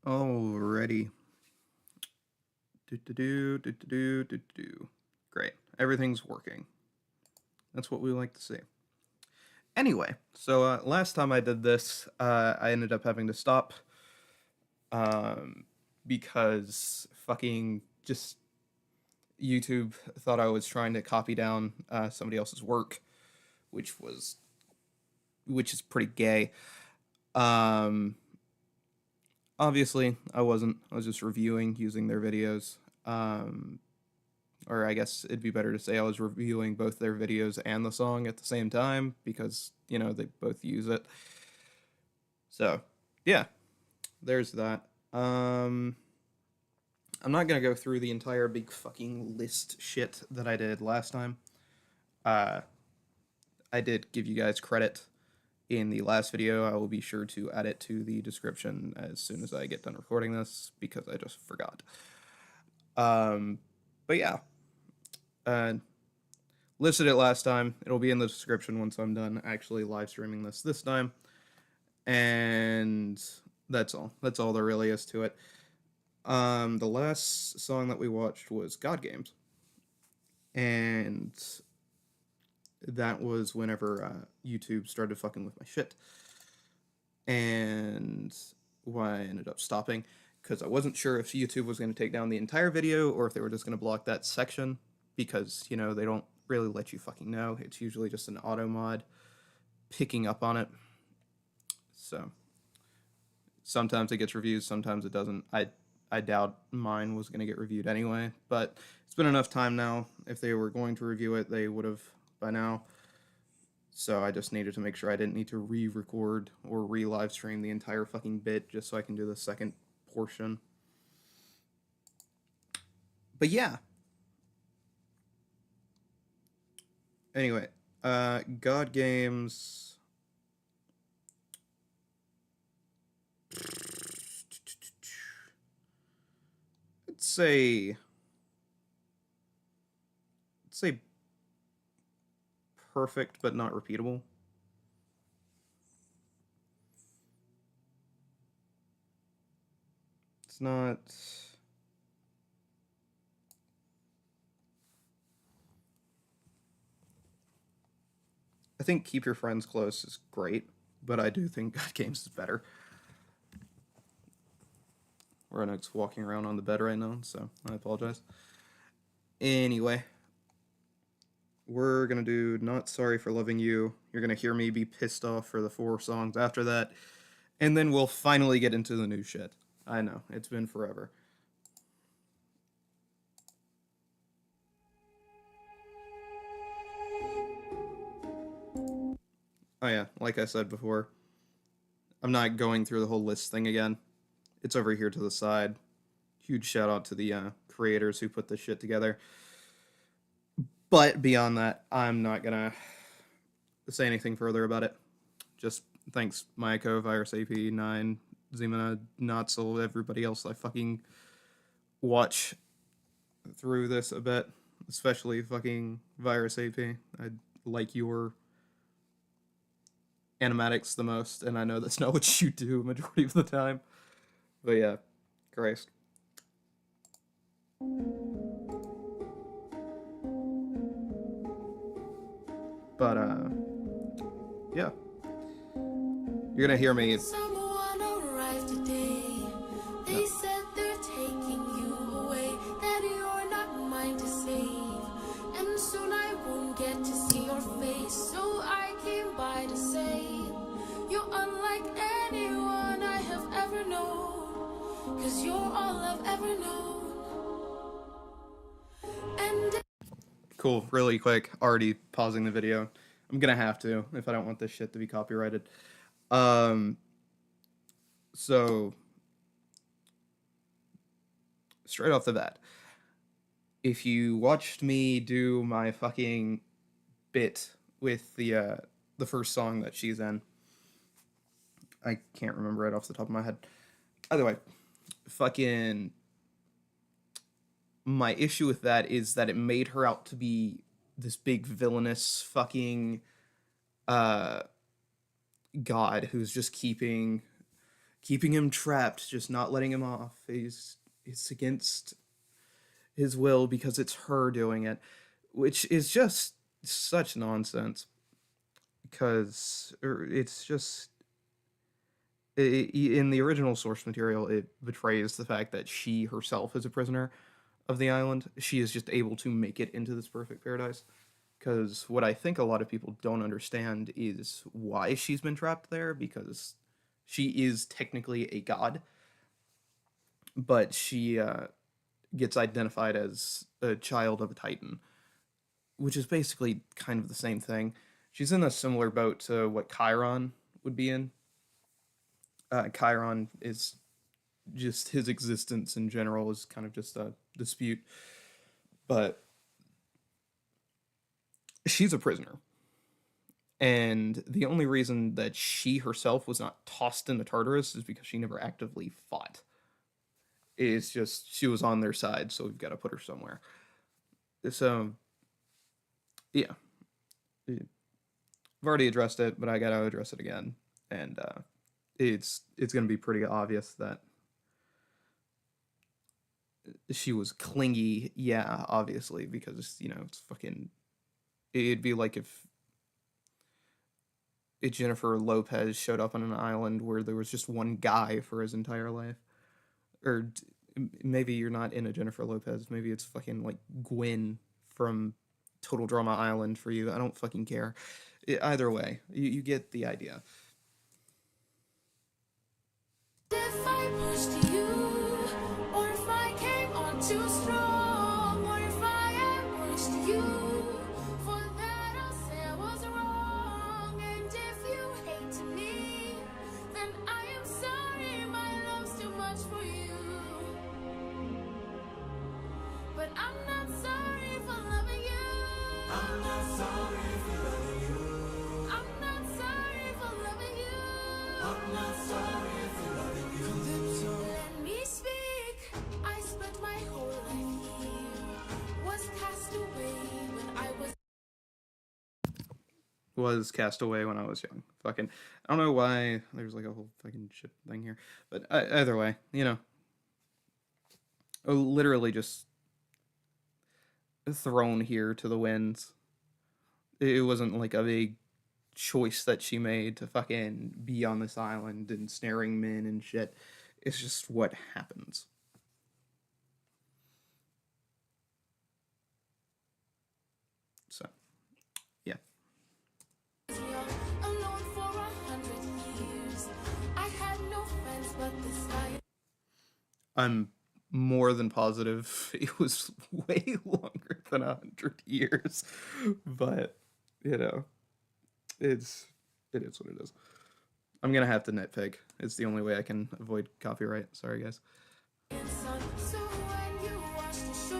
Alrighty. Do. Great. Everything's working. That's what we like to see. Anyway, so last time I did this, I ended up having to stop um, because fucking just YouTube thought I was trying to copy down somebody else's work, which is pretty gay. Um, Obviously, I wasn't. I was just reviewing using their videos. Or I guess it'd be better to say I was reviewing both their videos and the song at the same time because, they both use it. So, yeah, there's that. I'm not going to go through the entire big fucking list shit that I did last time. Uh, I did give you guys credit in the last video. I will be sure to add it to the description as soon as I get done recording this because I just forgot. But yeah, uh, listed it last time. It'll be in the description once I'm done actually live streaming this time. And that's all. That's all there really is to it. The last song that we watched was God Games. And that was whenever YouTube started fucking with my shit. And why I ended up stopping. Because I wasn't sure if YouTube was going to take down the entire video or if they were just going to block that section. Because, they don't really let you fucking know. It's usually just an auto mod picking up on it. So sometimes it gets reviews, sometimes it doesn't. I doubt mine was going to get reviewed anyway, but it's been enough time now. If they were going to review it, they would have by now. So I just needed to make sure I didn't need to re-record or re-live stream the entire fucking bit just so I can do the second portion. But yeah. Anyway, God Games. Let's say perfect but not repeatable. It's not. I think Keep Your Friends Close is great, but I do think God Games is better. Roanoke's walking around on the bed right now, so I apologize. Anyway, we're gonna do Not Sorry for Loving You. You're gonna hear me be pissed off for the 4 songs after that, and then we'll finally get into the new shit. I know, it's been forever. Oh yeah, like I said before, I'm not going through the whole list thing again. It's over here to the side. Huge shout out to the creators who put this shit together. But beyond that, I'm not gonna say anything further about it. Just thanks Mayako, Virus AP9, Zimina, Notzel, everybody else I fucking watch through this a bit. Especially fucking Virus AP. I like your animatics the most, and I know that's not what you do majority of the time. But yeah, Christ. But yeah. You're gonna hear me. Someone arrived today. They said they're taking you away, that you're not mine to save. And soon I won't get to see your face. So I came by to say, you're unlike anyone I have ever known. 'Cause you're all I've ever known. And Cool, really quick, already pausing the video. I'm gonna have to if I don't want this shit to be copyrighted. So straight off the bat, if you watched me do my fucking bit with the first song that she's in, I can't remember right off the top of my head. Either way, fucking my issue with that is that it made her out to be this big villainous fucking god who's just keeping keeping him trapped, just not letting him off. It's against his will because it's her doing it, which is just such nonsense. Because it's just in the original source material, it betrays the fact that she herself is a prisoner of the island. She is just able to make it into this perfect paradise. Because what I think a lot of people don't understand is why she's been trapped there, because she is technically a god, but she gets identified as a child of a titan, which is basically kind of the same thing. She's in a similar boat to what Chiron would be in. Chiron is just his existence in general is kind of just a dispute, but she's a prisoner. And the only reason that she herself was not tossed into Tartarus is because she never actively fought. It's just she was on their side, so we've got to put her somewhere. So, yeah. I've already addressed it, but I got to address it again. And it's going to be pretty obvious that she was clingy, yeah, obviously, because, it's fucking... It'd be like if Jennifer Lopez showed up on an island where there was just one guy for his entire life. Or maybe you're not into Jennifer Lopez. Maybe it's fucking like Gwen from Total Drama Island for you. I don't fucking care. Either way, you get the idea. If I pushed you, or if I came on too strong, or if I ambushed you, for that I'll say I was wrong. And if you hate me, then I am sorry, my love's too much for you. But I'm not sorry for loving you. I'm not sorry for loving you. I'm not sorry for loving you. I'm not sorry for loving you. Let me speak. I spent my whole life here. Was cast away when I Was cast away when I was young. Fucking, I don't know why there's like a whole fucking shit thing here. But either way, literally just thrown here to the winds. It wasn't like a big choice that she made to fucking be on this island and snaring men and shit. It's just what happens. So, yeah. was young, alone for 100 years. I had no friends but the sky. I'm more than positive it was way longer than 100 years. But, it is what it is. I'm gonna have to nitpick. It's the only way I can avoid copyright. Sorry, guys. So when you washed ashore,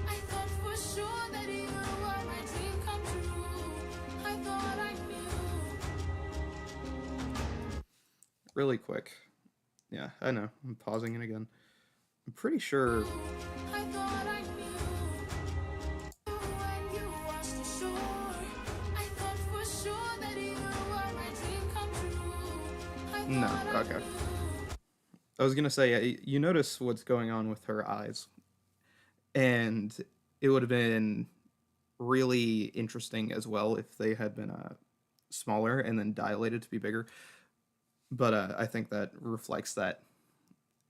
I thought for sure that you were my dream come true. I thought I knew. Really quick. Yeah, I know. I'm pausing it again. I'm pretty sure... I thought I knew. When you washed ashore, I thought for sure that you were my dream come true. No, okay. I was gonna say, you notice what's going on with her eyes. And it would have been really interesting as well if they had been smaller and then dilated to be bigger. But I think that reflects that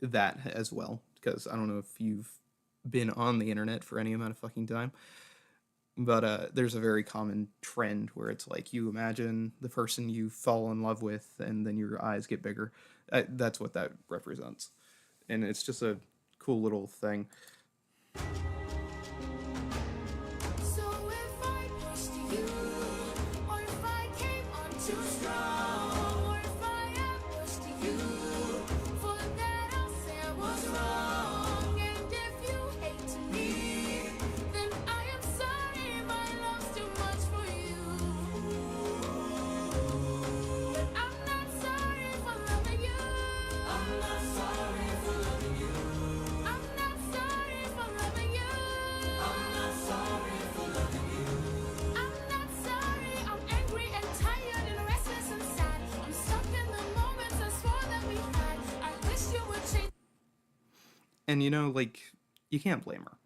as well. Because I don't know if you've been on the internet for any amount of fucking time. But there's a very common trend where it's like you imagine the person you fall in love with and then your eyes get bigger. That's what that represents. And it's just a cool little thing. So if I pushed you, or if I came on too strong, or if I ambushed you, for that I'll say I was wrong. And if you hate me, then I am sorry, my love's too much for you. But I'm not sorry for loving you. I'm not sorry for loving you. I'm not sorry for loving you. And you know, like, you can't blame her.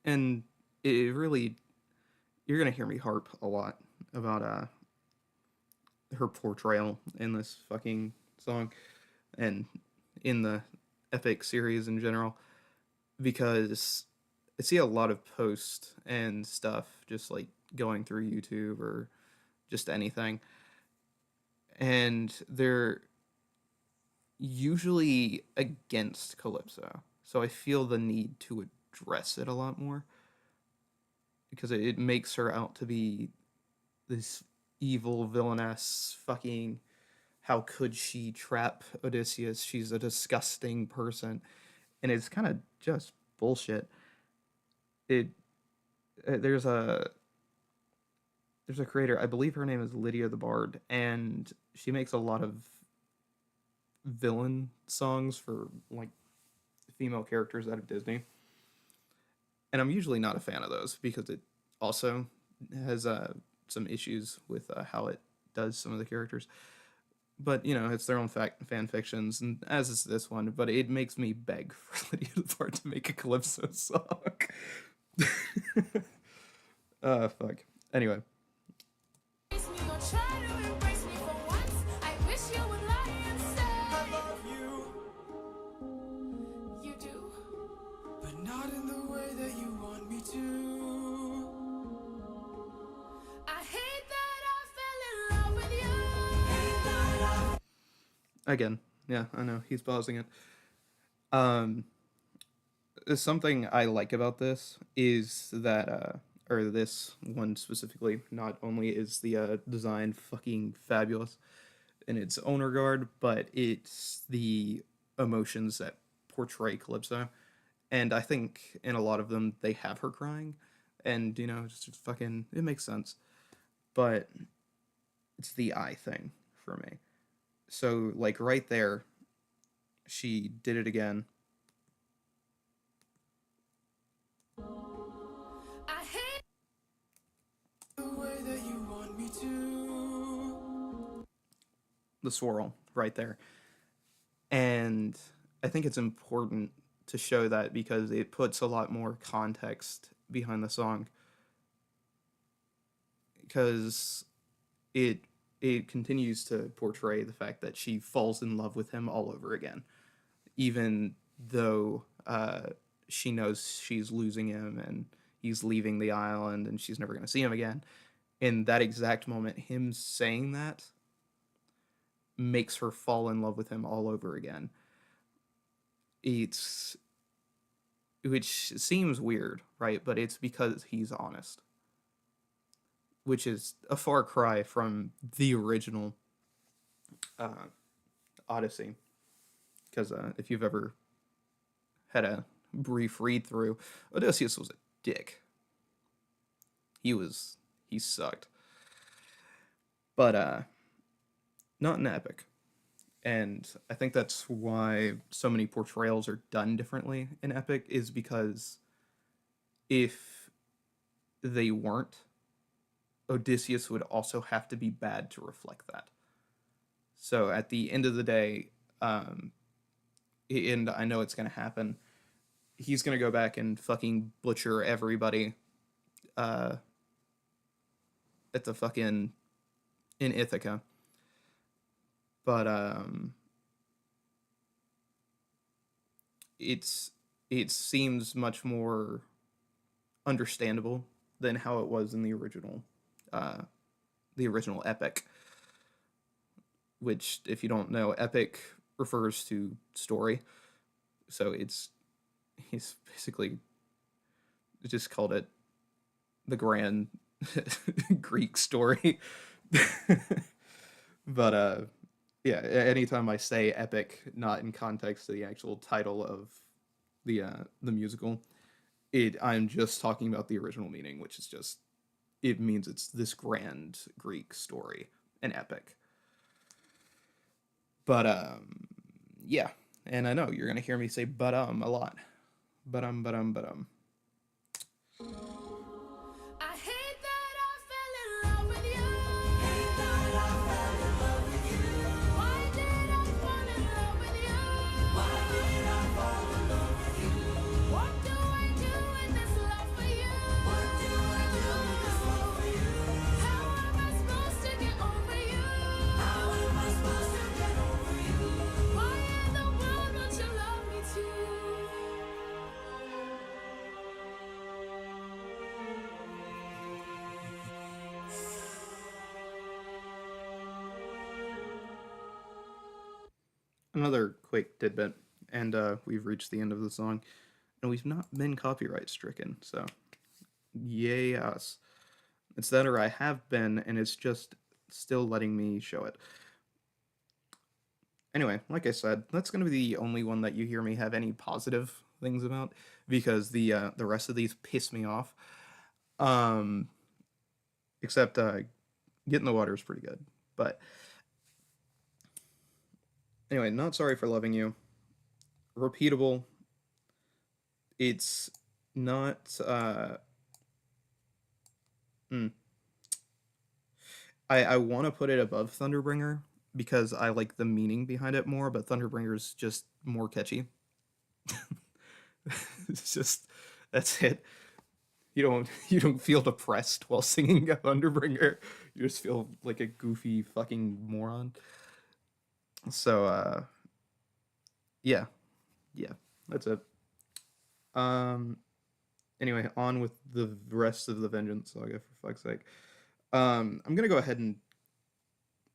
And it really, you're gonna hear me harp a lot about her portrayal in this fucking song and in the Epic series in general, because I see a lot of posts and stuff just like going through YouTube or just anything, and they're usually against Calypso. So I feel the need to address it a lot more because it makes her out to be this evil villainess fucking, how could she trap Odysseus? She's a disgusting person. And it's kind of just bullshit. It there's a creator, I believe her name is Lydia the Bard, and she makes a lot of villain songs for like female characters out of Disney. And I'm usually not a fan of those because it also has some issues with how it does some of the characters. But you know, it's their own fan fictions, and as is this one. But it makes me beg for Lydia the Bard to make a Calypso song. Fuck. Anyway. Again, yeah, I know he's pausing it. Something I like about this is that, or this one specifically, not only is the design fucking fabulous in its own regard, but it's the emotions that portray Calypso, and I think in a lot of them they have her crying, and you know, just fucking, it makes sense, but it's the eye thing for me. So, like, right there, she did it again. I hate the way that you want me to. The swirl right there. And I think it's important to show that because it puts a lot more context behind the song. Because it continues to portray the fact that she falls in love with him all over again, even though she knows she's losing him and he's leaving the island and she's never going to see him again. In that exact moment, him saying that makes her fall in love with him all over again. Which seems weird, right? But it's because he's honest. Which is a far cry from the original Odyssey. Because if you've ever had a brief read through, Odysseus was a dick. He sucked. But not an epic. And I think that's why so many portrayals are done differently in epic, is because if they weren't, Odysseus would also have to be bad to reflect that. So at the end of the day, and I know it's going to happen, he's going to go back and fucking butcher everybody at the fucking, in Ithaca. But it seems much more understandable than how it was in the original epic, which, if you don't know, epic refers to story. So he's basically just called it the grand Greek story. But yeah, anytime I say epic, not in context to the actual title of the musical, I'm just talking about the original meaning, which is just, it means it's this grand Greek story, an epic. But yeah, and I know you're gonna hear me say a lot. But another quick tidbit, and we've reached the end of the song, and we've not been copyright stricken, so yay us. It's that, or I have been, and it's just still letting me show it. Anyway, like I said, that's going to be the only one that you hear me have any positive things about, because the rest of these piss me off. Um, except Get in the Water is pretty good. But anyway, Not Sorry for Loving You. Repeatable. It's not. I want to put it above Thunderbringer because I like the meaning behind it more, but Thunderbringer's just more catchy. It's just that's it. You don't feel depressed while singing Thunderbringer. You just feel like a goofy fucking moron. So yeah. Yeah, that's it. Um anyway, on with the rest of the Vengeance Saga, for fuck's sake. I'm gonna go ahead and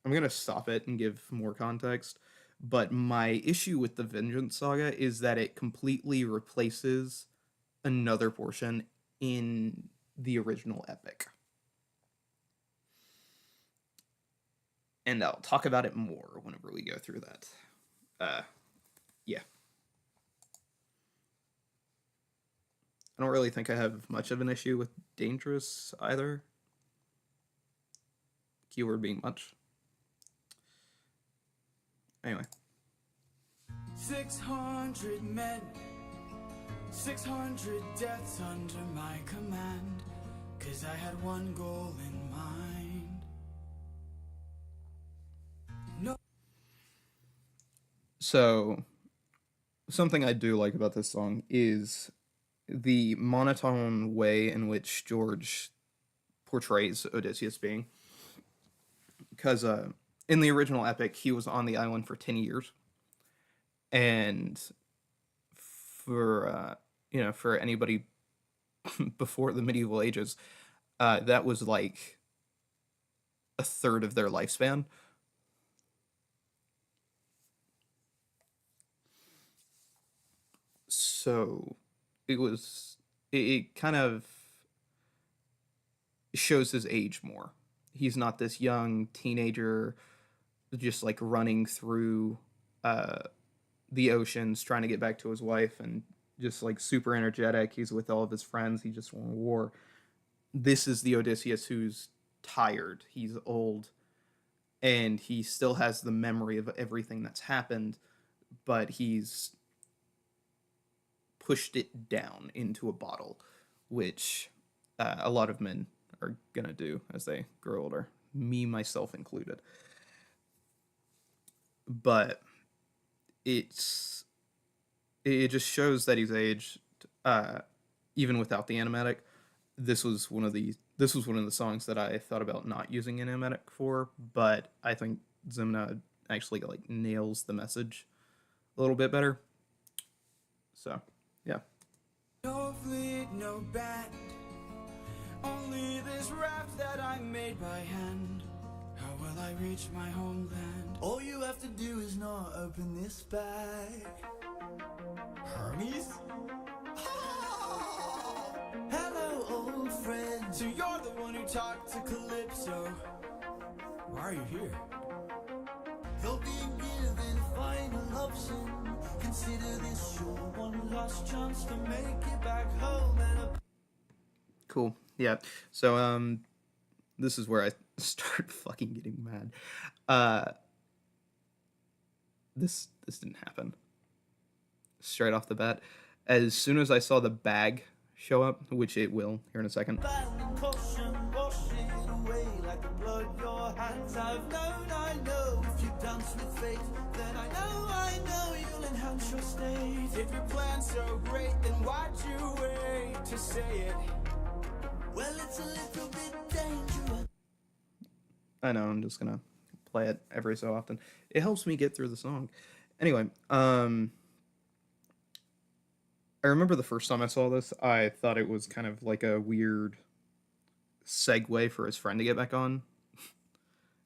I'm gonna stop it and give more context. But my issue with the Vengeance Saga is that it completely replaces another portion in the original epic. And I'll talk about it more whenever we go through that. Yeah. I don't really think I have much of an issue with Dangerous either. Keyword being much. Anyway. 600 men, 600 deaths under my command, 'cause I had one goal in mind. No. So, something I do like about this song is the monotone way in which George portrays Odysseus being. Because in the original epic, he was on the island for 10 years. And for, for anybody before the medieval ages, that was like a third of their lifespan. So it kind of shows his age more. He's not this young teenager just like running through the oceans trying to get back to his wife and just like super energetic. He's with all of his friends. He just won a war. This is the Odysseus who's tired. He's old, and he still has the memory of everything that's happened, but he's pushed it down into a bottle, which a lot of men are gonna do as they grow older, me myself included. But it just shows that he's aged, even without the animatic. This was one of the songs that I thought about not using animatic for, but I think Zemna actually like nails the message a little bit better. So yeah. No fleet, no band, only this raft that I made by hand. How will I reach my homeland? All you have to do is not open this bag. Hermes? Hello, old friend. So you're the one who talked to Calypso. Why are you here? You're being given final option. Consider this your one last chance to make it back home and Cool. Yeah. So this is where I start fucking getting mad. This didn't happen. Straight off the bat. As soon as I saw the bag show up, which it will here in a second. caution, wash it away like the blood your hands have known. I know if you dance with fate, then I know you'll enhance your state. If your plan's so great, then why'd you wait to say it? Well, it's a little bit dangerous. I know, I'm just gonna play it every so often. It helps me get through the song. Anyway, I remember the first time I saw this, I thought it was kind of like a weird segue for his friend to get back on.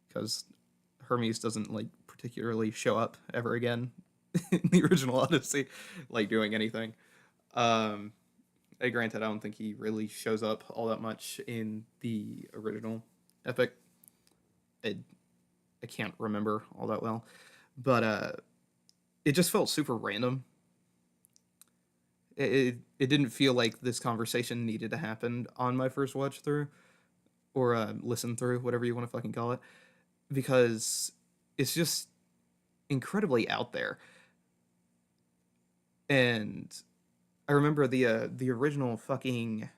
Because Hermes doesn't like particularly show up ever again in the original Odyssey, like doing anything. Granted, I don't think he really shows up all that much in the original Epic. I can't remember all that well, but it just felt super random. It didn't feel like this conversation needed to happen on my first watch through, or listen through, whatever you want to fucking call it, because it's just incredibly out there. And I remember the original fucking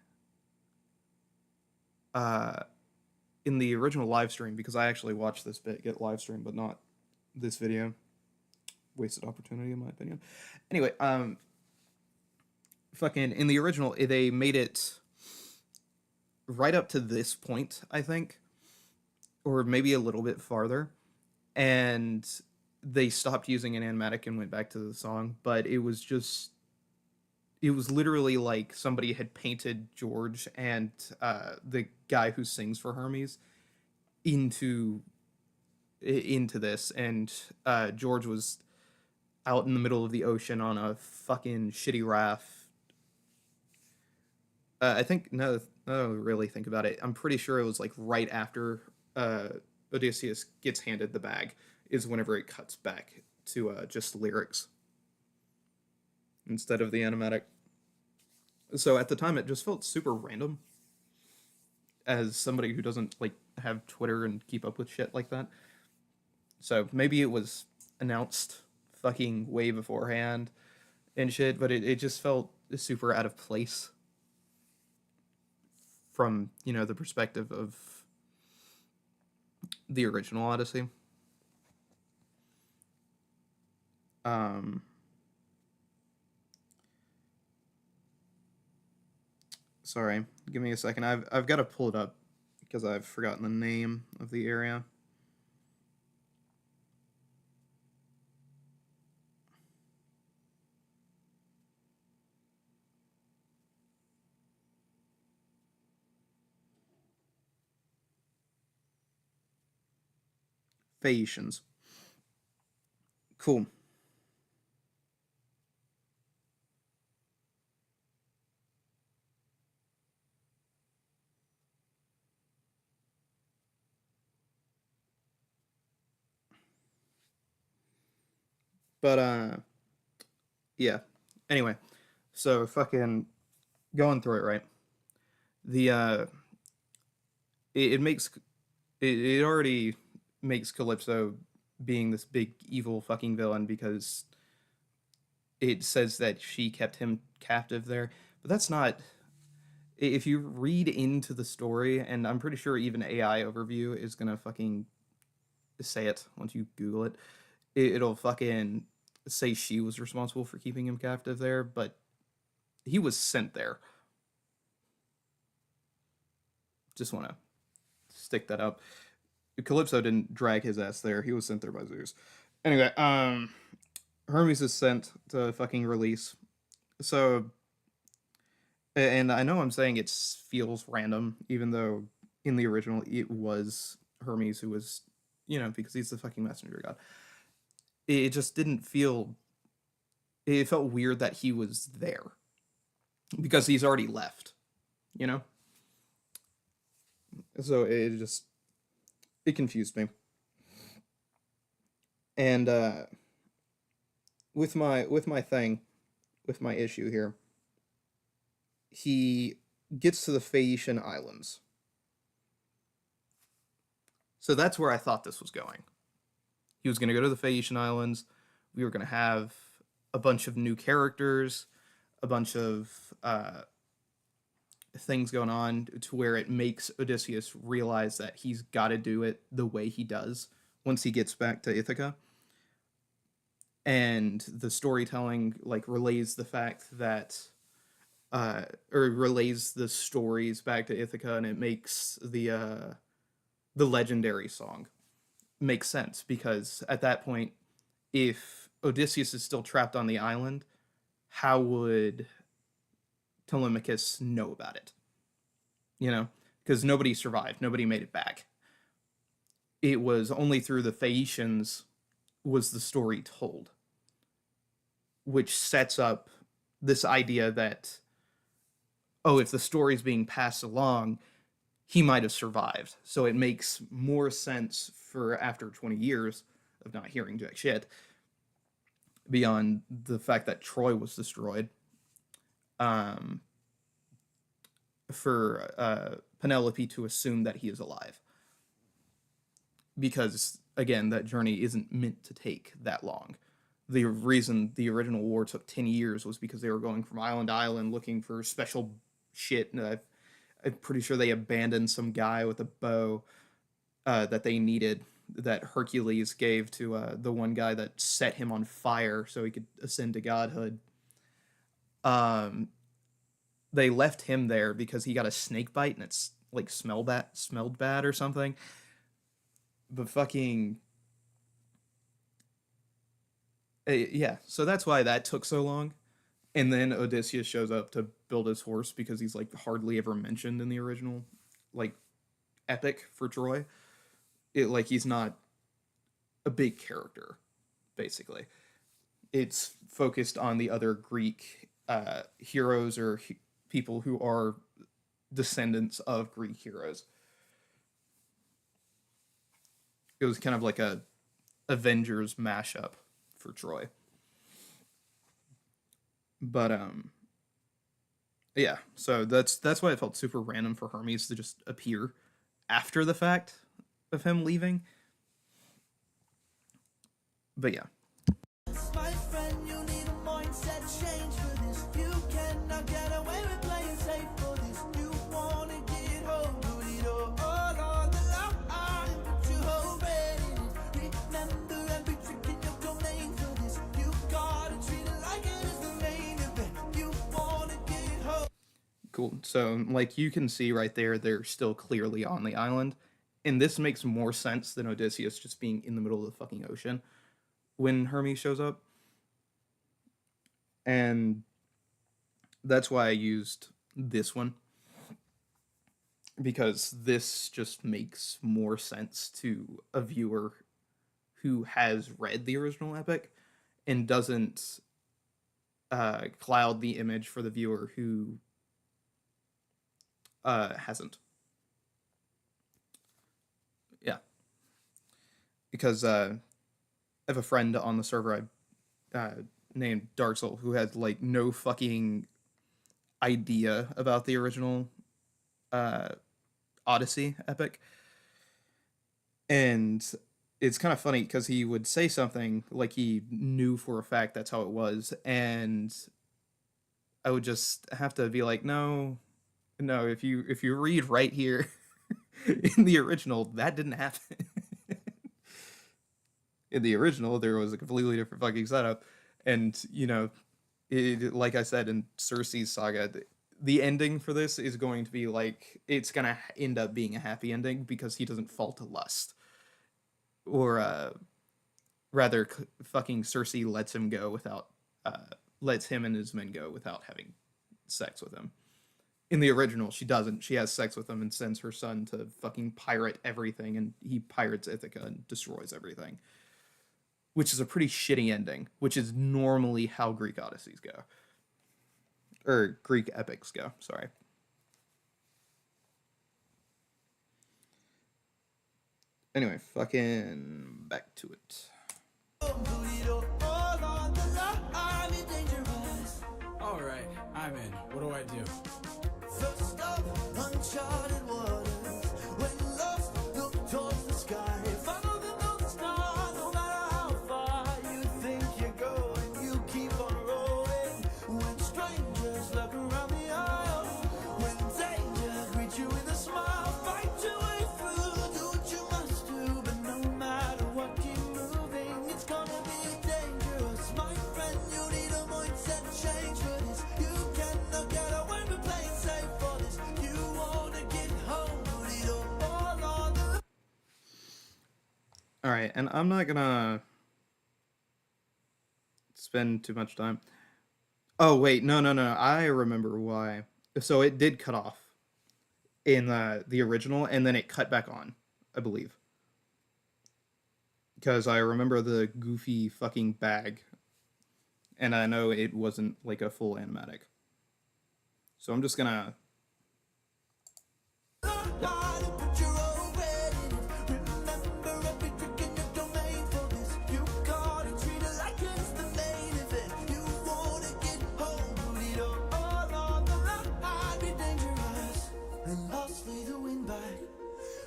in the original live stream, because I actually watched this bit get live streamed, but not this video. Wasted opportunity, in my opinion. Anyway, fucking in the original, they made it right up to this point, I think, or maybe a little bit farther, and they stopped using an animatic and went back to the song. But it was literally like somebody had painted George and the guy who sings for Hermes into this, and George was out in the middle of the ocean on a fucking shitty raft. I think, no, really think about it, I'm pretty sure it was like right after Odysseus gets handed the bag is whenever it cuts back to just lyrics instead of the animatic. So at the time, it just felt super random as somebody who doesn't like have Twitter and keep up with shit like that. So maybe it was announced fucking way beforehand and shit, but it just felt super out of place from, you know, the perspective of the original Odyssey. Sorry, give me a second. I've got to pull it up because I've forgotten the name of the area. Phaeacians. Cool. But yeah. Anyway, so fucking going through it, right? The it already makes Calypso being this big evil fucking villain because it says that she kept him captive there. But that's not, if you read into the story, and I'm pretty sure even AI overview is gonna fucking say it once you Google it, it'll fucking say she was responsible for keeping him captive there, but he was sent there. Just want to stick that up. Calypso didn't drag his ass there. He was sent there by Zeus. Anyway, Hermes is sent to fucking release. So, and I know I'm saying it feels random, even though in the original it was Hermes who was, you know, because he's the fucking messenger god. It just didn't feel, it felt weird that he was there because he's already left, you know? So it confused me. And with my issue here, he gets to the Phaeacian Islands. So that's where I thought this was going. He was going to go to the Phaeacian Islands. We were going to have a bunch of new characters, a bunch of things going on to where it makes Odysseus realize that he's got to do it the way he does once he gets back to Ithaca. And the storytelling like relays the fact that or relays the stories back to Ithaca, and it makes the legendary song make sense, because at that point, if Odysseus is still trapped on the island, how would Telemachus know about it? You know, because nobody survived, nobody made it back. It was only through the Phaeacians was the story told, which sets up this idea that, oh, if the story's being passed along, he might have survived. So it makes more sense for after 20 years of not hearing jack shit, beyond the fact that Troy was destroyed, for Penelope to assume that he is alive. Because, again, that journey isn't meant to take that long. The reason the original war took 10 years was because they were going from island to island looking for special shit. And I'm pretty sure they abandoned some guy with a bow that they needed, that Hercules gave to the one guy that set him on fire so he could ascend to godhood. They left him there because he got a snake bite and it's like smelled bad or something. But fucking yeah, so that's why that took so long. And then Odysseus shows up to build his horse because he's like hardly ever mentioned in the original like epic for Troy. Like he's not a big character, basically. It's focused on the other Greek heroes or people who are descendants of Greek heroes. It was kind of like a Avengers mashup for Troy. But yeah, so that's why it felt super random for Hermes to just appear after the fact of him leaving. But yeah. My friend, you need a mindset change for this. You cannot get away with playing safe for this. You wanna get home, put it all on the line. Put your whole head in it. Remember every trick in your domain for this. You gotta treat it like it is the main event. You wanna get home. Cool. So, like, you can see right there, they're still clearly on the island. And this makes more sense than Odysseus just being in the middle of the fucking ocean when Hermes shows up. And that's why I used this one. Because this just makes more sense to a viewer who has read the original epic and doesn't cloud the image for the viewer who hasn't. Yeah. Because I have a friend on the server named Darksoul who has like no fucking idea about the original Odyssey epic. And it's kind of funny because he would say something like he knew for a fact that's how it was, and I would just have to be like, no, if you read right here in the original, that didn't happen. In the original, there was a completely different fucking setup. And, you know, like I said, in Circe's saga, the ending for this is going to be like, it's going to end up being a happy ending because he doesn't fall to lust. Or, rather, fucking Circe lets him go without, lets him and his men go without having sex with him. In the original, she doesn't. She has sex with him and sends her son to fucking pirate everything, and he pirates Ithaca and destroys everything. Which is a pretty shitty ending, which is normally how Greek Odysseys go. Or Greek epics go, sorry. Anyway, fucking back to it. Alright, I'm in. What do I do? First up, uncharted waters. When lost, look towards the sky. Follow the North Star, no matter how far you think you're going. You keep on rolling. When strangers look around the aisle, when danger greets you with a smile, fight your way through. Do what you must do, but no matter what, keep moving. It's gonna be dangerous, my friend. You need a mindset change for this. You cannot get away with playing safe for this. You wanna get home, put it all on the. Alright, and I'm not gonna spend too much time. Oh, wait, no, I remember why. So it did cut off in the original, and then it cut back on, I believe. because I remember the goofy fucking bag, and I know it wasn't like a full animatic. So I'm just gonna. Yep.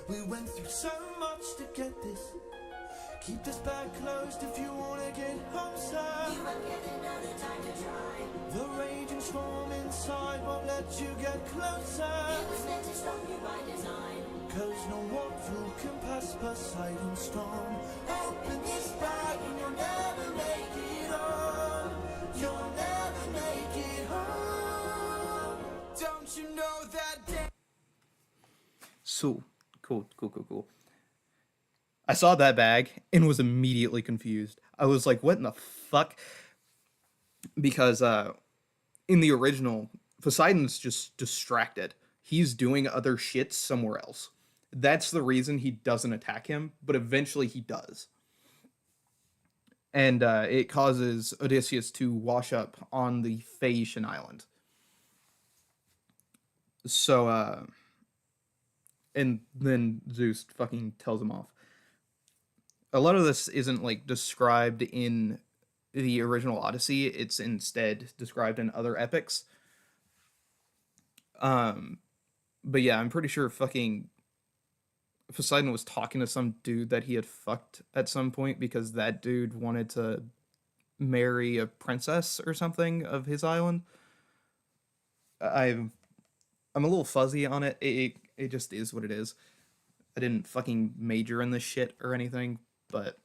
We went through so much to get this. Keep this bag closed if you wanna get home, sir. You won't get another time to try. The raging storm inside won't let you get closer. It was meant to stop you by design. Cause no walkthrough can pass Poseidon's storm. Open this bag and you'll never make it home. You'll never make it home. Don't you know that day? So cool. I saw that bag and was immediately confused. I was like, what in the fuck? Because in the original, Poseidon's just distracted. He's doing other shit somewhere else. That's the reason he doesn't attack him, but eventually he does. And it causes Odysseus to wash up on the Phaeacian island. So, and then Zeus fucking tells him off. A lot of this isn't like described in the original Odyssey. It's instead described in other epics. But yeah, I'm pretty sure fucking Poseidon was talking to some dude that he had fucked at some point because that dude wanted to marry a princess or something of his island. I'm a little fuzzy on it. It just is what it is. I didn't fucking major in this shit or anything, but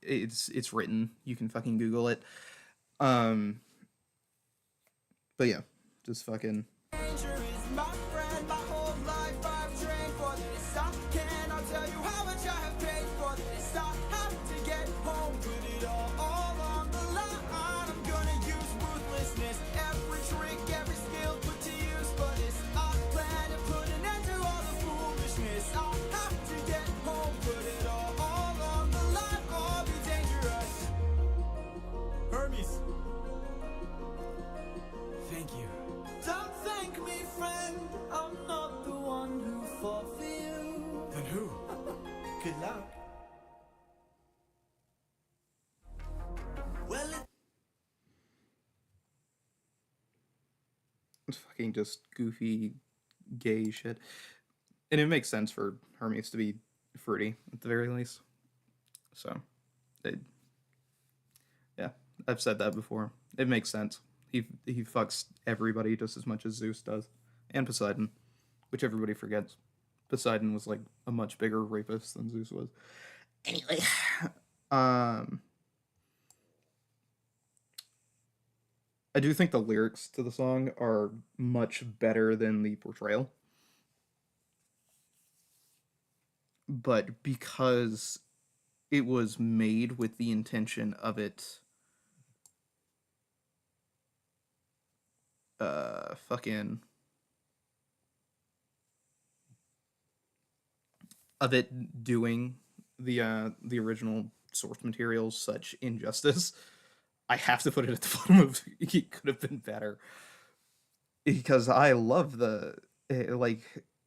it's written. You can fucking Google it. But yeah, just fucking. Danger is my friend, my whole life I've trained for this. I cannot tell you how much I have paid for this. I have to get home, put it all on the line. I'm gonna use ruthlessness, every trick, every skill put to use for this. I plan to put an end to all the foolishness. I have to get home, put it all on the line, or be dangerous. Hermes, thank you. Don't thank me, friend. I'm not the one who fought for you. Then who? Good luck. Well, It's fucking just goofy, gay shit. And it makes sense for Hermes to be fruity, at the very least. So, yeah, I've said that before. It makes sense. He fucks everybody just as much as Zeus does. And Poseidon, which everybody forgets. Poseidon was like a much bigger rapist than Zeus was. Anyway, I do think the lyrics to the song are much better than the portrayal. But because it was made with the intention of it fucking of it doing the original source materials such injustice, I have to put it at the bottom of it could have been better. Because I love the like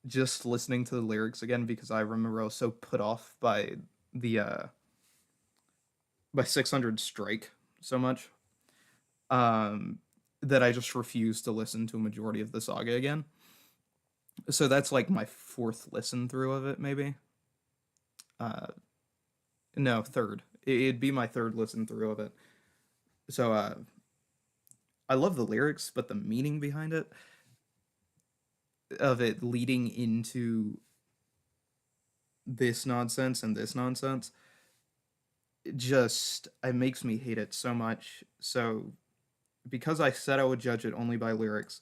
just listening to the lyrics again, because I remember I was so put off by the by 600 Strike so much that I just refused to listen to a majority of the saga again. So that's like my fourth listen through of it, maybe. No, third. It'd be my third listen through of it. So I love the lyrics, but the meaning behind it, of it leading into this nonsense and this nonsense, it makes me hate it so much. So because I said I would judge it only by lyrics,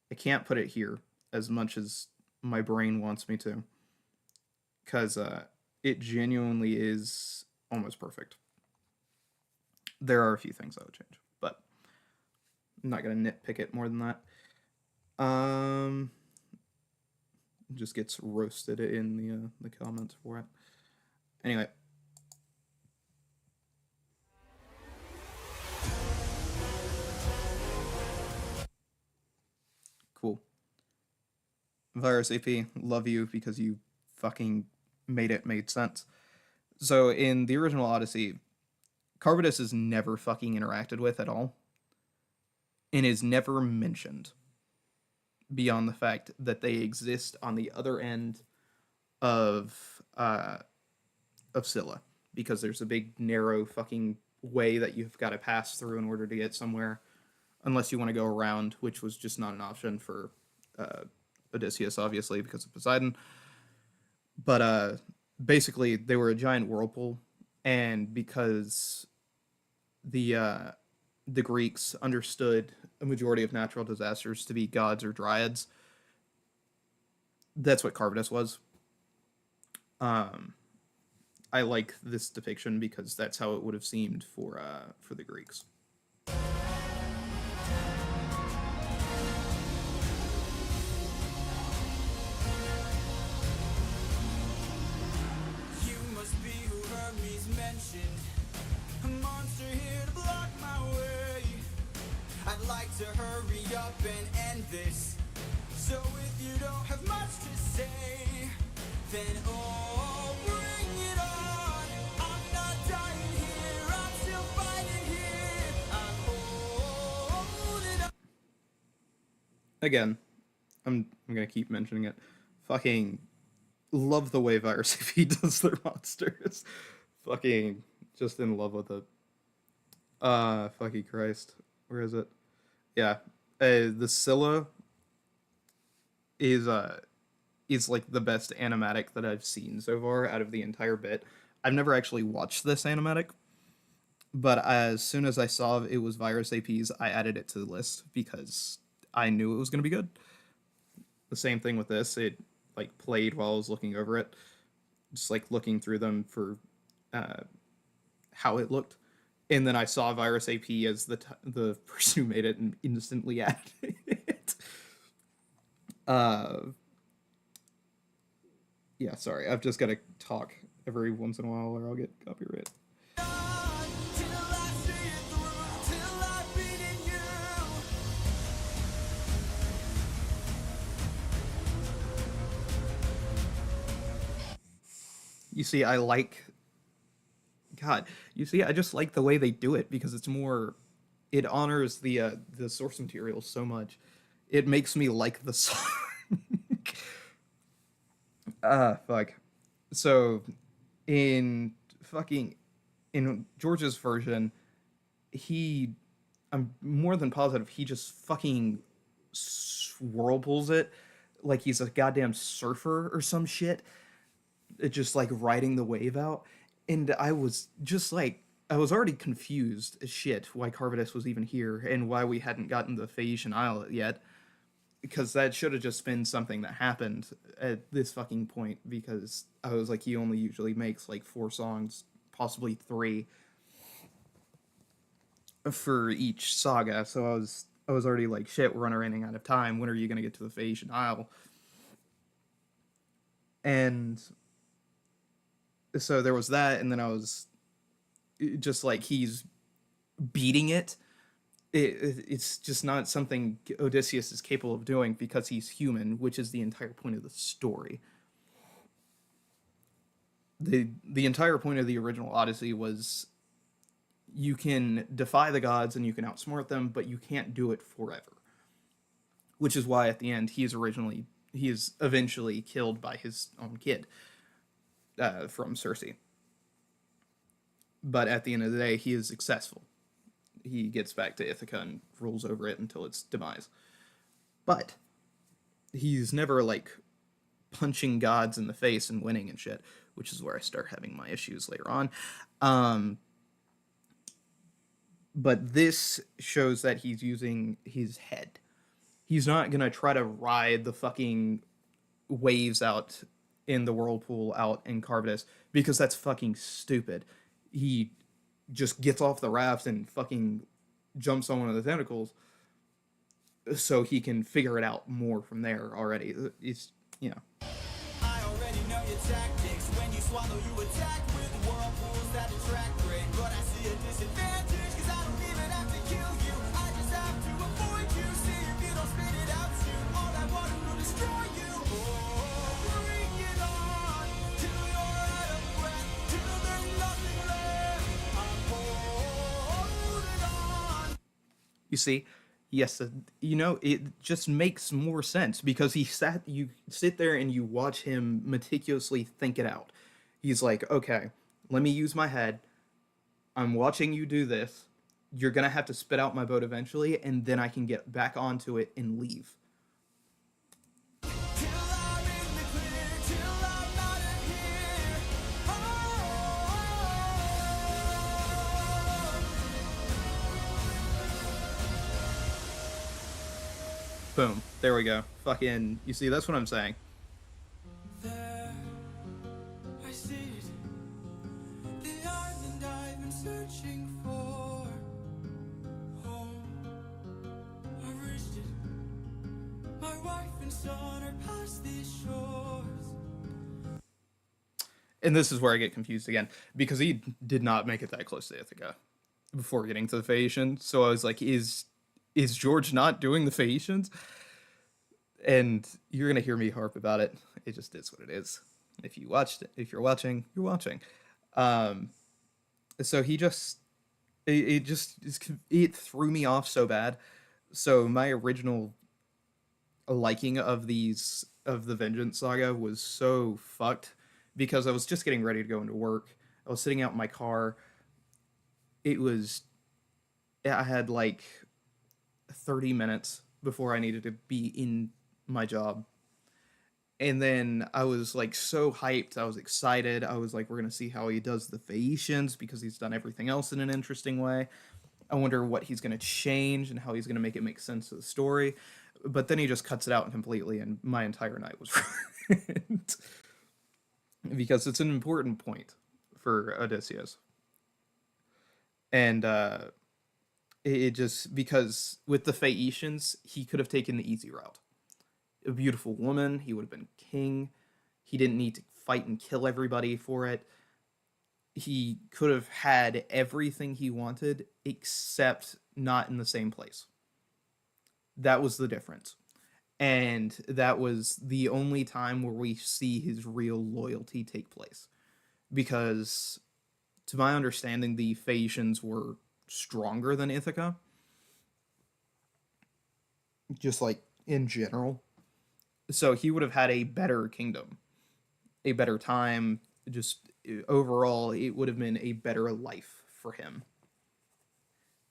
I can't put it here as much as my brain wants me to, because it genuinely is almost perfect. There are a few things I would change, but I'm not gonna nitpick it more than that. Just gets roasted in the comments for it. Anyway. Cool. Virus AP, love you because you fucking made sense. So in the original Odyssey, Carvidus is never fucking interacted with at all, and is never mentioned beyond the fact that they exist on the other end of Scylla, because there's a big narrow fucking way that you've got to pass through in order to get somewhere, unless you want to go around, which was just not an option for Odysseus, obviously, because of Poseidon. But basically, they were a giant whirlpool, and because the Greeks understood a majority of natural disasters to be gods or dryads, that's what Carvidus was. I like this depiction because that's how it would have seemed for the Greeks. You must be who Hermes mentioned. A monster here to block my way. I'd like to hurry up and end this. So if you don't have much to say, then oh, bring it on. I'm not dying here, I'm still fighting here. I'm holding on. Again, I'm gonna keep mentioning it. Fucking love the way Virus AP does their monsters. Fucking just in love with it. Fucking Christ. Where is it? Yeah. The Scylla is like the best animatic that I've seen so far out of the entire bit. I've never actually watched this animatic, but as soon as I saw it was Virus AP's, I added it to the list because I knew it was going to be good. The same thing with this. It like played while I was looking over it, just like looking through them for how it looked. And then I saw Virus AP as the person who made it and instantly added it. Yeah, sorry. I've just got to talk every once in a while or I'll get copyright. Till I see it through, till I beat in you. You see, I like... God, you see, I just like the way they do it because it's more... It honors the source material so much. It makes me like the song. Fuck. So, in George's version, I'm more than positive, he just fucking whirlpools it like he's a goddamn surfer or some shit. It just like riding the wave out. And I was just like, I was already confused as shit why Carvidus was even here and why we hadn't gotten the Phaeacian Isle yet. Because that should have just been something that happened at this fucking point, because I was like, he only usually makes like 4 songs, possibly 3 for each saga. So I was already like, shit, we're running out of time. When are you going to get to the Phaeacian Isle? And so there was that, and then I was just like, he's beating it. It's just not something Odysseus is capable of doing because he's human, which is the entire point of the story. The entire point of the original Odyssey was you can defy the gods and you can outsmart them, but you can't do it forever. Which is why at the end he is eventually killed by his own kid from Circe. But at the end of the day, he is successful. He gets back to Ithaca and rules over it until its demise. But he's never, like, punching gods in the face and winning and shit, which is where I start having my issues later on. But this shows that he's using his head. He's not going to try to ride the fucking waves out in the whirlpool out in Carvidus, because that's fucking stupid. He just gets off the raft and fucking jumps on one of the tentacles so he can figure it out more from there already. It's, you know. I already know your tactics when you swallow you attack with whirlpools that attract great. But I see a disadvantage, cause I don't even have to kill you. I just have to avoid you. See if you don't spit it out soon. All that water will destroy you. Oh, bring it on till you're out of breath, till there's nothing left. I'm holding on. You see, yes, it just makes more sense because you sit there and you watch him meticulously think it out. He's like, okay, let me use my head. I'm watching you do this. You're going to have to spit out my boat eventually, and then I can get back onto it and leave. Till I'm in the clear, till I'm not in here. Boom. There we go. Fucking, you see, that's what I'm saying. There, I see it. The island I've been searching for. Home, I reached it. My wife and son are past these shores. And this is where I get confused again, because he did not make it that close to Ithaca before getting to the Phaeacians. So I was like, is George not doing the Phaeacians? And you're gonna hear me harp about it. It just is what it is. If you're watching, you're watching. So it threw me off so bad. So my original liking of the Vengeance Saga was so fucked because I was just getting ready to go into work. I was sitting out in my car. I had like 30 minutes before I needed to be in my job. And then I was like so hyped. I was excited. I was like, we're going to see how he does the Phaeacians because he's done everything else in an interesting way. I wonder what he's going to change and how he's going to make it make sense to the story. But then he just cuts it out completely, and my entire night was ruined. Because it's an important point for Odysseus. And it just, because with the Phaeacians, he could have taken the easy route. A beautiful woman, he would have been king. He didn't need to fight and kill everybody for it. He could have had everything he wanted, except not in the same place. That was the difference. And that was the only time where we see his real loyalty take place. Because, to my understanding, the Phaeacians were stronger than Ithaca. Just like in general. So he would have had a better kingdom, a better time. Just overall, it would have been a better life for him.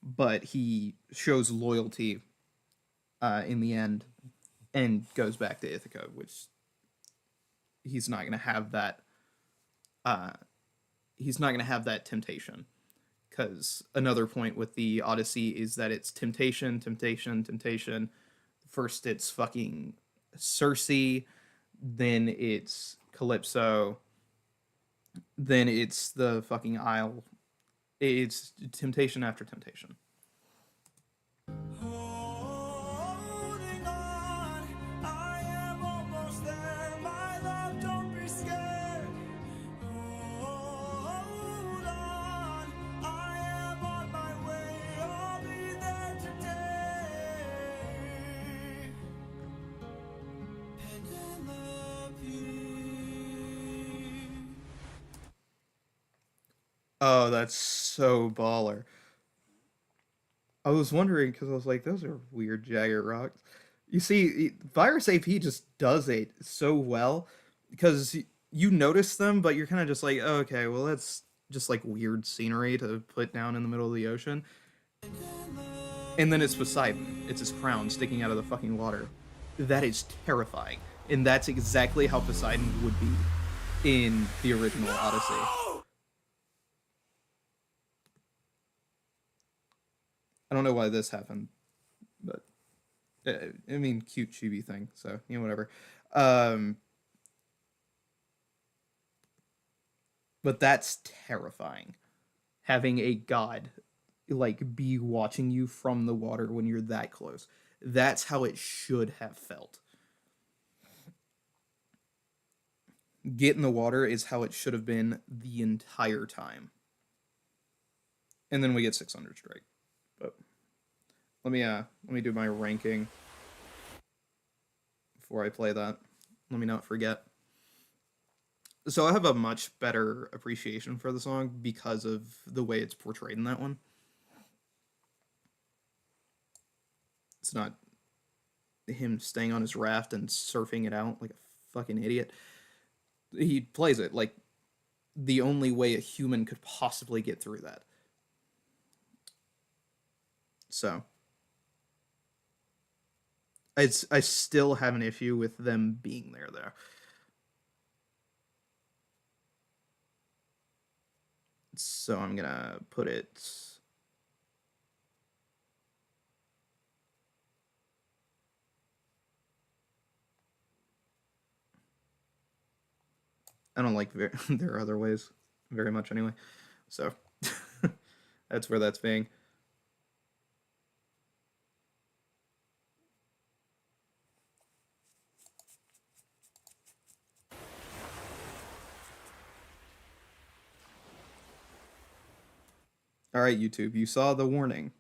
But he shows loyalty in the end and goes back to Ithaca, which he's not going to have that. He's not going to have that temptation. Because another point with the Odyssey is that it's temptation, temptation, temptation. First it's fucking Circe, then it's Calypso, then it's the fucking Isle. It's temptation after temptation. Holding on, I am almost there. My love, don't be scared. Hold on, I am on my way. I'll be there today. Penelope. Oh, that's so baller. I was wondering, because I was like, those are weird Jagger rocks. You see, Virus AP just does it so well, because you notice them, but you're kind of just like, oh, okay, well, that's just like weird scenery to put down in the middle of the ocean. And then it's Poseidon. It's his crown sticking out of the fucking water. That is terrifying. And that's exactly how Poseidon would be in the original Odyssey. I don't know why this happened, but I mean, cute chibi thing. So, you know, whatever. But that's terrifying. Having a god like be watching you from the water when you're that close. That's how it should have felt. Get in the Water is how it should have been the entire time. And then we get 600 strike. But let me do my ranking before I play that. Let me not forget. So I have a much better appreciation for the song because of the way it's portrayed in that one. It's not him staying on his raft and surfing it out like a fucking idiot. He plays it like the only way a human could possibly get through that. So I still have an issue with them being there though. So I'm gonna put it. I don't like there are other ways very much anyway. So that's where that's being. All right, YouTube, you saw the warning.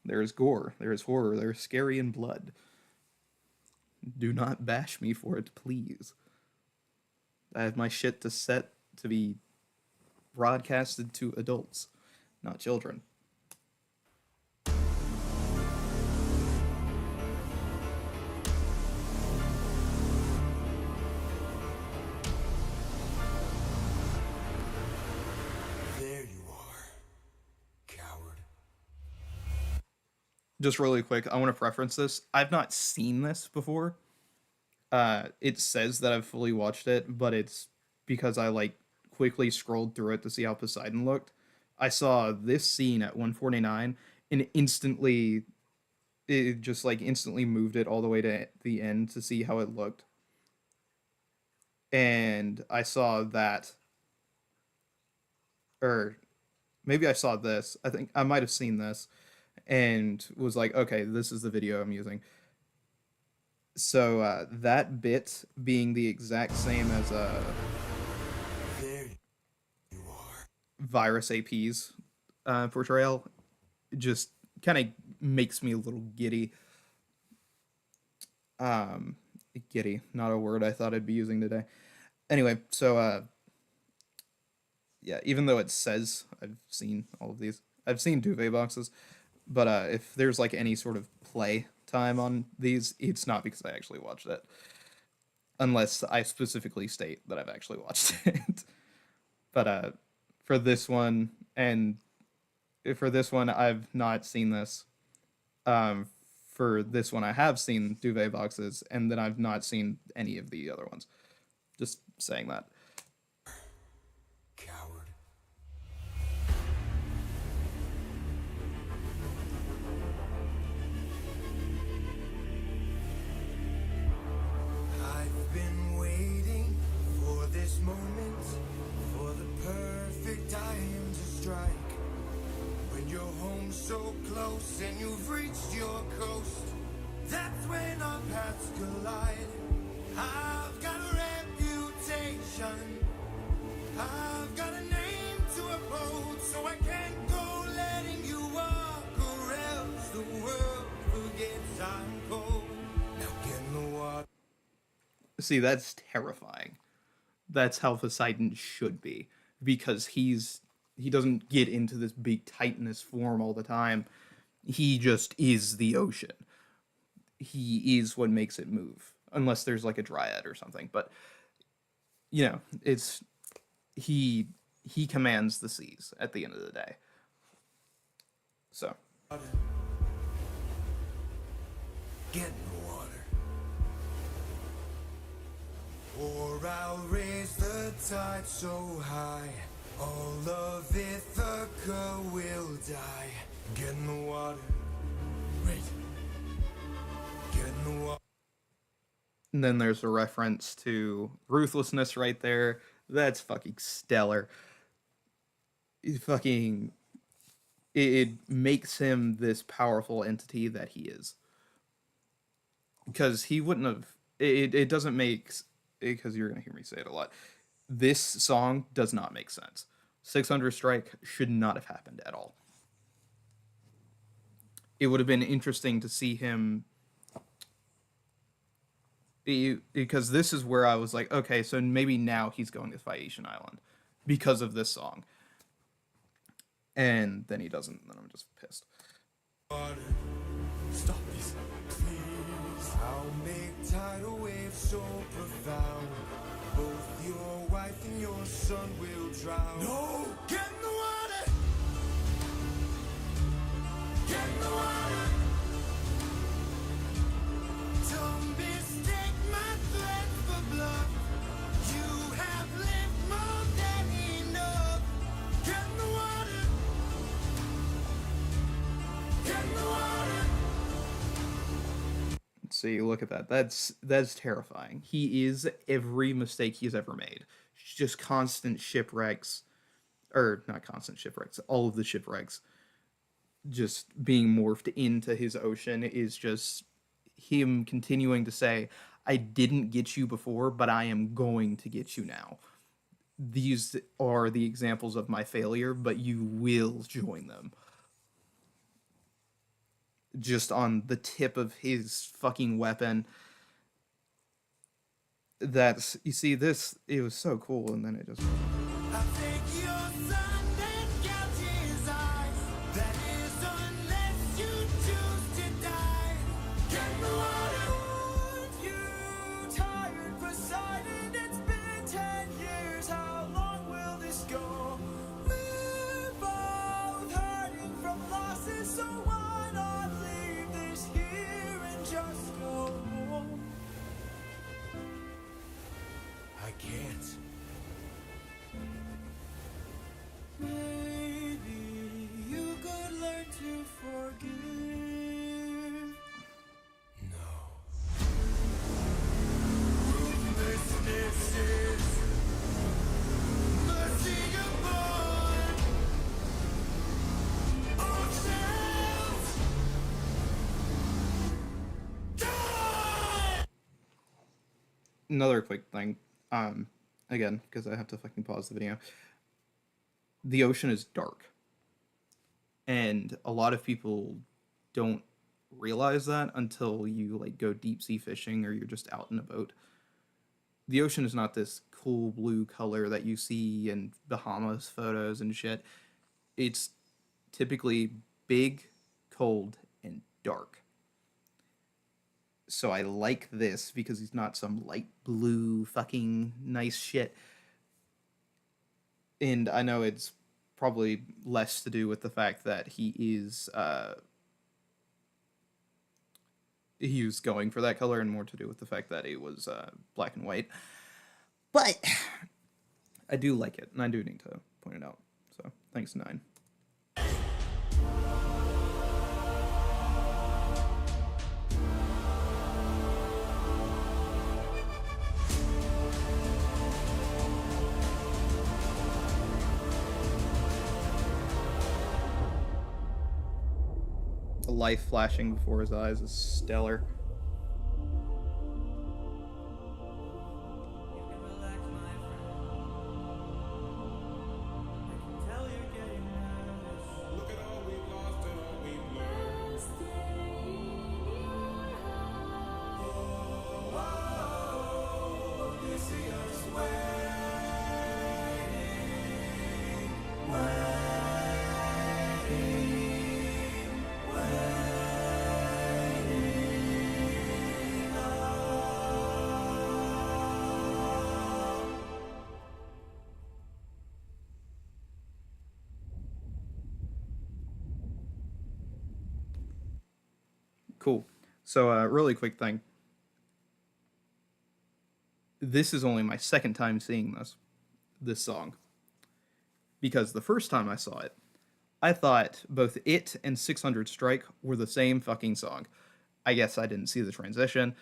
There's gore, there's horror, there's scary and blood. Do not bash me for it, please. I have my shit to set to be broadcasted to adults, not children. There you are, coward. Just really quick, I want to preference this. I've not seen this before. It says that I've fully watched it, but it's because I like quickly scrolled through it to see how Poseidon looked. I saw this scene at 149 and instantly it just like instantly moved it all the way to the end to see how it looked. And I saw that, or maybe I saw this. I think I might have seen this and was like, okay, this is the video I'm using. So that bit being the exact same as There you are. Virus AP's portrayal just kind of makes me a little giddy. Giddy, not a word I thought I'd be using today. Anyway, so yeah, even though it says I've seen all of these, I've seen duvet boxes, but if there's like any sort of play time on these, it's not because I actually watched it, unless I specifically state that I've actually watched it. But for this one, and for this one I've not seen this. For this one I have seen duvet boxes, and then I've not seen any of the other ones. Just saying that. Coward. I've been waiting for this moment, for the perfect time to strike. When you're home so close and you've reached your coast, that's when our paths collide. I've got a reputation, I've got a name to uphold, so I can't go letting you walk, or else the world forgets I'm cold. Now get in the water. See, that's terrifying. That's how Poseidon should be, because he doesn't get into this big titanous form all the time. He just is the ocean. He is what makes it move, unless there's like a dryad or something. But you know, it's he commands the seas at the end of the day. So Get in the water, or I'll raise the tide so high, all of Ithaca will die. Get in the water. Wait. Get in the water. and then there's a reference to ruthlessness right there. That's fucking stellar. It makes him this powerful entity that he is. Because he wouldn't have. It doesn't make, because you're gonna hear me say it a lot. This song does not make sense. 600 Strike should not have happened at all. It would have been interesting to see him, because this is where I was like, okay, so maybe now he's going to Phaeacian Island because of this song. And then he doesn't, and then I'm just pissed. Stop this, please. I'll make tidal waves so profound. Both your wife and your son will drown. No! Get in the water! Get in the water! Don't mistake my threat for blood. You have lived more than enough. Get in the water! Get in the water! So you look at that. That's terrifying. He is every mistake he's ever made. Just constant shipwrecks, or not constant shipwrecks. All of the shipwrecks, just being morphed into his ocean is just him continuing to say, "I didn't get you before, but I am going to get you now. These are the examples of my failure, but you will join them." Just on the tip of his fucking weapon. That's, you see, this, it was so cool, and then it just... I think your son and gouge his eyes. That is unless you choose to die. Get in the water. Aren't you tired, Poseidon? It's been 10 years. How long will this go? We're both hurting from losses, so why not leave this here and just go home? I can't. Maybe you could learn to forgive. No. Ruthlessness is mercy upon ourselves. Die! Another quick thing, again, because I have to fucking pause the video. The ocean is dark. And a lot of people don't realize that until you, like, go deep sea fishing or you're just out in a boat. The ocean is not this cool blue color that you see in Bahamas photos and shit. It's typically big, cold, and dark. So I like this because he's not some light blue fucking nice shit. And I know it's probably less to do with the fact that he was going for that color, and more to do with the fact that it was black and white. But I do like it, and I do need to point it out. So thanks, 9. The life flashing before his eyes is stellar. Look at all we've lost and all we've learned. You see us Cool. So, really quick thing. This is only my second time seeing this song. Because the first time I saw it, I thought both it and 600 Strike were the same fucking song. I guess I didn't see the transition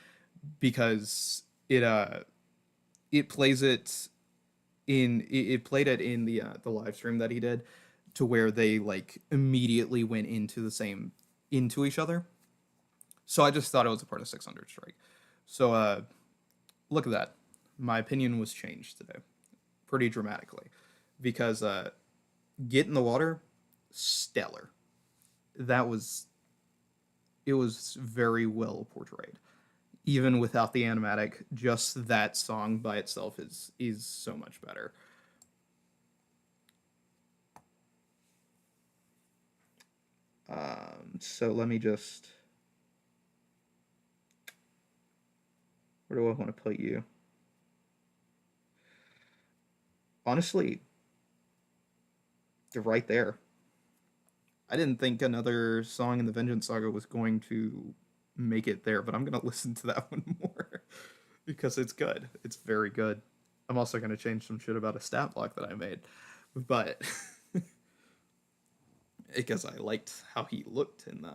because it plays it in it played it in the live stream that he did, to where they like immediately went into each other. So I just thought it was a part of 600 Strike. So look at that. My opinion was changed today. pretty dramatically because Get in the Water, stellar. That was it was very well portrayed. Even without the animatic, just that song by itself is so much better. So let me just, where do I want to put you? Honestly, you're right there. I didn't think another song in the Vengeance Saga was going to make it there, but I'm gonna listen to that one more because it's good. It's very good. I'm also gonna change some shit about a stat block that I made, but because I liked how he looked in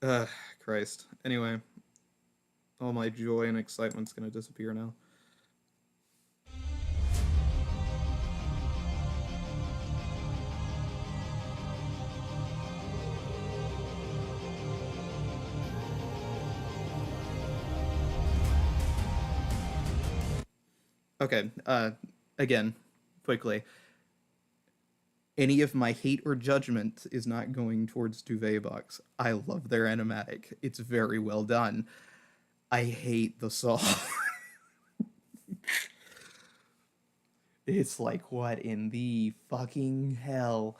that. Christ. Anyway, all my joy and excitement's gonna disappear now. Okay, again, quickly. Any of my hate or judgment is not going towards Duvet Box. I love their animatic. It's very well done. I hate the song. It's like, what in the fucking hell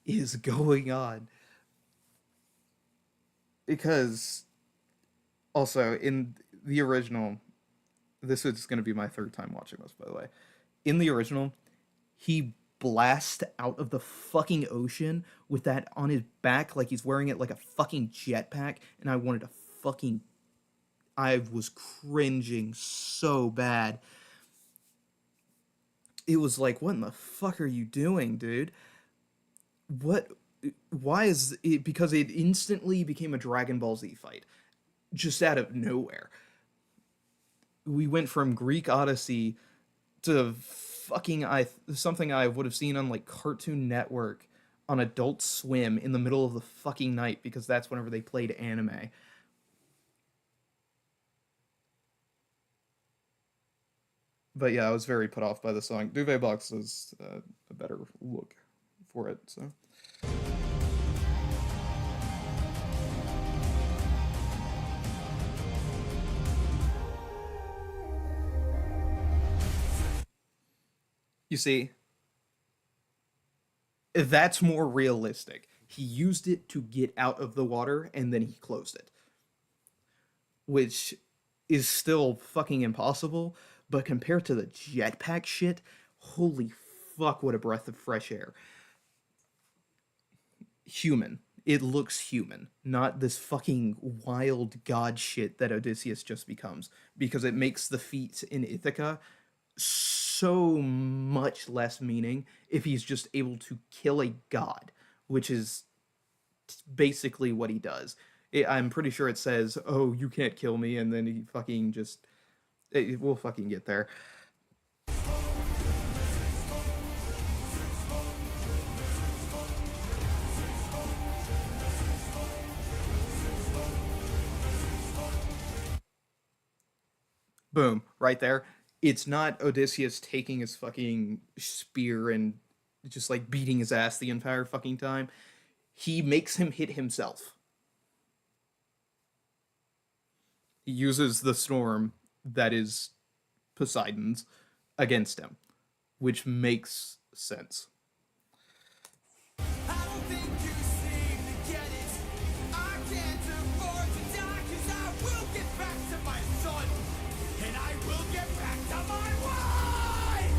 is going on? Because, also, in the original, this is going to be my third time watching this, by the way. In the original, he blasts out of the fucking ocean with that on his back like he's wearing it like a fucking jetpack, and I wanted to fucking... I was cringing so bad. It was like, what in the fuck are you doing, dude? What... Why is it... Because it instantly became a Dragon Ball Z fight. Just out of nowhere. We went from Greek Odyssey to fucking something I would have seen on like Cartoon Network on Adult Swim in the middle of the fucking night because that's whenever they played anime. But yeah, I was very put off by the song. Duvet Box is a better look for it, so. You see, that's more realistic. He used it to get out of the water and then he closed it. Which is still fucking impossible, but compared to the jetpack shit, holy fuck, what a breath of fresh air. Human. It looks human, not this fucking wild god shit that Odysseus just becomes, because it makes the feat in Ithaca so much less meaning if he's just able to kill a god, which is basically what he does. I'm pretty sure it says, "Oh, you can't kill me," and then he fucking just... we'll fucking get there. Boom, right there. It's not Odysseus taking his fucking spear and just like beating his ass the entire fucking time. He makes him hit himself. He uses the storm that is Poseidon's against him, which makes sense. I don't think you seem to get it. I can't afford to die 'cause I will get back to my son. And I will get back to my wife.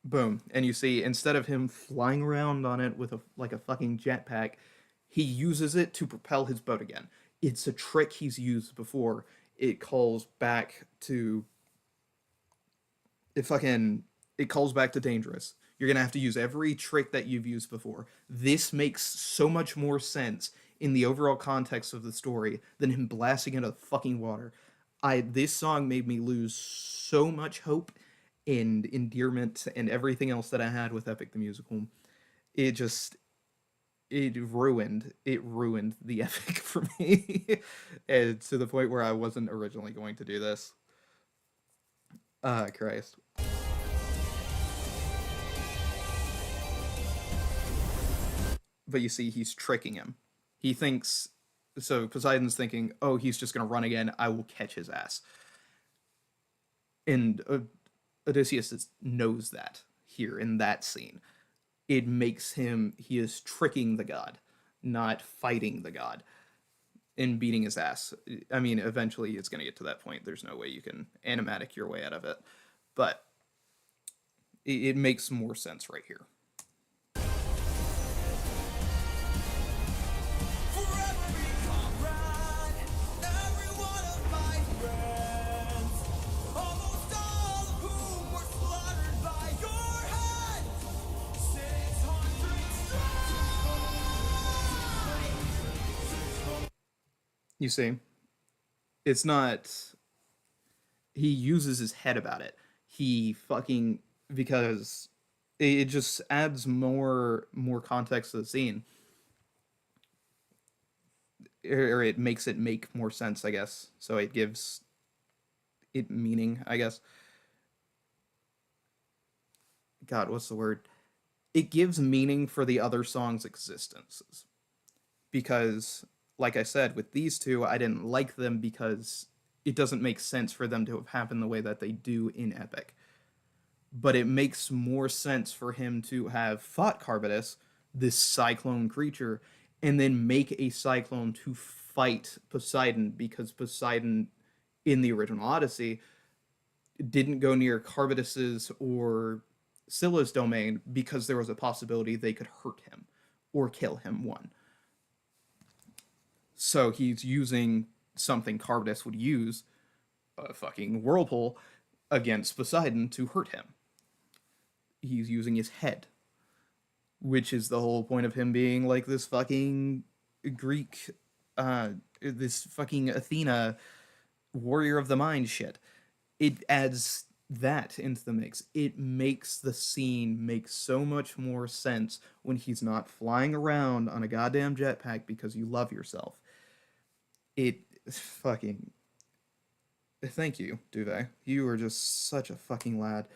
Boom. And you see, instead of him flying around on it with a fucking jetpack, he uses it to propel his boat again. It's a trick he's used before. It calls back to... It calls back to Dangerous. You're gonna have to use every trick that you've used before. This makes so much more sense in the overall context of the story than him blasting into the fucking water. This song made me lose so much hope and endearment and everything else that I had with Epic the Musical. It ruined the Epic for me. And to the point where I wasn't originally going to do this. Christ. But you see, he's tricking him. He thinks, so Poseidon's thinking, oh, he's just going to run again. I will catch his ass. And Odysseus knows that here in that scene. It makes him, he is tricking the god, not fighting the god and beating his ass. I mean, eventually it's going to get to that point. There's no way you can animatic your way out of it. But it makes more sense right here. Forever be comrade, every one of my friends, almost all of whom were slaughtered by your hand. 600 strong. You see, it's not, he uses his head about it. He fucking, because it just adds more context to the scene, or it makes it make more sense, I guess. So it gives it meaning, I guess. God, what's the word? It gives meaning for the other songs' existences. Because, like I said, with these two, I didn't like them because it doesn't make sense for them to have happened the way that they do in Epic. But it makes more sense for him to have fought Carbitus, this cyclone creature, and then make a cyclone to fight Poseidon, because Poseidon in the original Odyssey didn't go near Carbitus's or Scylla's domain because there was a possibility they could hurt him or kill him, one. So he's using something Carbitus would use, a fucking whirlpool, against Poseidon to hurt him. He's using his head, which is the whole point of him being like this fucking Greek, this fucking Athena warrior of the mind shit. It adds that into the mix. It makes the scene make so much more sense when he's not flying around on a goddamn jetpack because you love yourself. It fucking... Thank you, Duvet. You are just such a fucking lad.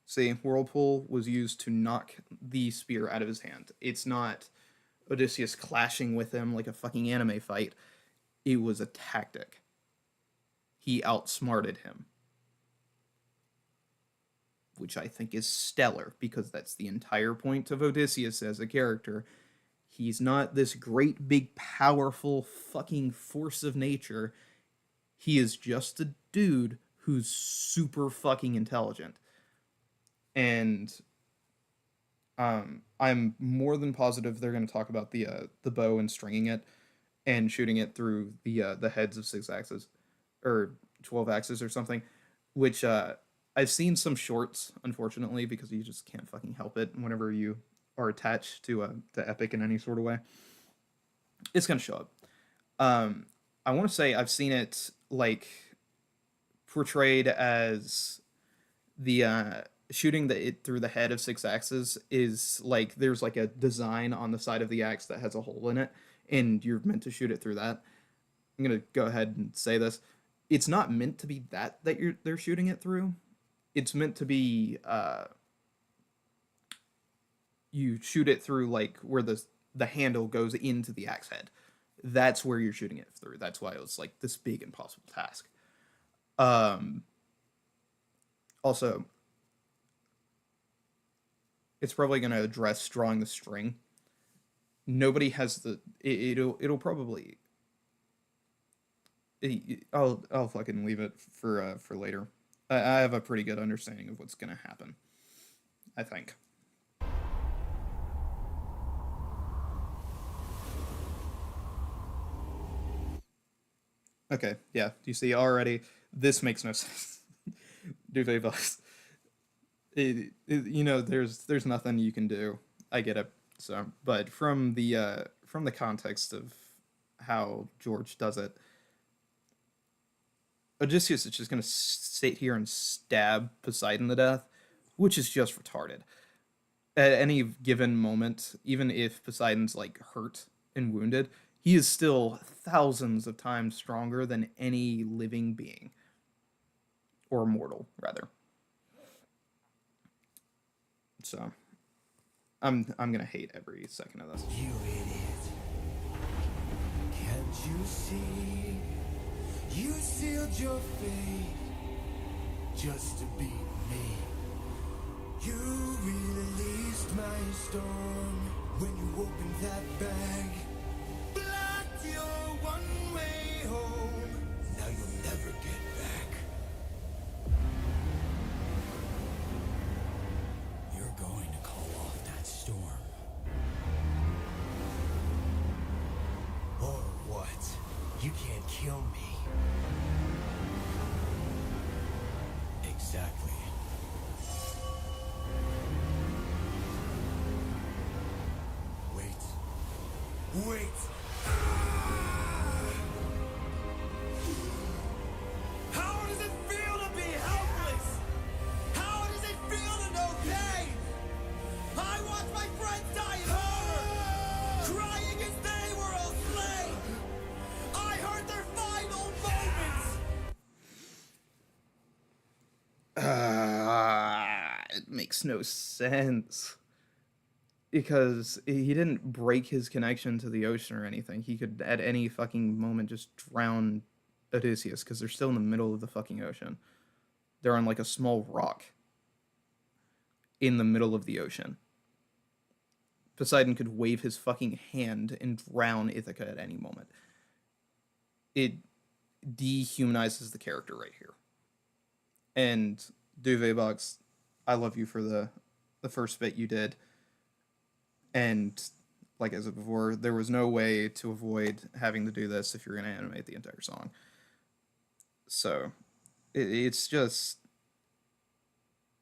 See, Whirlpool was used to knock the spear out of his hand. It's not Odysseus clashing with him like a fucking anime fight. It was a tactic. He outsmarted him. Which I think is stellar, because that's the entire point of Odysseus as a character. He's not this great, big, powerful fucking force of nature. He is just a dude who's super fucking intelligent. And I'm more than positive they're going to talk about the bow and stringing it and shooting it through the heads of 6 axes or 12 axes or something, which I've seen some shorts, unfortunately, because you just can't fucking help it whenever you are attached to Epic in any sort of way. It's going to show up. I want to say I've seen it like portrayed as the shooting it through the head of 6 axes is like there's like a design on the side of the axe that has a hole in it, and you're meant to shoot it through that. I'm gonna go ahead and say this: it's not meant to be that they're shooting it through. It's meant to be you shoot it through like where the handle goes into the axe head. That's where you're shooting it through. That's why it was like this big impossible task. Also, it's probably going to address drawing the string. Nobody has the... It'll probably... I'll fucking leave it for later. I have a pretty good understanding of what's going to happen, I think. Okay, yeah. You see already, this makes no sense. Duvet Vox. You know, there's nothing you can do. I get it. So, but from the context of how George does it, Odysseus is just gonna sit here and stab Poseidon to death, which is just retarded. at any given moment, even if Poseidon's like hurt and wounded, he is still thousands of times stronger than any living being, or mortal rather. So I'm gonna hate every second of this. You idiot. Can't you see? You sealed your fate just to beat me. You released my storm when you opened that bag. Blocked your one-way home. Now you'll never get back. You're going to call off that storm. Or what? You can't kill me. Exactly. Wait. How does it feel to be helpless? How does it feel to know pain? I watched my friends die in horror, crying as they were all slain. I heard their final moments. It makes no sense. Because he didn't break his connection to the ocean or anything. He could, at any fucking moment, just drown Odysseus, because they're still in the middle of the fucking ocean. They're on, like, a small rock in the middle of the ocean. Poseidon could wave his fucking hand and drown Ithaca at any moment. It dehumanizes the character right here. And Duvebox, I love you for the first bit you did. And like I said before, there was no way to avoid having to do this if you're going to animate the entire song. So it's just,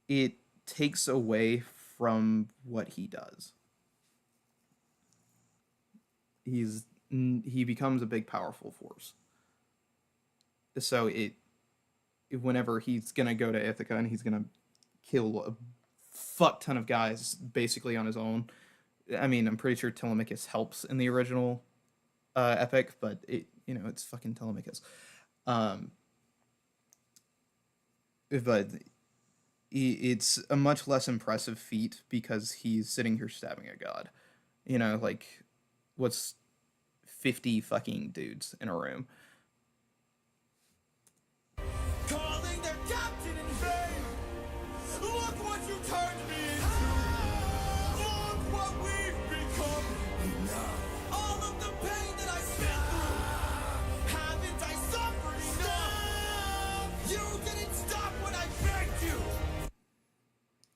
it takes away from what he does. He becomes a big, powerful force. So whenever he's going to go to Ithaca and he's going to kill a fuck ton of guys basically on his own. I mean, I'm pretty sure Telemachus helps in the original epic, but it's fucking Telemachus. But it's a much less impressive feat because he's sitting here stabbing a god. Like, what's 50 fucking dudes in a room? Calling their captain in vain. Look what you turned me into. Look what we've become. Enough. All of the pain that I spent through. Haven't I suffered enough? You didn't stop when I begged you.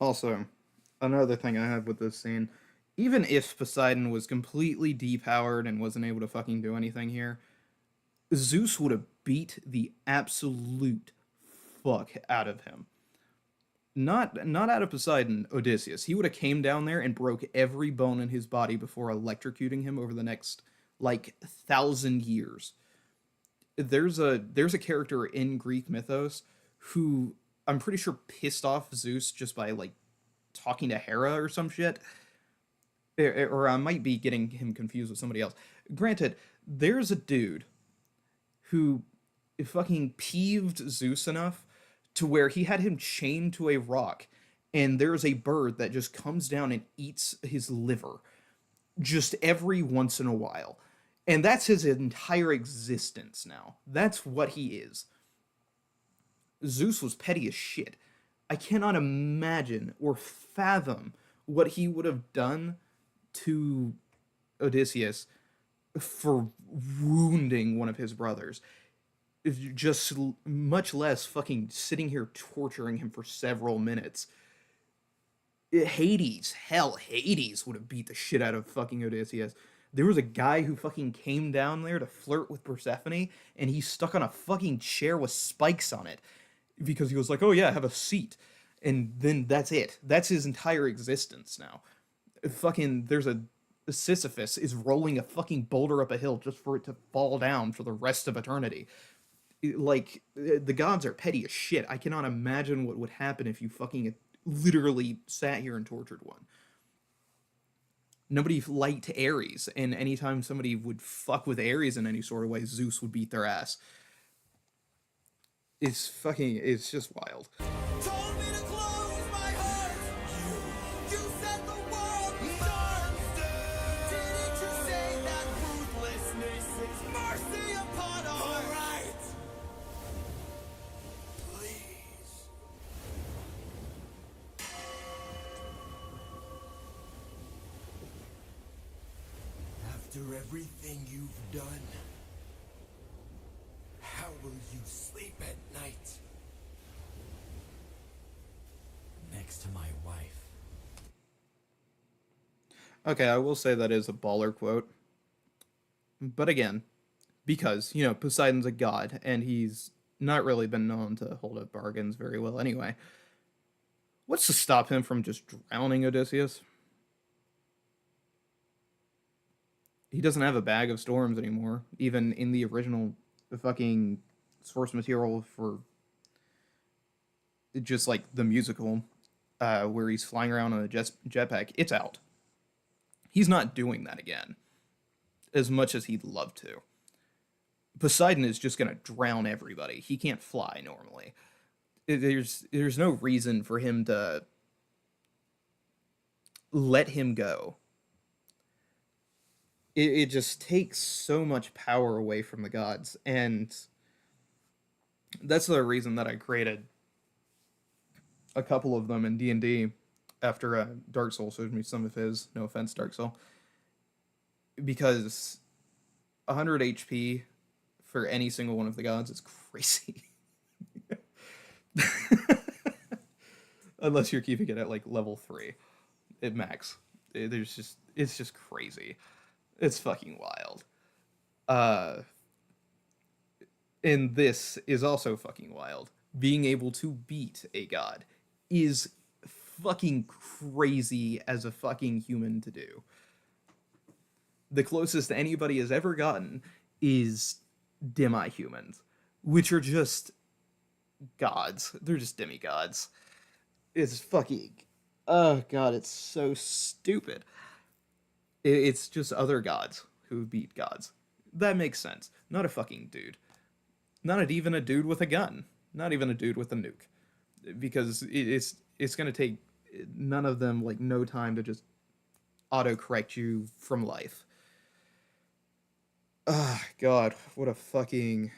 Also, another thing I have with this scene, even if Poseidon was completely depowered and wasn't able to fucking do anything here, Zeus would have beat the absolute fuck out of him. Not out of Poseidon, Odysseus. He would have came down there and broke every bone in his body before electrocuting him over the next, 1,000 years. There's a character in Greek mythos who I'm pretty sure pissed off Zeus just by, talking to Hera or some shit. Or I might be getting him confused with somebody else. Granted, there's a dude who fucking peeved Zeus enough to where he had him chained to a rock, and there's a bird that just comes down and eats his liver just every once in a while. And that's his entire existence now. That's what he is. Zeus was petty as shit. I cannot imagine or fathom what he would have done to Odysseus for wounding one of his brothers. Just much less fucking sitting here torturing him for several minutes. Hades would have beat the shit out of fucking Odysseus. There was a guy who fucking came down there to flirt with Persephone, and he's stuck on a fucking chair with spikes on it because he was like, oh yeah, have a seat. And then that's it. That's his entire existence now. Fucking, there's Sisyphus is rolling a fucking boulder up a hill just for it to fall down for the rest of eternity. The gods are petty as shit. I cannot imagine what would happen if you fucking literally sat here and tortured one. Nobody liked Ares, and anytime somebody would fuck with Ares in any sort of way, Zeus would beat their ass. It's just wild. Told me to close my heart. You said the world monster. Didn't you say that ruthlessness is mercy upon us? All right. Please. After everything you've done, how will you sleep at night? Next to my wife. Okay, I will say that is a baller quote. But again, because, Poseidon's a god, and he's not really been known to hold up bargains very well anyway. What's to stop him from just drowning Odysseus? He doesn't have a bag of storms anymore, even in the original fucking source material for just like the musical, where he's flying around on a jetpack. It's out. He's not doing that again, as much as he'd love to. Poseidon is just gonna drown everybody. He can't fly normally. There's no reason for him to let him go. It just takes so much power away from the gods, and that's the reason that I created a couple of them in D&D after Dark Soul showed me some of his. No offense, Dark Soul. Because 100 HP for any single one of the gods is crazy. Unless you're keeping it at like level 3 at max. It's just crazy. It's fucking wild. And this is also fucking wild. Being able to beat a god is fucking crazy as a fucking human to do. The closest anybody has ever gotten is demi-humans, which are just gods. They're just demigods. It's fucking... Oh god, it's so stupid. It's just other gods who beat gods. That makes sense. Not a fucking dude. Not even a dude with a gun. Not even a dude with a nuke. Because it's gonna take none of them like no time to just auto-correct you from life. Ah, god, what a fucking...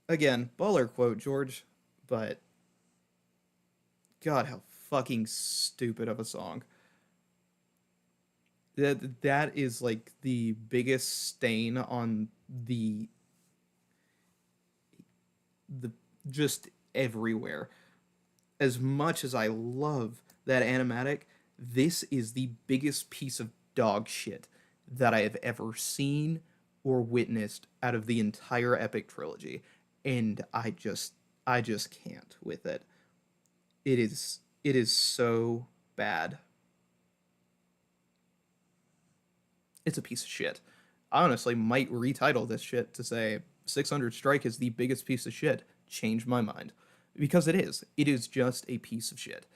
Again, baller quote, George, but... God, how fucking stupid of a song. That is like the biggest stain on the just everywhere. As much as I love that animatic, this is the biggest piece of dog shit that I have ever seen or witnessed out of the entire epic trilogy, and I just can't with it. It is so bad. It's a piece of shit. I honestly might retitle this shit to say 600 Strike is the biggest piece of shit. Change my mind. Because it is. It is just a piece of shit.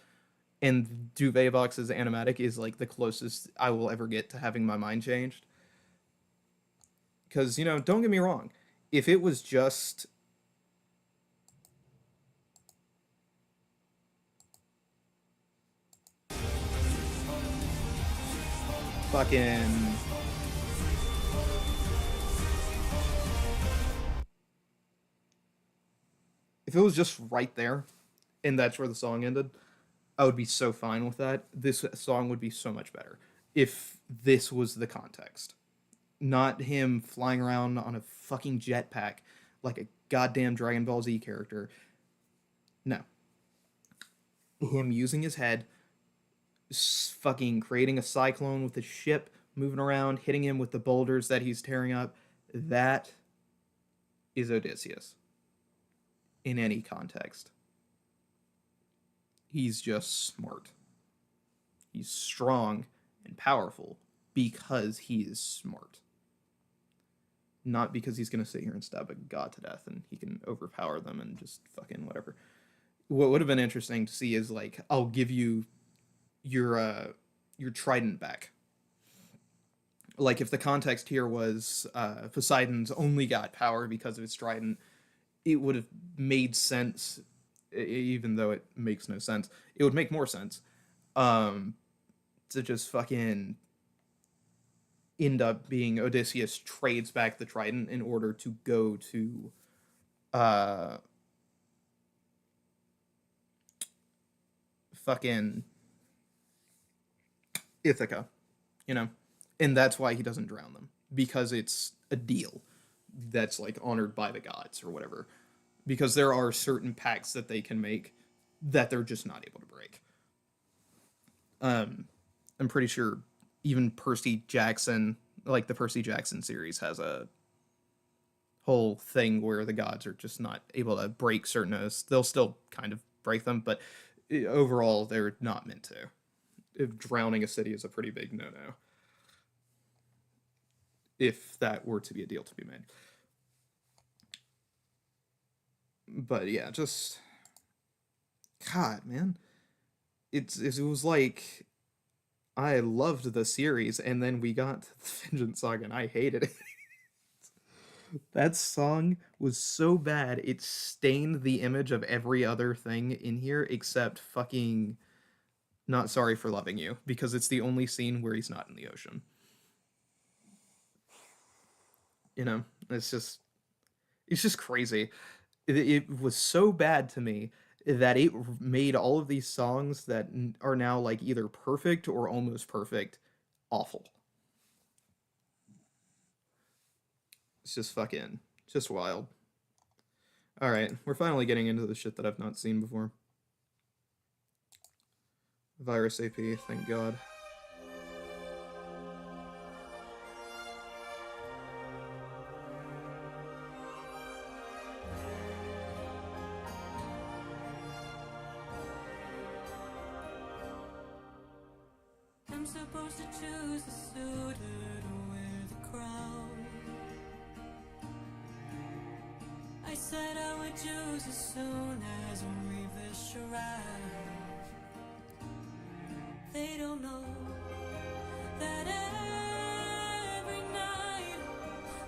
And Duvet Box's animatic is like the closest I will ever get to having my mind changed. Because, don't get me wrong. If it was just... fucking... If it was just right there, and that's where the song ended, I would be so fine with that. This song would be so much better if this was the context. Not him flying around on a fucking jetpack like a goddamn Dragon Ball Z character. No. Him using his head, fucking creating a cyclone with his ship, moving around, hitting him with the boulders that he's tearing up. That is Odysseus. In any context. He's just smart. He's strong and powerful because he is smart. Not because he's going to sit here and stab a god to death and he can overpower them and just fucking whatever. What would have been interesting to see is like, I'll give you your trident back. Like, if the context here was Poseidon's only got power because of his trident, it would have made sense, even though it makes no sense. It would make more sense to just fucking end up being Odysseus trades back the trident in order to go to fucking Ithaca, you know? And that's why he doesn't drown them, because it's a deal that's like honored by the gods or whatever. Because there are certain pacts that they can make that they're just not able to break. I'm pretty sure even Percy Jackson, like the Percy Jackson series, has a whole thing where the gods are just not able to break certain oaths. They'll still kind of break them, but overall, they're not meant to. If drowning a city is a pretty big no-no, if that were to be a deal to be made. But yeah, just God, man, it was like I loved the series, and then we got to the Vengeance Saga, and I hated it. That song was so bad, it stained the image of every other thing in here except fucking Not Sorry for Loving You, because it's the only scene where he's not in the ocean. You know, it's just crazy. It was so bad to me that it made all of these songs that are now like either perfect or almost perfect awful. It's just fucking, just wild. All right, we're finally getting into the shit that I've not seen before. Virus AP, thank God. I'm supposed to choose the suited with the crown. I said I would choose as soon as we weave this charade. They don't know that every night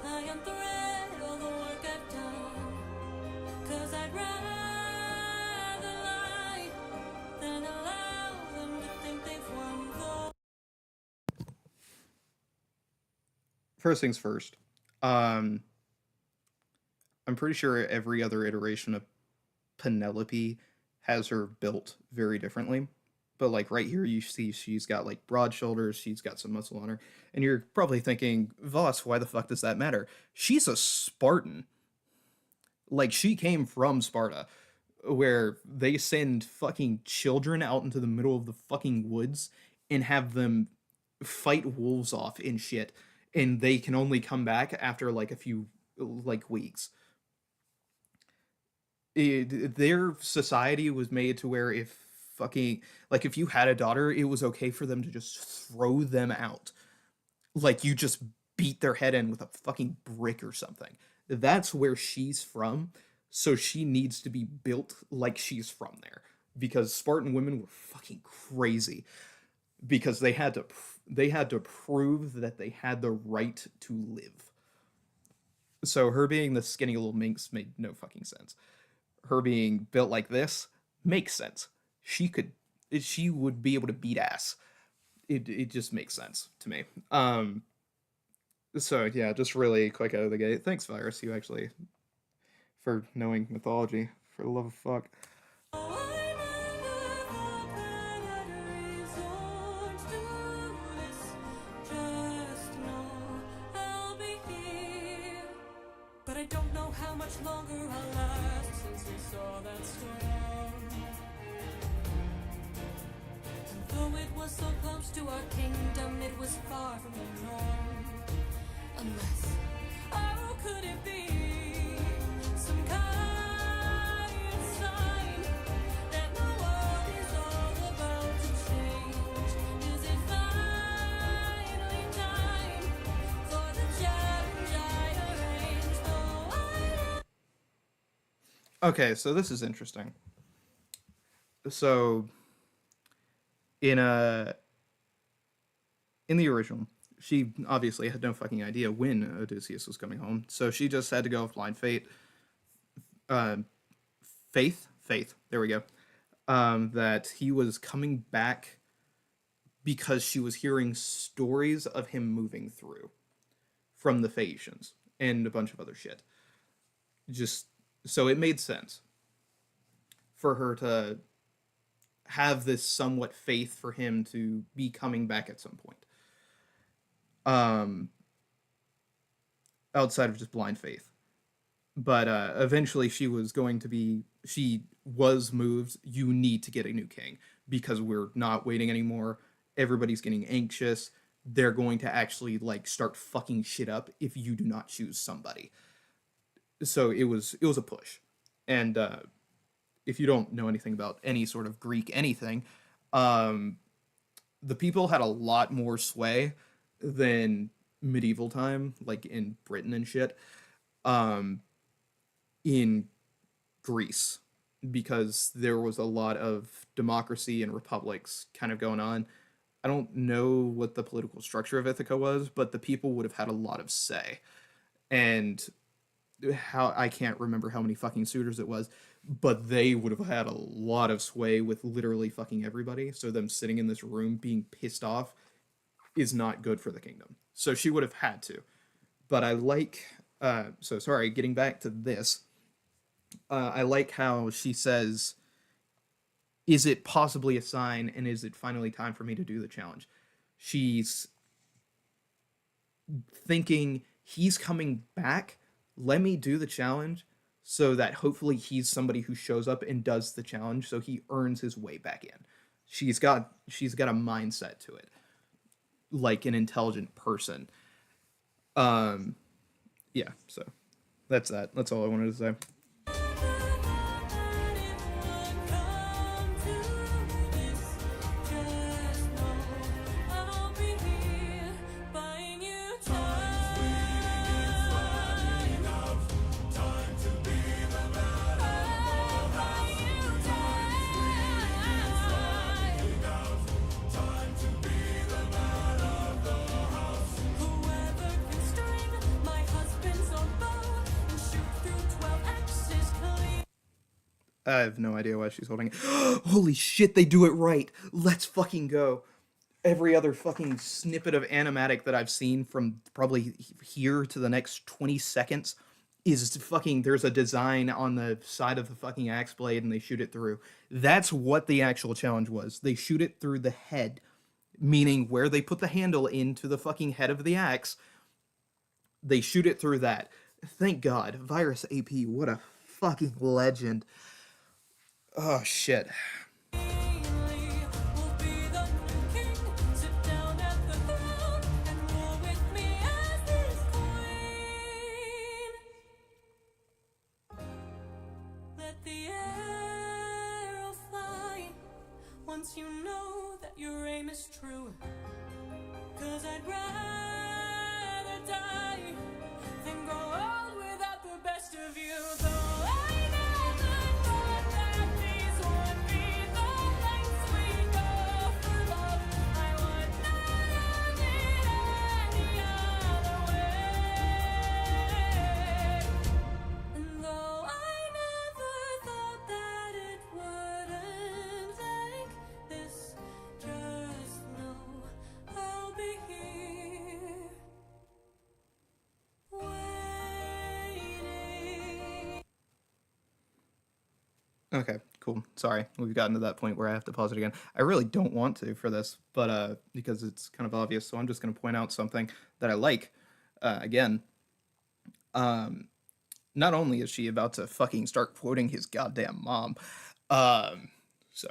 I unthread all the work I've done. 'Cause I'd rather lie than allow them to think they've won the. First things first. I'm pretty sure every other iteration of Penelope has her built very differently. But like right here, you see she's got like broad shoulders, she's got some muscle on her, and you're probably thinking, Voss, why the fuck does that matter? She's a Spartan. Like, she came from Sparta, where they send fucking children out into the middle of the fucking woods and have them fight wolves off and shit, and they can only come back after like a few like weeks. Their society was made to where if fucking like if you had a daughter, it was okay for them to just throw them out. Like, you just beat their head in with a fucking brick or something. That's where she's from, so she needs to be built like she's from there, because Spartan women were fucking crazy, because they had to prove that they had the right to live. So her being the skinny little minx made no fucking sense. Her being built like this makes sense. She would be able to beat ass. It just makes sense to me. So yeah, just really quick out of the gate. Thanks, Virus, you actually, for knowing mythology, for the love of fuck. But I don't know how much longer I'll last since we saw that storm. And though it was so close to our kingdom, it was far from the norm. Unless, oh, could it be some kind of sign that the world is all about to change? Is it finally time for the challenge I arranged? Oh, Okay, so this is interesting. So in the original, she obviously had no fucking idea when Odysseus was coming home, so she just had to go with blind fate. Faith. There we go. That he was coming back because she was hearing stories of him moving through from the Phaeacians and a bunch of other shit. Just so it made sense for her to have this somewhat faith for him to be coming back at some point. Outside of just blind faith. But eventually she was moved. You need to get a new king because we're not waiting anymore. Everybody's getting anxious. They're going to actually like start fucking shit up if you do not choose somebody. So it was a push. And if you don't know anything about any sort of Greek anything, the people had a lot more sway than medieval time, like in Britain and shit. In Greece, because there was a lot of democracy and republics kind of going on. I don't know what the political structure of Ithaca was, but the people would have had a lot of say. And I can't remember how many fucking suitors it was, but they would have had a lot of sway with literally fucking everybody. So them sitting in this room being pissed off is not good for the kingdom. So she would have had to. But I like, getting back to this, I like how she says, is it possibly a sign, and is it finally time for me to do the challenge? She's thinking, he's coming back, let me do the challenge, so that hopefully he's somebody who shows up and does the challenge, so he earns his way back in. She's got a mindset to it, like an intelligent person. Yeah, so that's that. That's all I wanted to say. I have no idea why she's holding it. Holy shit, they do it right. Let's fucking go. Every other fucking snippet of animatic that I've seen from probably here to the next 20 seconds is fucking, there's a design on the side of the fucking axe blade and they shoot it through. That's what the actual challenge was. They shoot it through the head, meaning where they put the handle into the fucking head of the axe, they shoot it through that. Thank God. Virus AP, what a fucking legend. Oh, shit. Once you know that your aim is true, 'cause I'd rather die than grow old without the best of you. Though I never thought that these would be the lengths we go for love, I would not have it any other way. And though I never thought that it would end like this, just know I'll be here waiting. Okay, cool. Sorry, we've gotten to that point where I have to pause it again. I really don't want to for this, but because it's kind of obvious, so I'm just going to point out something that I like. Again, not only is she about to fucking start quoting his goddamn mom, so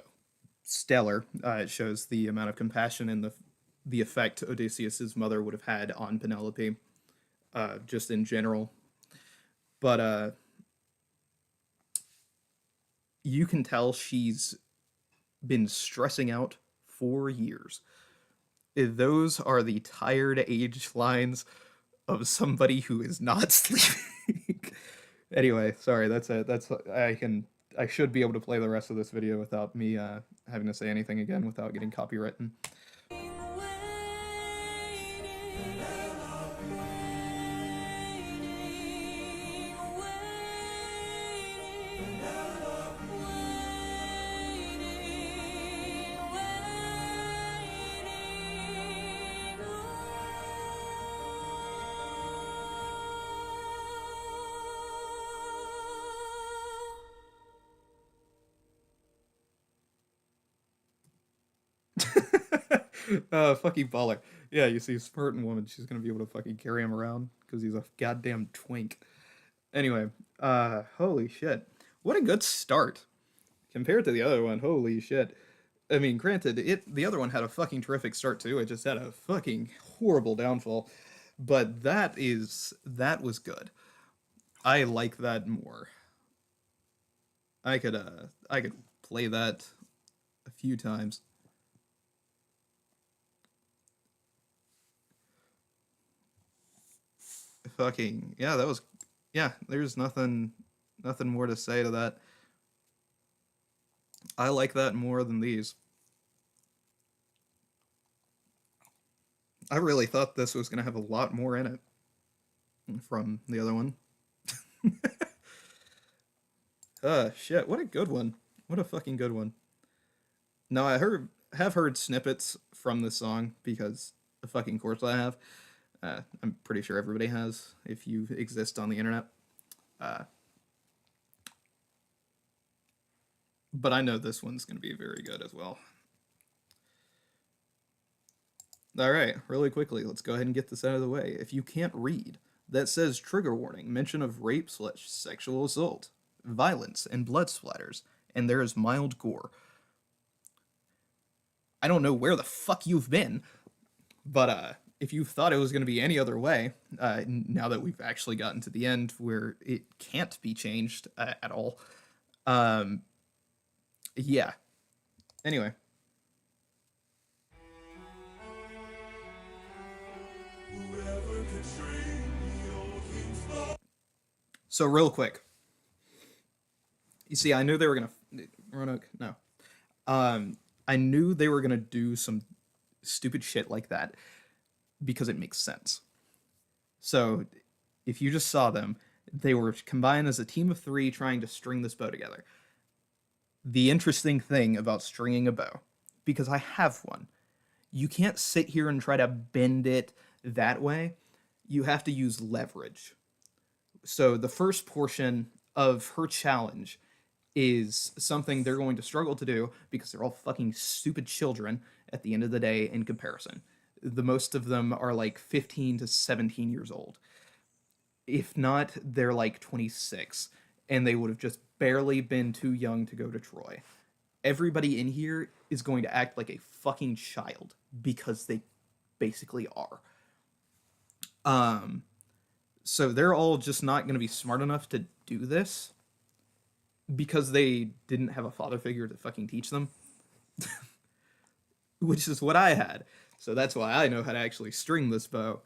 stellar. It shows the amount of compassion and the effect Odysseus's mother would have had on Penelope, just in general. But you can tell she's been stressing out for years. Those are the tired age lines of somebody who is not sleeping. Anyway, sorry, that's it. I should be able to play the rest of this video without me having to say anything again without getting copywritten. Waiting. Fucking baller. Yeah, you see a Spartan woman, she's gonna be able to fucking carry him around because he's a goddamn twink. Anyway, holy shit. What a good start. Compared to the other one, holy shit. I mean, granted, the other one had a fucking terrific start too. It just had a fucking horrible downfall. But that was good. I like that more. I could play that a few times. Fucking yeah, that was yeah, there's nothing more to say to that. I like that more than these. I really thought this was going to have a lot more in it from the other one. Shit, what a good one. What a fucking good one. Now have heard snippets from this song because of fucking course I have. I'm pretty sure everybody has if you exist on the internet. But I know this one's going to be very good as well. All right, really quickly, let's go ahead and get this out of the way. If you can't read, that says trigger warning, mention of rape/sexual assault, violence, and blood splatters, and there is mild gore. I don't know where the fuck you've been, but if you thought it was going to be any other way, now that we've actually gotten to the end where it can't be changed at all, yeah. Anyway. So real quick, you see, I knew they were gonna Roanoke. No, I knew they were gonna do some stupid shit like that because it makes sense. So if you just saw them, they were combined as a team of three trying to string this bow together. The interesting thing about stringing a bow, because I have one, you can't sit here and try to bend it that way. You have to use leverage. So the first portion of her challenge is something they're going to struggle to do because they're all fucking stupid children at the end of the day in comparison. The most of them are like 15 to 17 years old. If not, they're like 26, and they would have just barely been too young to go to Troy. Everybody in here is going to act like a fucking child because they basically are. So they're all just not going to be smart enough to do this because they didn't have a father figure to fucking teach them. Which is what I had. So that's why I know how to actually string this bow,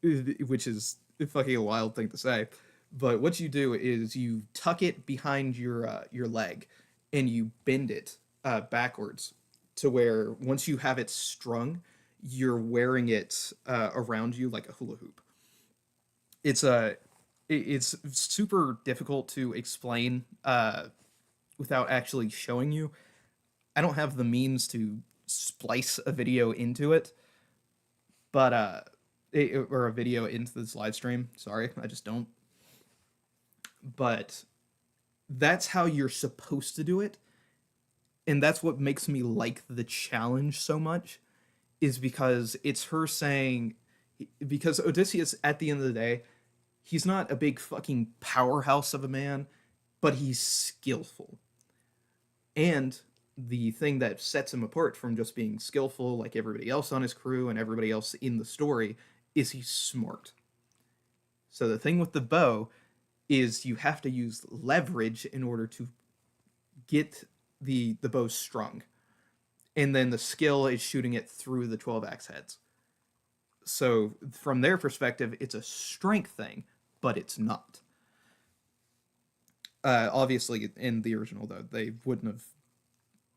which is fucking a wild thing to say. But what you do is you tuck it behind your leg and you bend it backwards to where once you have it strung, you're wearing it around you like a hula hoop. It's super difficult to explain without actually showing you. I don't have the means to splice a video into it, but or a video into this live stream. Sorry, I just don't. But that's how you're supposed to do it, and that's what makes me like the challenge so much, is because it's her saying, because Odysseus, at the end of the day, he's not a big fucking powerhouse of a man, but he's skillful. And the thing that sets him apart from just being skillful like everybody else on his crew and everybody else in the story is he's smart. So the thing with the bow is you have to use leverage in order to get the bow strung. And then the skill is shooting it through the 12 axe heads. So from their perspective, it's a strength thing, but it's not. Obviously, in the original, though, they wouldn't have...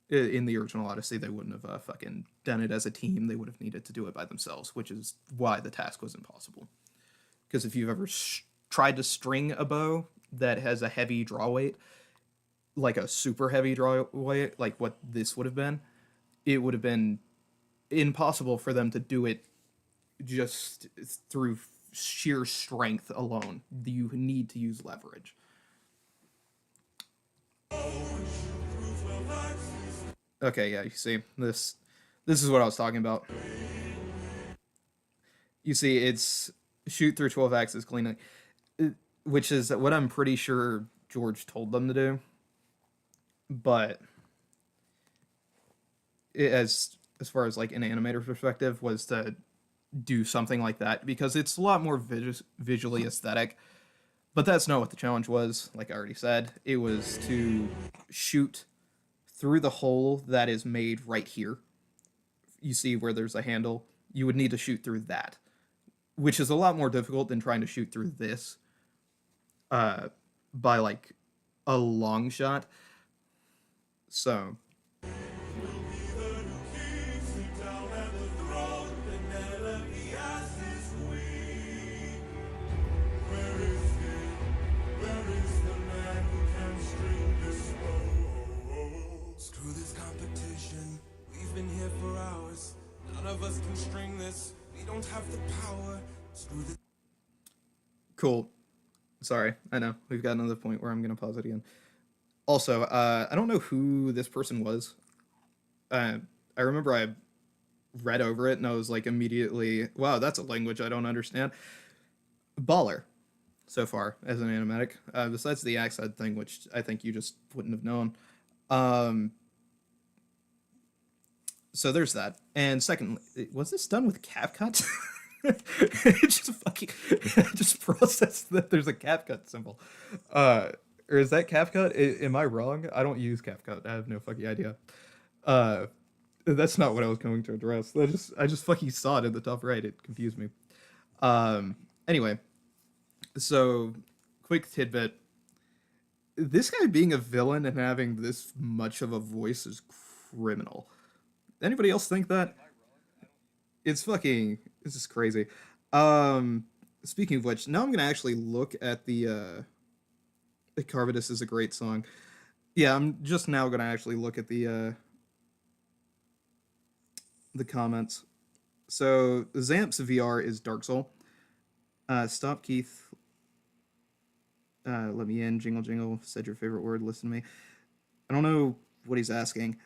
In the original Odyssey, they wouldn't have fucking done it as a team. They would have needed to do it by themselves, which is why the task was impossible. Because if you've ever tried to string a bow that has a heavy draw weight, like a super heavy draw weight, like what this would have been, it would have been impossible for them to do it just through sheer strength alone. You need to use leverage. Okay, yeah, you see, this This is what I was talking about. You see, it's shoot through 12 axes cleanly, which is what I'm pretty sure George told them to do. But as far as like an animator's perspective, was to do something like that because it's a lot more visually aesthetic. But that's not what the challenge was. Like I already said, it was to shoot through the hole that is made right here. You see where there's a handle. You would need to shoot through that, which is a lot more difficult than trying to shoot through this by like a long shot. So Screw this competition. We've been here for hours. None of us can string this. We don't have the power. Screw this. cool. Sorry, I know we've got another point where I'm gonna pause it again. Also, I don't know who this person was. I remember I read over it and I was like immediately, wow, that's a language I don't understand. Baller, so far as an animatic. Besides the accent thing, which I think you just wouldn't have known. So there's that. And second, was this done with CapCut? just fucking just process that there's a CapCut symbol. Or is that CapCut? Am I wrong? I don't use CapCut. I have no fucking idea. That's not what I was going to address. I just fucking saw it in the top right. It confused me. Anyway, so quick tidbit. This guy being a villain and having this much of a voice is criminal. Anybody else think that? It's fucking, this is crazy. Speaking of which, now I'm gonna actually look at the Carvidus is a great song. Yeah, I'm just now gonna actually look at the comments. So Zamp's VR is Dark Soul. Stop Keith. Let me in. Jingle jingle. Said your favorite word. Listen to me. I don't know what he's asking.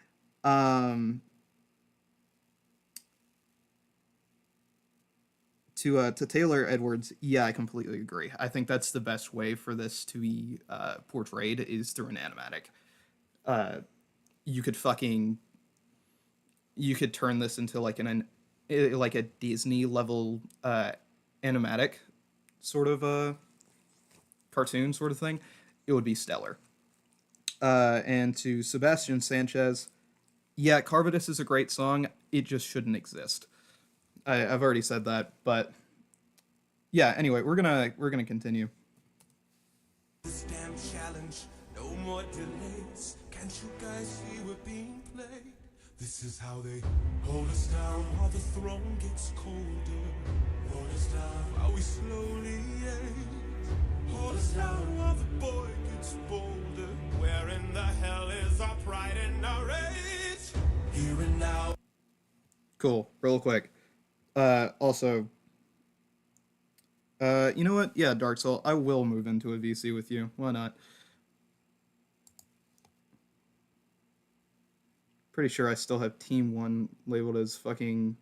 To Taylor Edwards, yeah, I completely agree. I think that's the best way for this to be portrayed is through an animatic. You could turn this into like like a Disney level animatic sort of cartoon sort of thing. It would be stellar. And to Sebastian Sanchez, yeah, Carvidus is a great song. It just shouldn't exist. I've already said that, but yeah. Anyway, we're gonna continue. This damn challenge, no more delays. Can't you guys see we're being played? This is how they hold us down while the throne gets colder. Hold us down while we slowly age. Hold us down while the boy gets bolder. Where in the hell is our pride and our rage? Here and now. Cool. Real quick. Also, you know what? Yeah, Dark Soul. I will move into a VC with you. Why not? Pretty sure I still have Team 1 labeled as fucking...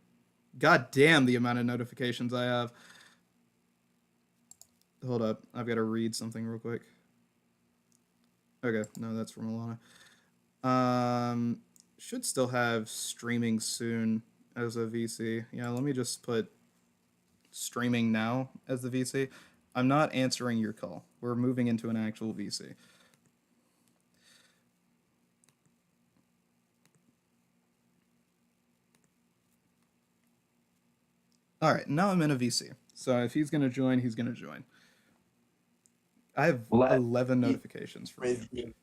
God damn the amount of notifications I have. Hold up. I've got to read something real quick. Okay. No, that's from Alana. Should still have streaming soon as a VC. Yeah, let me just put streaming now as the VC. I'm not answering your call. We're moving into an actual VC. All right, now I'm in a VC. So if he's going to join, he's going to join. I have 11 notifications from him.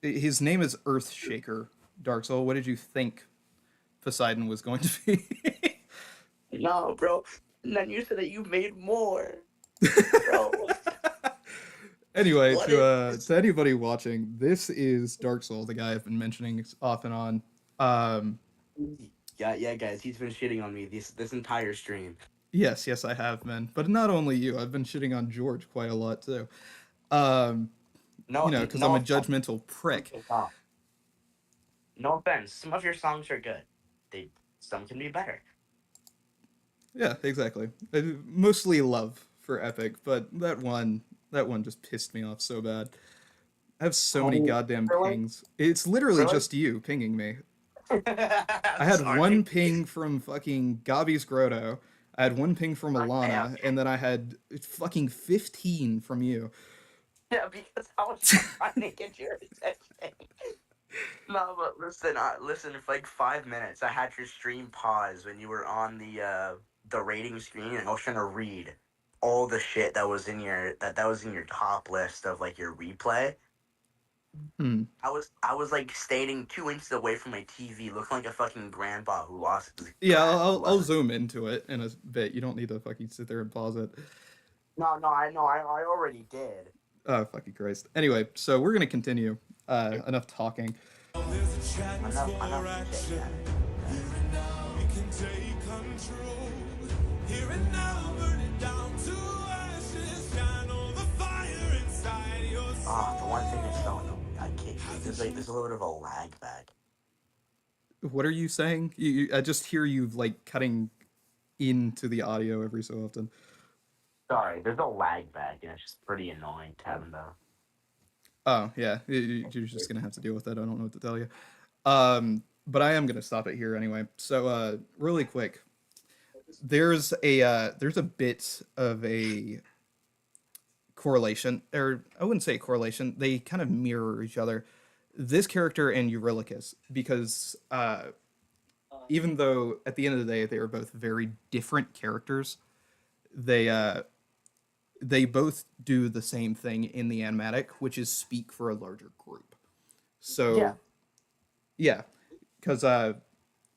His name is Earthshaker, Dark Soul. What did you think Poseidon was going to be? No, bro. And then you said that you made more. Bro. Anyway, to anybody watching, this is Dark Soul, the guy I've been mentioning off and on. Yeah, guys. He's been shitting on me this entire stream. Yes, I have, man. But not only you. I've been shitting on George quite a lot, too. No, because I'm a judgmental prick. No offense, some of your songs are good. They some can be better. Yeah, exactly. Mostly love for Epic, but that one just pissed me off so bad. I have so many Oh, goddamn really? pings. It's literally Really? just you pinging me. I I'm had one sorry. ping from fucking Gabi's Grotto. I had one ping from Okay, Alana, okay. and then I had fucking 15 from you. Yeah, because I was trying to get your attention. No, but listen, listen. For like 5 minutes, I had your stream pause when you were on the rating screen, and I was trying to read all the shit that was in that was in your top list of like your replay. Hmm. I was like standing 2 inches away from my TV, looking like a fucking grandpa who lost his Yeah, brat. Who I'll wasn't. zoom into it in a bit. You don't need to fucking sit there and pause it. No, no, I know. I already did. Oh, fucking Christ. Anyway, so we're gonna continue. Enough talking. There's a chance for Enough chit action. chatting. Here and now, we can take control. Here and now, burn it down to ashes. Shine all the fire inside your Ah, the one thing that's soul. so annoying. There's a little bit of a lag back. What are you saying? I just hear you like cutting into the audio every so often. Sorry, there's a lag back, and it's just pretty annoying to have the. Oh yeah, you're just gonna have to deal with that. I don't know what to tell you. But I am gonna stop it here anyway. So really quick, there's a bit of a correlation, or I wouldn't say correlation. They kind of mirror each other. This character and Eurylochus, because even though at the end of the day they are both very different characters, they they both do the same thing in the animatic, which is speak for a larger group. Yeah. So yeah, because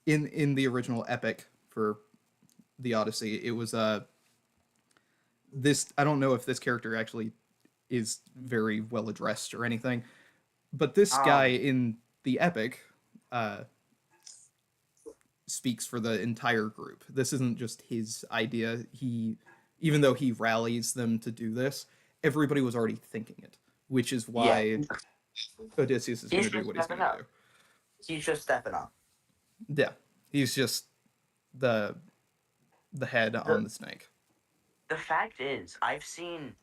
in the original epic for the Odyssey, it was this. I don't know if this character actually is very well addressed or anything, but this guy Um. in the epic uh, speaks for the entire group. This isn't just his idea. Even though he rallies them to do this, everybody was already thinking it, which is Yeah. why Odysseus is going He's to do just what he's stepping going to up. do. He's just stepping up. Yeah, he's just the the head The on the snake. the fact is, I've seen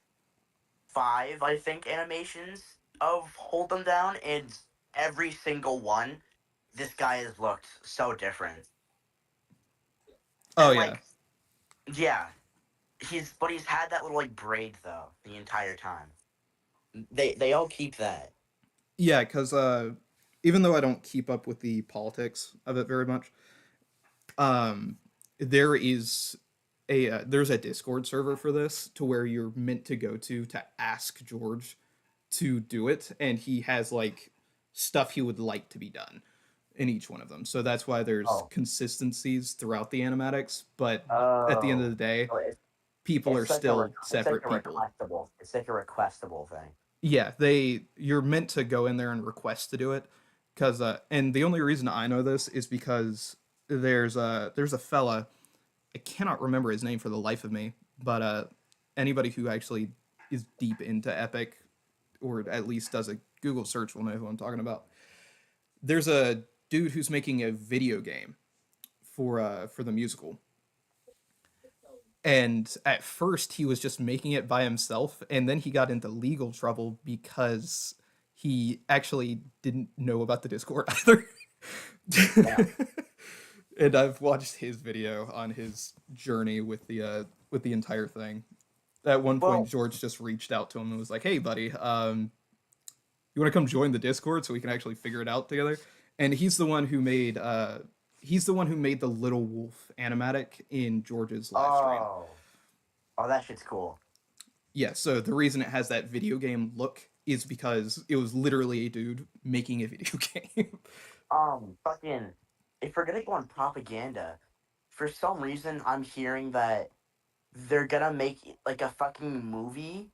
five, I think, animations of Hold Them Down, and every single one, this guy has looked so different. Oh And yeah, like, yeah, he's had that little like braid though the entire time. They all keep that. yeah, because even though I don't keep up with the politics of it very much, um, there is there's a Discord server for this to where you're meant to go to ask George to do it, and he has like stuff he would like to be done in each one of them. So that's why there's Oh, consistencies throughout the animatics. But at the end of oh, the day, oh, people are still it's like separate a people. requestable. It's like a requestable thing. Yeah, you're meant to go in there and request to do it, because and the only reason I know this is because there's a fella, I cannot remember his name for the life of me, but anybody who actually is deep into Epic, or at least does a Google search will know who I'm talking about. There's a dude who's making a video game for the musical, and at first he was just making it by himself, and then he got into legal trouble because he actually didn't know about the Discord either. Yeah. And I've watched his video on his journey with the entire thing. At one point Well, George just reached out to him and was like, "Hey buddy, you want to come join the Discord so we can actually figure it out together?" And he's the one who made the Little Wolf animatic in George's live stream. oh, oh, that shit's cool. Yeah, so the reason it has that video game look is because it was literally a dude making a video game. Fucking, if we're gonna go on propaganda, for some reason I'm hearing that they're gonna make like a fucking movie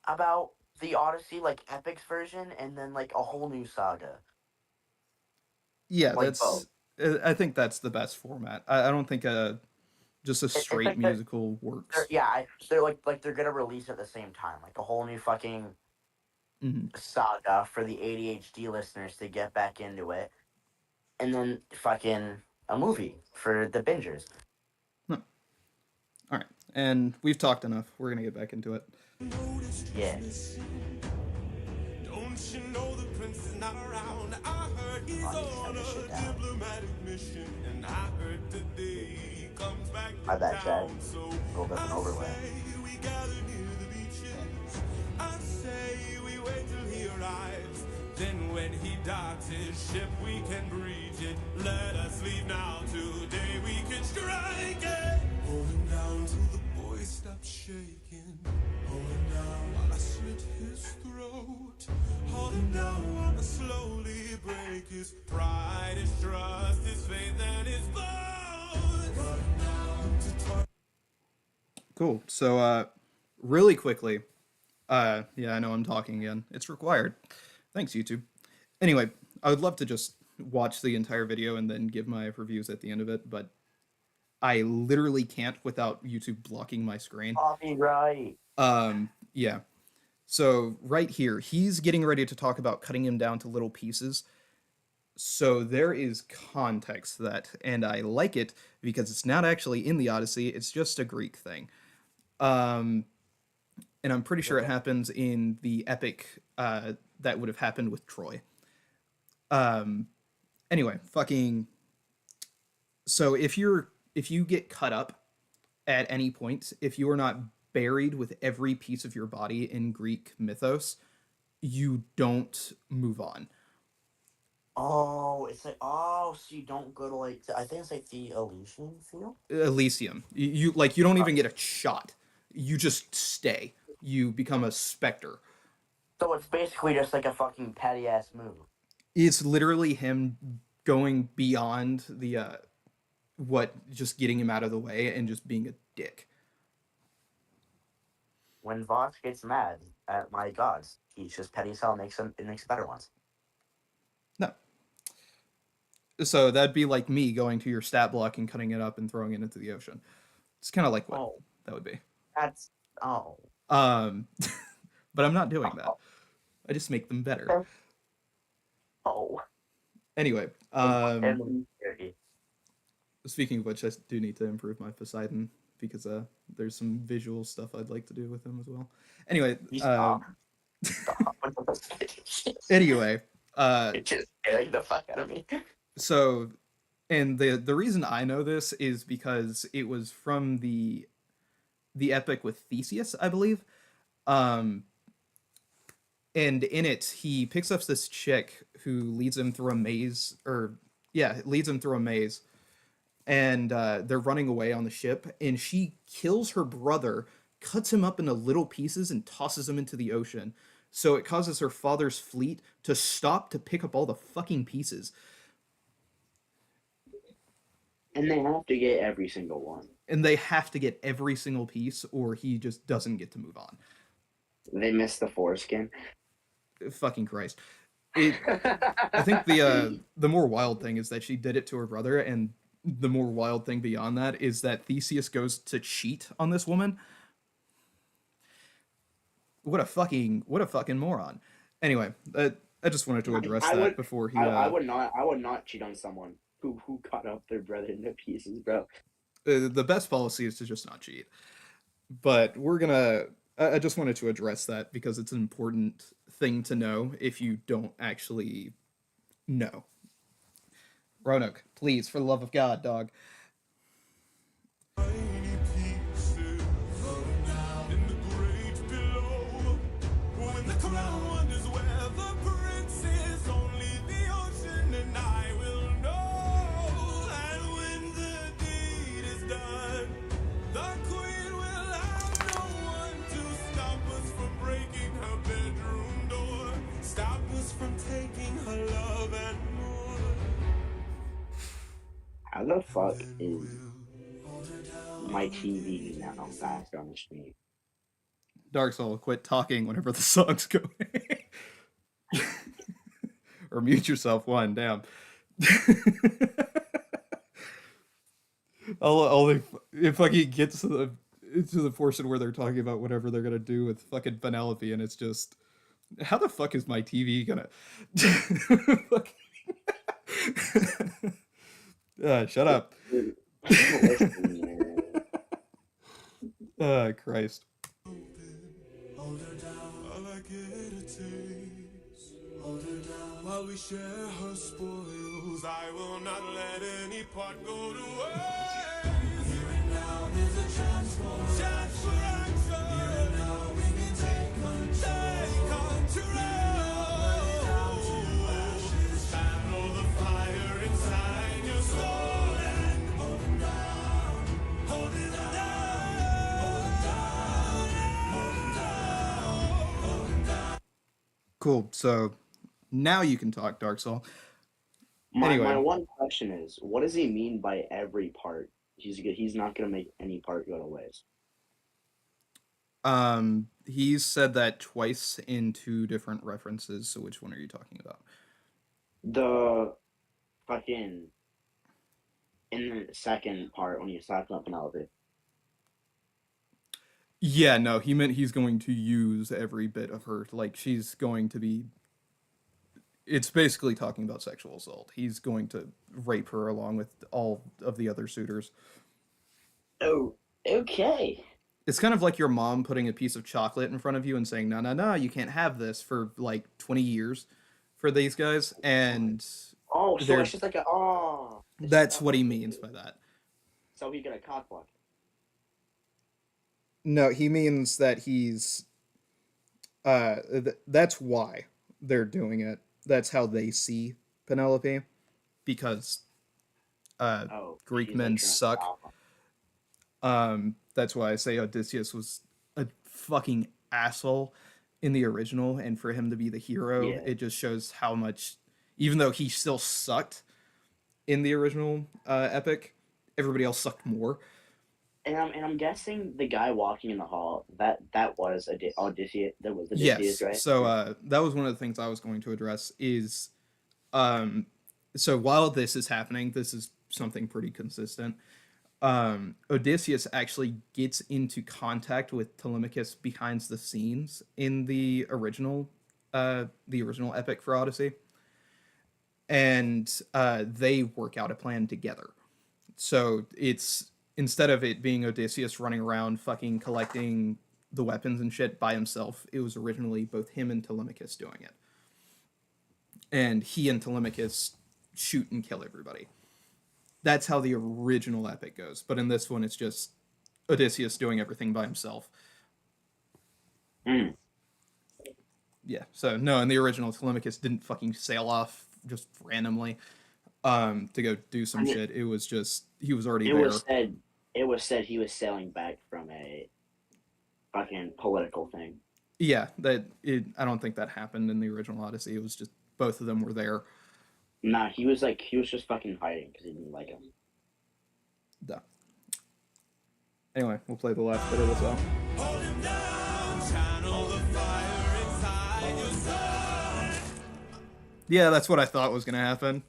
about the Odyssey, like Epic's version, and then like a whole new saga, Yeah, like that's both. I think that's the best format. I don't think just a It's straight like musical works. they're yeah, they're like they're gonna release at the same time, like a whole new fucking Saga for the ADHD listeners to get back into it, and then fucking a movie for the bingers. Huh. All right, and we've talked enough. We're gonna get back into it. Yeah. Don't you know the prince is not around? I heard he's Oh, I need to on turn this shit a down. diplomatic mission, and I heard today he comes back to My bad, Chad. town. So A little bit of an overlay. say we gather near the beaches. I say we wait till he arrives. Then when he docks his ship, we can breach it. Let us leave now. Today we can strike it. Hold him down till the boy stops shaking. Hold him down while I slit his throat. Hold him down while I slowly break his pride, his trust, his faith, and his bones. Cool. So, really quickly, yeah, I know I'm talking again. It's required. Thanks, YouTube. Anyway, I would love to just watch the entire video and then give my reviews at the end of it, but I literally can't without YouTube blocking my screen. Copyright. Yeah. So right here, he's getting ready to talk about cutting him down to little pieces. So there is context to that, and I like it because it's not actually in the Odyssey, it's just a Greek thing. And I'm pretty sure it happens in the epic that would have happened with Troy. Anyway, fucking. So if you get cut up at any point, if you are not buried with every piece of your body in Greek mythos, you don't move on. Oh, it's like, oh, so you don't go to like I think it's like the Elysian field. Elysium. You don't even get a shot. You just stay. You become a specter. So it's basically just like a fucking petty ass move. It's literally him going beyond the just getting him out of the way and just being a dick. When Vox gets mad at my gods, he's just petty as hell and makes better ones. No. So that'd be like me going to your stat block and cutting it up and throwing it into the ocean. It's kind of like what that would be. That's But I'm not doing that. I just make them better. Oh. Anyway, And speaking of which, I do need to improve my Poseidon because there's some visual stuff I'd like to do with him as well. Anyway, Stop. anyway, It's just scaring the fuck out of me. so, and the reason I know this is because it was from the epic with Theseus, I believe. And in it, he picks up this chick who leads him through a maze, leads him through a maze, and they're running away on the ship, and she kills her brother, cuts him up into little pieces, and tosses him into the ocean. So it causes her father's fleet to stop to pick up all the fucking pieces. And they have to get every single one. And they have to get every single piece, or he just doesn't get to move on. They missed the foreskin. Fucking Christ. I think the more wild thing is that she did it to her brother, and the more wild thing beyond that is that Theseus goes to cheat on this woman. What a fucking moron. Anyway, I just wanted to address that before he. I would not cheat on someone who cut up their brother into pieces, bro. The best policy is to just not cheat. But I just wanted to address that because it's an important thing to know if you don't actually know. Roanoke, please, for the love of God, dog. How the fuck is my TV now back on the screen? Dark Soul, quit talking whenever the song's going. Or mute yourself, one, damn. If fucking gets to the portion where they're talking about whatever they're gonna do with fucking Penelope, and it's just How the fuck is my TV gonna? Shut up. Listen, man. Christ. Hold her down, all I get a taste. Hold her down while we share her spoils. I will not let any part go to waste. Here and now, there's a chance for action. Here and now, we can take control. Channel the fire inside your soul and hold it down, hold it down. Cool. So now you can talk, Dark Soul. My Anyway. one question is, what does he mean by every part? He's not gonna make any part go to waste. He's said that twice in 2 different references. So which one are you talking about? The fucking in the second part when he's talking about Penelope. Yeah, no, he meant he's going to use every bit of her. Like, she's going to be. It's basically talking about sexual assault. He's going to rape her along with all of the other suitors. Oh, okay. It's kind of like your mom putting a piece of chocolate in front of you and saying, no, no, no, you can't have this for like 20 years for these guys. And Oh, so They're- it's just like a oh. it's that's not what he like- means by that. So he gonna cock block. No, he means that he's. That's why they're doing it. That's how they see Penelope, because Oh, Greek he's, men like, trying to suck. stop him. That's why I say Odysseus was a fucking asshole in the original, and for him to be the hero, Yeah. it just shows how much, even though he still sucked in the original epic, everybody else sucked more. And I'm guessing the guy walking in the hall that was Odysseus. That was Odysseus, Yes. right? So that was one of the things I was going to address is so while this is happening, this is something pretty consistent. Odysseus actually gets into contact with Telemachus behind the scenes in the original epic for Odyssey. And they work out a plan together. So it's instead of it being Odysseus running around fucking collecting the weapons and shit by himself, it was originally both him and Telemachus doing it. And he and Telemachus shoot and kill everybody. That's how the original epic goes. But in this one, it's just Odysseus doing everything by himself. Mm. Yeah, so no, in the original, Telemachus didn't fucking sail off just randomly to go do some shit. It was just, he was already there. It was said he was sailing back from a fucking political thing. Yeah, I don't think that happened in the original Odyssey. It was just both of them were there. Nah, he was just fucking hiding because he didn't like him. Duh. Anyway, we'll play the last bit of this out. Hold him down, channel the fire inside your soul. Yeah, that's what I thought was gonna happen.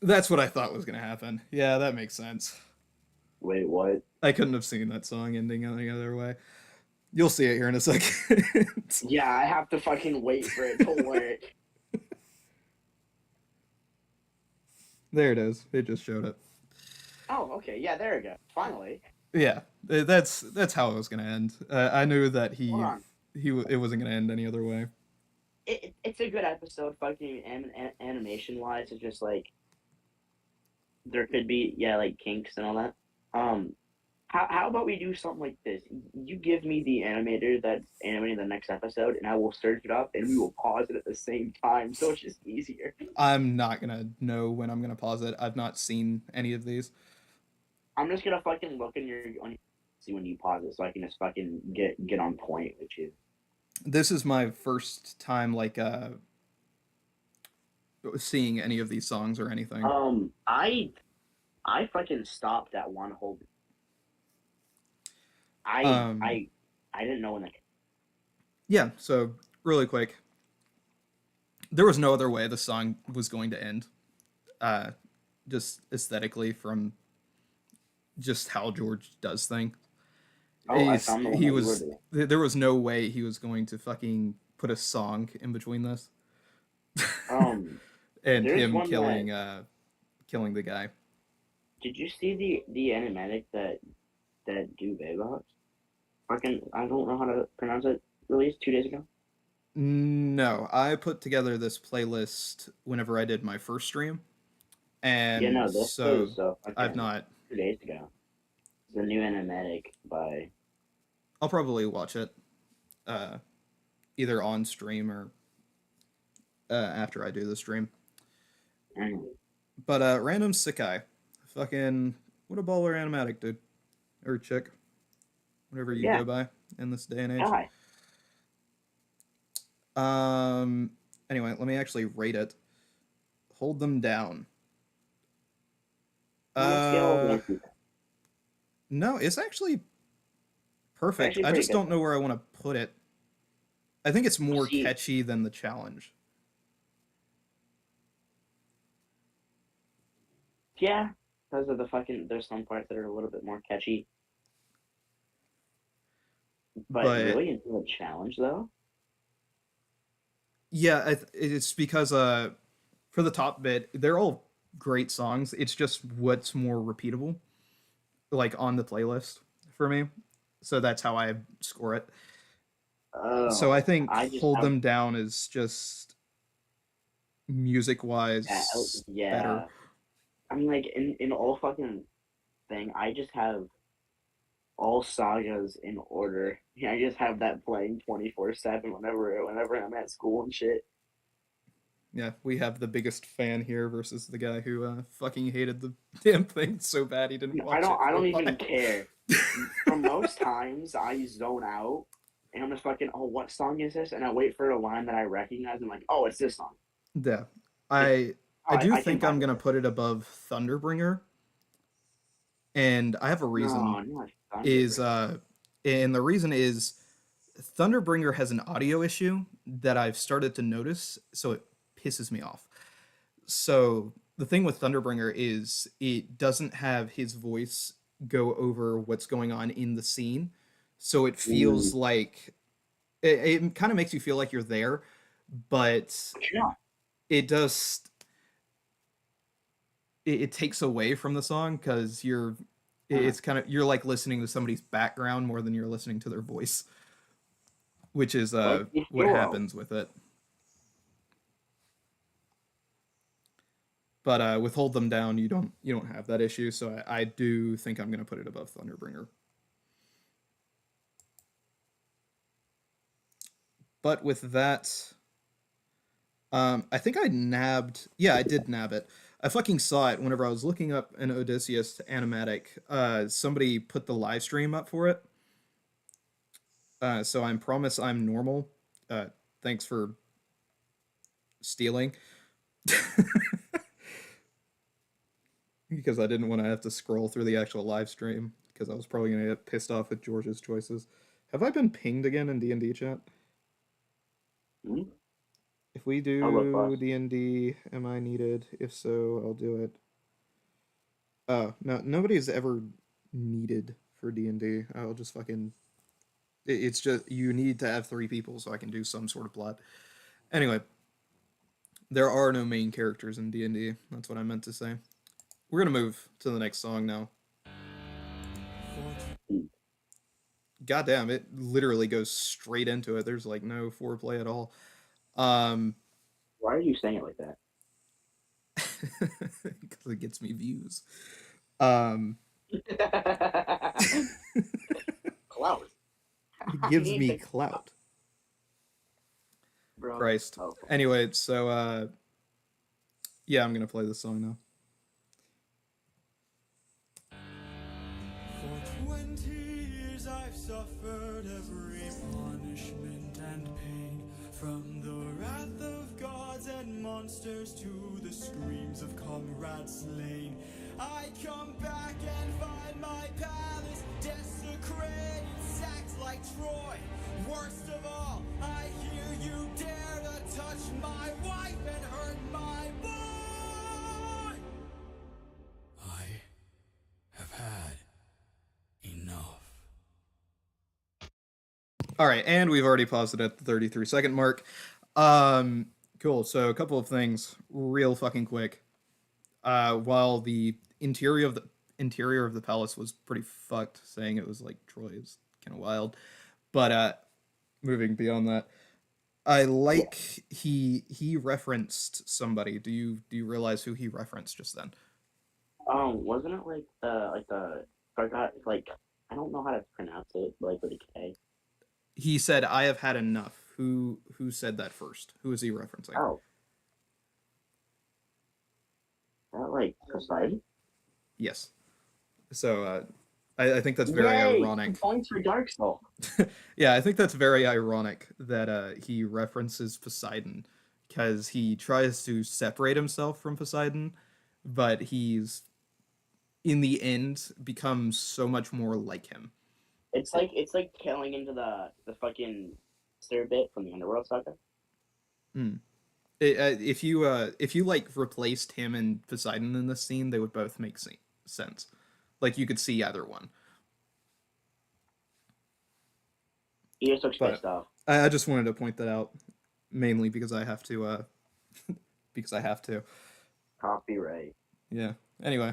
That's what I thought was gonna happen. Yeah, that makes sense. Wait, what? I couldn't have seen that song ending any other way. You'll see it here in a second. Yeah, I have to fucking wait for it to work. There it is. It just showed it. Oh, okay. Yeah, there we go. Finally. Yeah, that's how it was gonna end. I knew that Hold on. it wasn't gonna end any other way. It's a good episode, fucking animation wise. It's just like there could be like kinks and all that. How about we do something like this? You give me the animator that's animating the next episode, and I will search it up, and we will pause it at the same time, so it's just easier. I'm not gonna know when I'm gonna pause it. I've not seen any of these. I'm just gonna fucking look on your see when you pause it, so I can just fucking get on point with you. This is my first time seeing any of these songs or anything. I fucking stopped at one whole. I didn't know when that. Yeah, so really quick. There was no other way the song was going to end. Just aesthetically from just how George does things. Oh, I found the one He that you was were doing. there was no way he was going to fucking put a song in between this. And There's him one killing that. killing the guy. Did you see the animatic that Duvet got? Fucking, I don't know how to pronounce it. Released 2 days ago. No, I put together this playlist whenever I did my first stream, Yeah, and no, this so was I've fucking not. 2 days ago. It's the new animatic by. I'll probably watch it, uh, either on stream or after I do the stream. Mm. But random Sikai, fucking what a baller animatic, dude, or chick, whatever you Yeah. go by in this day and age. Hi. Anyway, let me actually rate it. Hold them down. On a scale of 1 to 10. No, it's actually perfect. Actually I pretty just good. don't know where I want to put it. I think it's more See- catchy than the challenge. Yeah, because of the fucking. There's some parts that are a little bit more catchy. But really, into the challenge though. Yeah, it's because for the top bit, they're all great songs. It's just what's more repeatable, like on the playlist for me. So that's how I score it. So I think I just Hold have- Them Down is just music wise Yeah. better. I mean, like in all fucking thing, I just have all sagas in order. Yeah, I just have that playing 24/7 whenever I'm at school and shit. Yeah, we have the biggest fan here versus the guy who fucking hated the damn thing so bad he didn't watch it. I for don't a even while. care. For most times, I zone out and I'm just fucking, oh, what song is this? And I wait for a line that I recognize. And I'm like, oh, it's this song. Yeah, I I do can think vibe I'm with gonna it. put it above Thunderbringer, and I have a reason. No, not Is Thunderbird. and the reason is Thunderbringer has an audio issue that I've started to notice, so it pisses me off. So the thing with Thunderbringer is it doesn't have his voice go over what's going on in the scene, so it feels like it kind of makes you feel like you're there, but But you're not. it does it takes away from the song because it's kind of you're like listening to somebody's background more than you're listening to their voice, which is Like the what hero. happens with it. But with Hold Them Down, you don't have that issue, so I do think I'm gonna put it above Thunderbringer. But with that, I think I nabbed. Yeah, I did nab it. I fucking saw it whenever I was looking up an Odysseus animatic. Somebody put the live stream up for it. So I promise I'm normal. Thanks for stealing. Because I didn't want to have to scroll through the actual live stream because I was probably going to get pissed off at George's choices. Have I been pinged again in D&D chat? Hmm? If we I'll look do fast. D&D, am I needed? If so, I'll do it. Oh, no, nobody's ever needed for D&D. I'll just fucking... It's just, you need to have 3 people so I can do some sort of plot. Anyway, there are no main characters in D&D. That's what I meant to say. We're gonna move to the next song now. Goddamn, it literally goes straight into it. There's like no foreplay at all. Why are you saying it like that? Because it gets me views. Clout. It gives me clout. Bro. Christ. Oh. Anyway, so yeah, I'm gonna play this song now. For 20 years I've suffered every punishment and pain, from the wrath of gods and monsters to the screams of comrades slain. I come back and find my palace desecrated, sacked like Troy. Worst of all, I hear you dare to touch my wife and hurt my boy. I have had enough. All right, and we've already paused it at the 33-second mark. Cool. So a couple of things, real fucking quick. While the interior of the palace was pretty fucked, saying it was like Troy is kind of wild. But moving beyond that, I like he referenced somebody. Do you realize who he referenced just then? Wasn't it like the forgot like I don't know how to pronounce it, like with a K. He said, "I have had enough." Who said that first? Who is he referencing? Oh, that like Poseidon? Yes. So I think that's very Yay! ironic. Points for Dark Soul. Yeah, I think that's very ironic that he references Poseidon because he tries to separate himself from Poseidon, but he's in the end becomes so much more like him. It's like killing into the fucking stir bit from the Underworld Saga. If you like replaced him and Poseidon in this scene, they would both make sense. Like you could see either one. He just looks But pissed off. I just wanted to point that out, mainly because I have to. Because I have to. Copyright. Yeah. Anyway.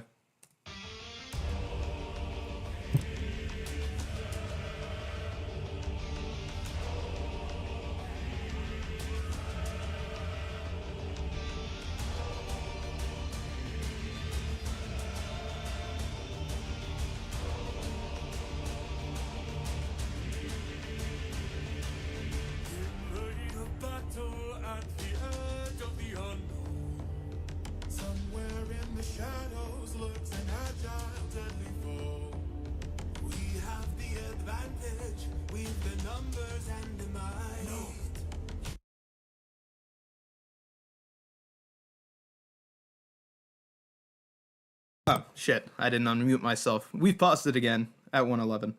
Oh, shit. I didn't unmute myself. We've paused it again at 111.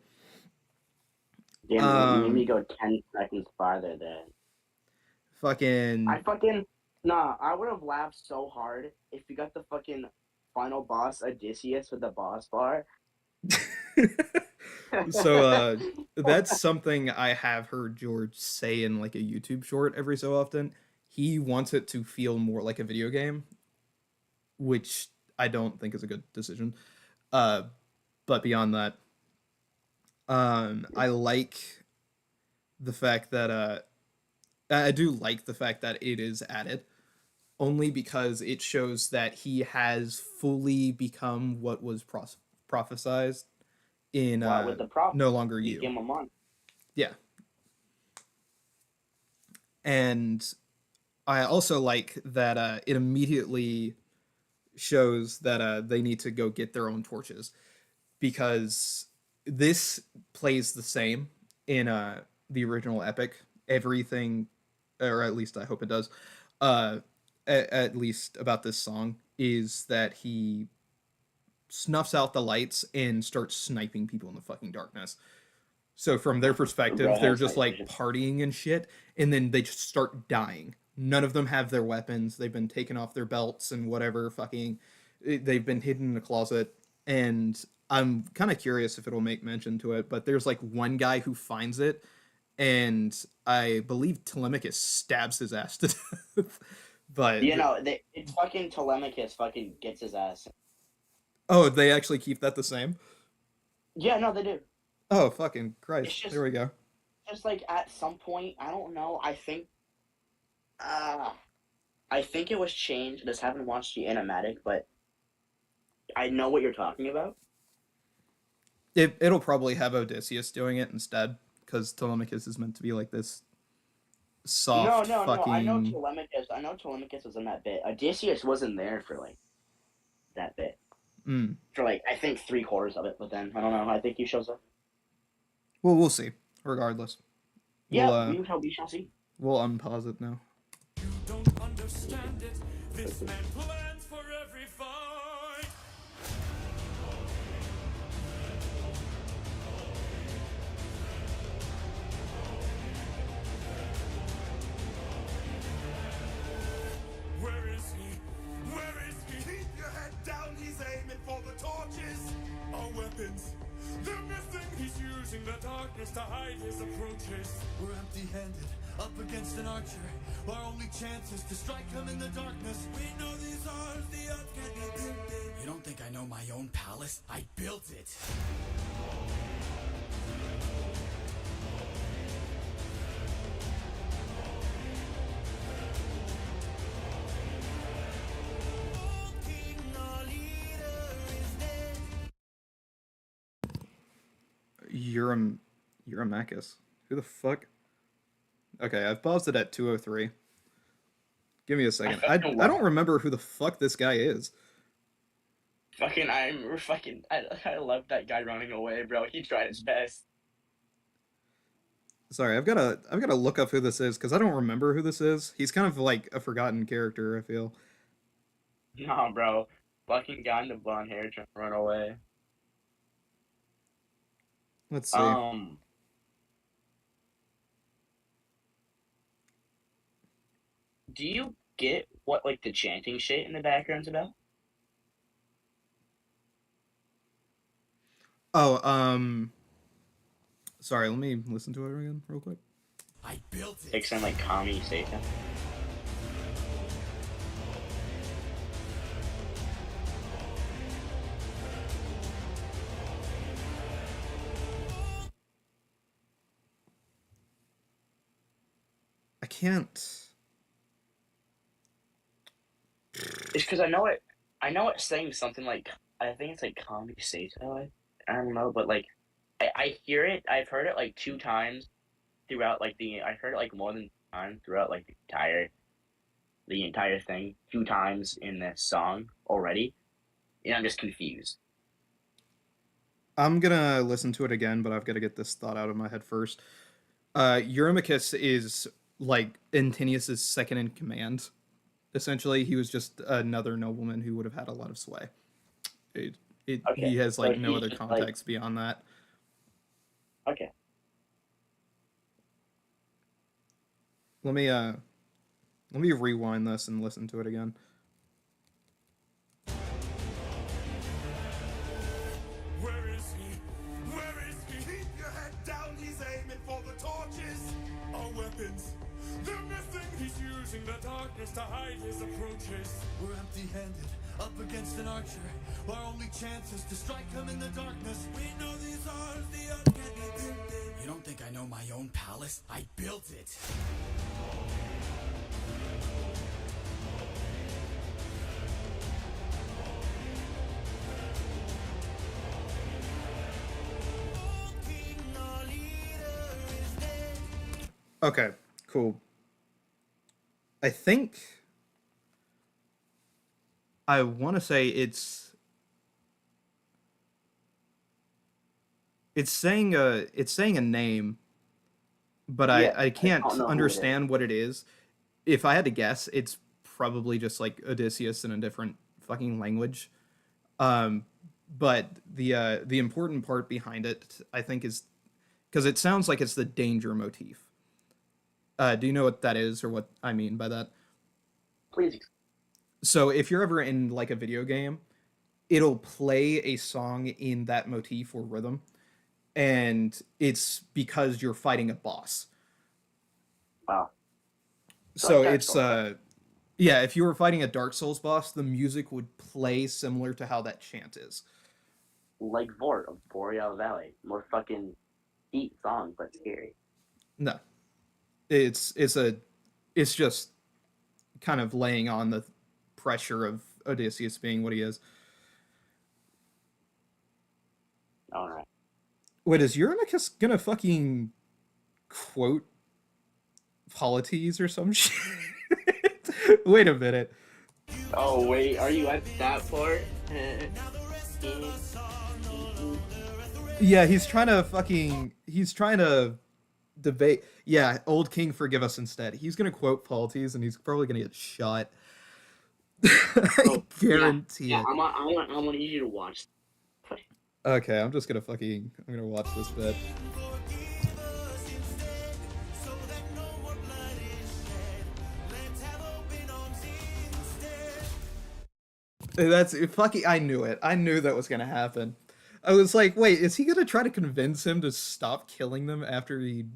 Damn, you made me go 10 seconds farther there. Nah, I would have laughed so hard if you got the fucking final boss Odysseus with the boss bar. So that's something I have heard George say in like a YouTube short every so often. He wants it to feel more like a video game, which I don't think is a good decision. But beyond that, I like the fact that I do like the fact that it is added, only because it shows that he has fully become what was prophesized in with the prophet, No Longer you You. give him a month. Yeah. And I also like that it immediately shows that they need to go get their own torches, because this plays the same in the original epic. Everything, or at least I hope it does, at least about this song, is that he snuffs out the lights and starts sniping people in the fucking darkness. So from their perspective, they're just like partying and shit, and then they just start dying. None of them have their weapons. They've been taken off their belts and whatever fucking... They've been hidden in a closet, and I'm kind of curious if it'll make mention to it, but there's like one guy who finds it, and I believe Telemachus stabs his ass to death. But it's fucking Telemachus fucking gets his ass. Oh, they actually keep that the same? Yeah, no, they do. Oh, fucking Christ. There we go. Just like at some point, I don't know, I think it was changed. I just haven't watched the animatic, but I know what you're talking about. It'll probably have Odysseus doing it instead, because Telemachus is meant to be like this soft fucking... No, I know Telemachus was in that bit. Odysseus wasn't there for like that bit. For like, I think 3/4 of it, but then I don't know. I think he shows up. Well, we'll see. Regardless. Yeah, we shall see. We'll unpause it now. You don't understand it. This man plans for every fight. Where is he? Where is he? Keep your head down. He's aiming for the torches. Our weapons, they're missing. He's using using the darkness to hide his approaches. We're empty-handed, up against an archer. Our only chance is to strike him in the darkness. We know these arms, the earth can be built. You don't think I know my own palace? I built it. Eurymachus. Who the fuck? Okay, I've paused it at 203. Give me a second. I don't remember who the fuck this guy is. I love that guy running away, bro. He tried his best. Sorry, I've gotta look up who this is because I don't remember who this is. He's kind of like a forgotten character, I feel. Nah, bro. Fucking guy in the blonde hair trying to run away. Let's see. Do you get what like the chanting shit in the background's about? Oh, sorry, let me listen to it again real quick. I built it. Like some like Kami Satan. I can't. It's because I know it's saying something like, I think it's like Kami Sato. I don't know, but like I hear it. I've heard it like 2 times throughout I heard it like more than 2 times throughout like the entire thing 2 times in this song already, and I'm just confused. I'm gonna listen to it again, but I've got to get this thought out of my head first. Eurymachus is like Antinius's second in command. Essentially, he was just another nobleman who would have had a lot of sway. He has like no other context beyond that. Okay. Let me rewind this and listen to it again. Where is he? Where is he? Keep your head down, he's aiming for the torches. Our weapons, they're missing. He's using the darkness to hide his approaches. We're empty-handed, up against an archer. Our only chance is to strike him in the darkness. We know these arms, the earth can be built. You don't think I know my own palace? I built it. Okay, cool. I think I want to say it's saying a name, but Yeah, I can't don't know who it understand what it is. If I had to guess, it's probably just like Odysseus in a different fucking language. But the important part behind it, I think, is because it sounds like it's the danger motif. Do you know what that is or what I mean by that? Please. So if you're ever in like a video game, it'll play a song in that motif or rhythm, and it's because you're fighting a boss. Wow. So Dark it's Souls. yeah, if you were fighting a Dark Souls boss, the music would play similar to how that chant is. Like Vort of Boreal Valley. More fucking deep song, but scary. No. It's just kind of laying on the pressure of Odysseus being what he is. Alright. Wait, is Eurymachus gonna fucking quote Polites or some shit? Wait a minute. Oh wait, are you at that part? Yeah, he's trying to debate. Yeah, old king, forgive us instead. He's gonna quote Polites, and he's probably gonna get shot. I guarantee it. I want you to watch. Okay, I'm gonna watch this bit. That's fucking. I knew it. I knew that was gonna happen. I was like, wait, is he gonna try to convince him to stop killing them after And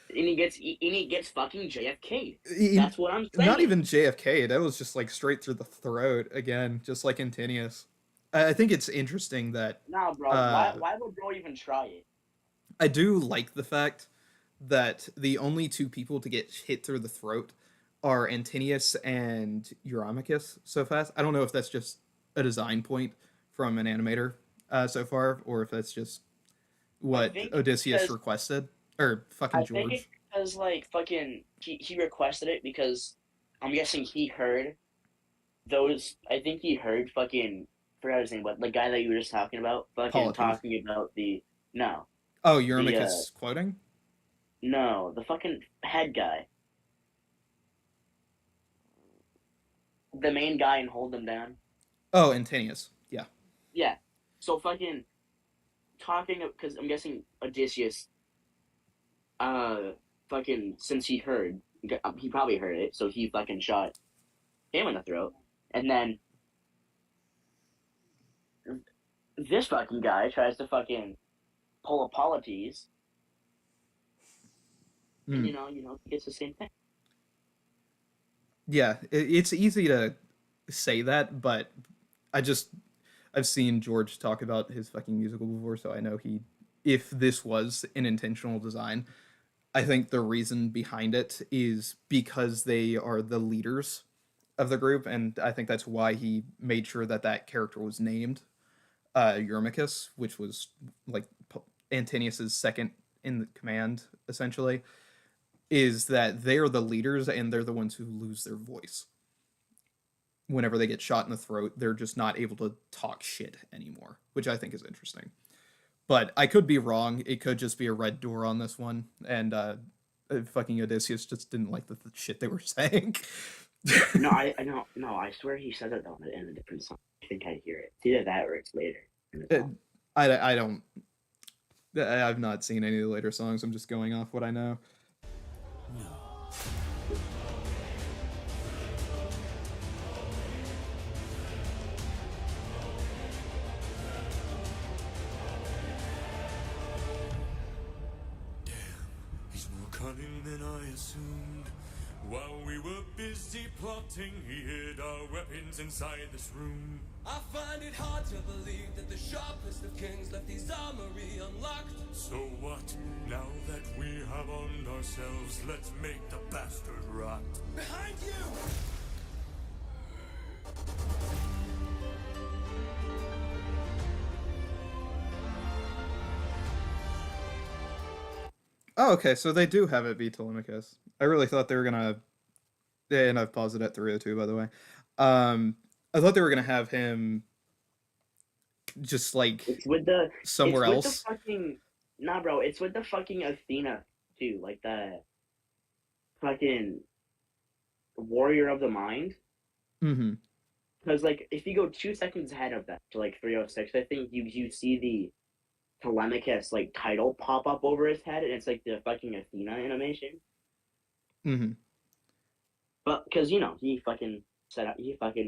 he gets fucking JFK'd. he That's what I'm saying. not even JFK? That was just like straight through the throat again, just like Antinius. I think it's interesting that Nah, bro. uh, Why would bro even try it? I do like the fact that the only two people to get hit through the throat are Antinius and Eurymachus so fast. I don't know if that's just a design point from an animator so far, or if that's just what Odysseus requested, or fucking I think it's George. because like fucking he requested it because I'm guessing he heard those. I think he heard fucking forgot his name, but the guy that you were just talking about, fucking Polities. talking about the no, Oh, Eurymachus quoting? no, the fucking head guy, the main guy, and hold them down. Oh, Antinius. Yeah. Yeah, so fucking talking because I'm guessing Odysseus, fucking since he probably heard it, so he fucking shot him in the throat, and then this fucking guy tries to fucking pull a Polites, and you know, it's the same thing. Yeah, it's easy to say that, but I've seen George talk about his fucking musical before, so I know if this was an intentional design, I think the reason behind it is because they are the leaders of the group, and I think that's why he made sure that character was named Eurymachus, which was like Antinius's second in the command, essentially, is that they are the leaders and they're the ones who lose their voice. Whenever they get shot in the throat, they're just not able to talk shit anymore, which I think is interesting. But I could be wrong. It could just be a red door on this one, and fucking Odysseus just didn't like the shit they were saying. No, I know. No, I swear he said it though in a different song. I think I hear it. It's either that or it's later. I don't. I've not seen any of the later songs. I'm just going off what I know. He's more cunning than I assumed. While we were busy plotting, he hid our weapons inside this room. I find it hard to believe that the sharpest of kings left his armory unlocked. So what? Now that we have armed ourselves, let's make the bastard rot. Behind you! Oh, okay, so they do have it be Telemachus. I really thought they were gonna, and I've paused it at 302, by the way. I thought they were gonna have him just like It's with the somewhere it's else. With the fucking nah, bro. It's with the fucking Athena too, like the fucking warrior of the mind. Mm-hmm. Because like if you go 2 seconds ahead of that to like 306, I think you see the Telemachus like title pop up over his head, and it's like the fucking Athena animation. Mm-hmm. But because he fucking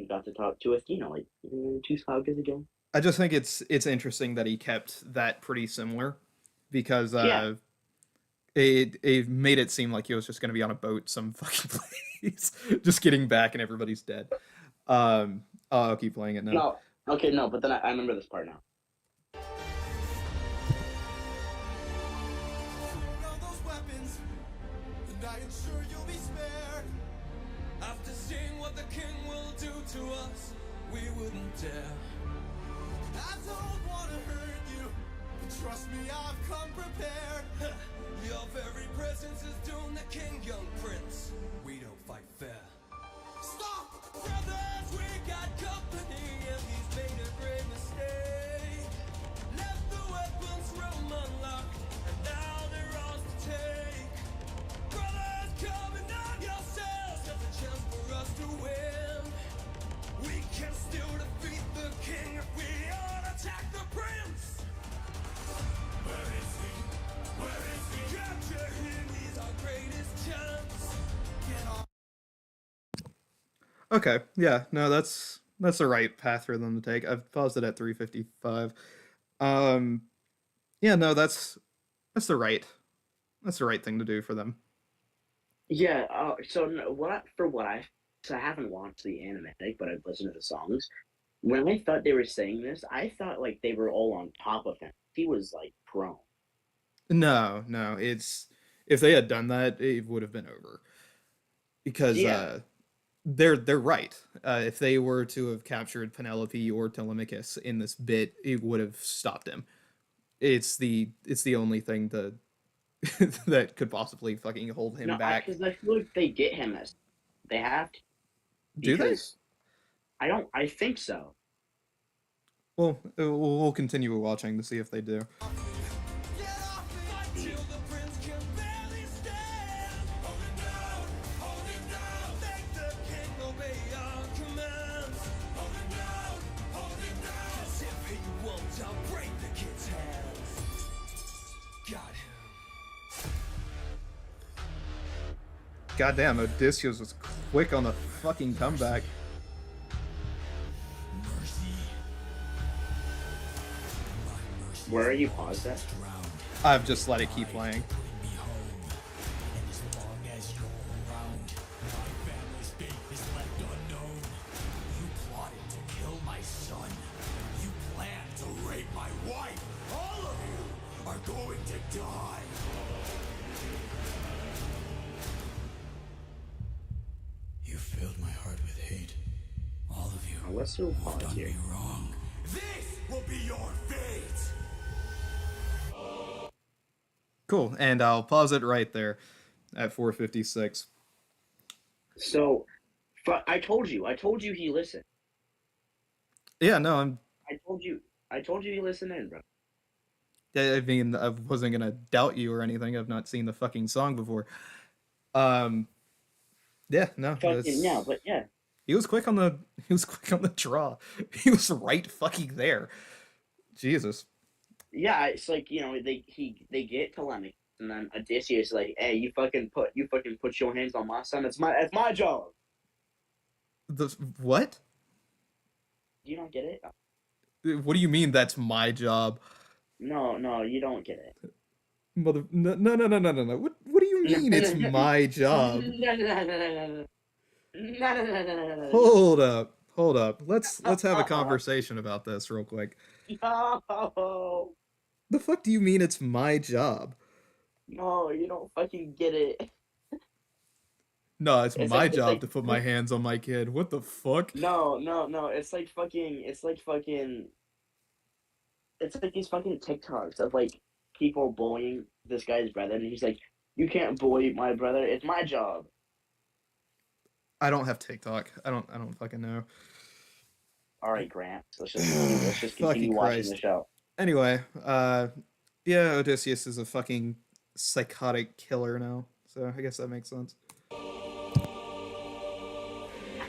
got to talk to Athena like 2 sagas ago. I just think it's interesting that he kept that pretty similar, because it made it seem like he was just going to be on a boat some fucking place, just getting back and everybody's dead. I'll keep playing it now. No, okay, no, but then I remember this part now. All those weapons, and I ensure you'll be spared. After seeing what the king will do to us, we wouldn't dare. I don't wanna hurt you, but trust me, I've come prepared. Your very presence is doomed the king, young prince. We don't fight fair. Stop! Brothers, we got company, and he's made a great mistake. Left the weapons room unlocked, and now they're ours to take. Brothers, come and arm yourselves, there's a chance for us to win. We can still defeat the king if we all attack the prince. Where is he? Where is he? Capture him, he's our greatest chance. Get off. Okay, yeah, no, that's the right path for them to take. I've paused it at 355. Um, yeah, no, that's the right thing to do for them. Yeah. So so I haven't watched the animatic, but I've listened to the songs. When I thought they were saying this, I thought like they were all on top of him. He was like prone. No, no, it's if they had done that, it would have been over because Yeah. they're right. If they were to have captured Penelope or Telemachus in this bit, it would have stopped him. It's the only thing that that could possibly fucking hold him No, back. because I feel like they get him as they have to Do they? because I don't. I think so. Well, we'll continue watching to see if they do. Get off me! Fight till the prince can barely stand. Hold him down, hold him down. Make the king obey our commands. Hold him down, hold him down. 'Cause if he won't, I'll break the kid's hands. Got him. Goddamn, Odysseus was quick on the fucking comeback. Where are you paused at? I've just let it keep playing. You filled my heart with hate. All of you. Oh, let's do a pause Done here. me wrong. This will be your fate. Cool, and I'll pause it right there at 4:56. So, I told you he listened. Yeah, no, I'm. I told you he listened in, bro. I mean, I wasn't gonna doubt you or anything. I've not seen the fucking song before. Um, yeah, no, Fucking yeah, but yeah, he was quick on the draw. He was right fucking there. Jesus. yeah. It's like they get Telemachus, and then Odysseus is like, hey, you fucking put your hands on my son. It's my job. The what? You don't get it? What do you mean that's my job? No, you don't get it. Mother, no, no, no, no, no, no, no. What do you mean it's my job? No. Hold up. Let's have a conversation about this real quick. No, The fuck do you mean it's my job? no, you don't fucking get it. No, it's It's my like it's job like to put my hands on my kid. What the fuck? no. It's like these fucking TikToks of like people bullying this guy's brother, and he's like, "You can't bully my brother. It's my job." I don't have TikTok. I don't fucking know. All right, Grant. Let's just Fucking continue watching Christ. the show. Anyway, yeah, Odysseus is a fucking psychotic killer now. So I guess that makes sense.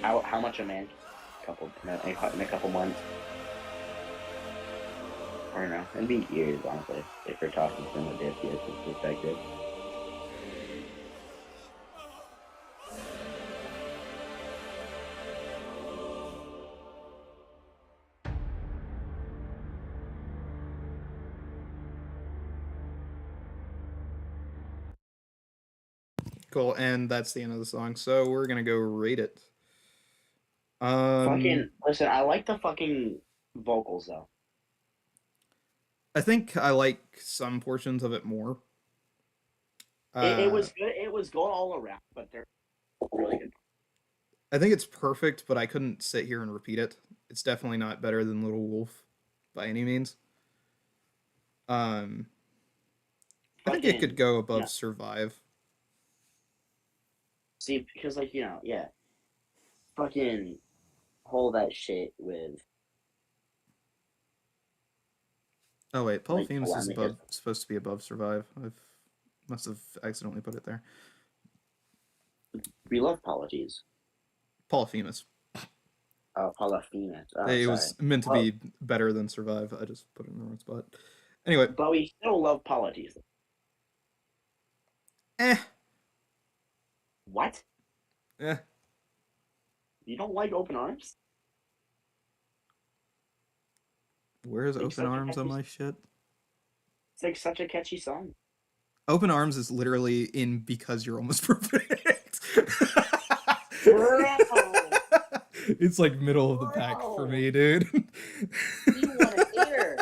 How much a man? In a couple months. Or no, it'd be years, honestly, if we're talking from Odysseus' perspective. Cool, and that's the end of the song. So we're gonna go rate it. Um, Listen, I like the fucking vocals though. I think I like some portions of it more. It was good. It was good all around, but they're really good. I think it's perfect, but I couldn't sit here and repeat it. It's definitely not better than Little Wolf by any means. I think it could go above yeah. Survive. See, because yeah, fucking hold that shit with. Oh wait, Like, Polyphemus is Telemachus. supposed to be above Survive. I must have accidentally put it there. We love Polyphemus. Polyphemus. Polyphemus. Oh, It sorry. was meant to be better than Survive. I just put it in the wrong spot. Anyway, But we still love Polyphemus. eh, What? eh. You don't like Open Arms? Where's Like, Open such a Arms on catchy- my shit? It's like such a catchy song. Open Arms is literally in Because You're Almost Perfect. Bro, It's like middle of the pack for Bro. me, dude. you want to hear,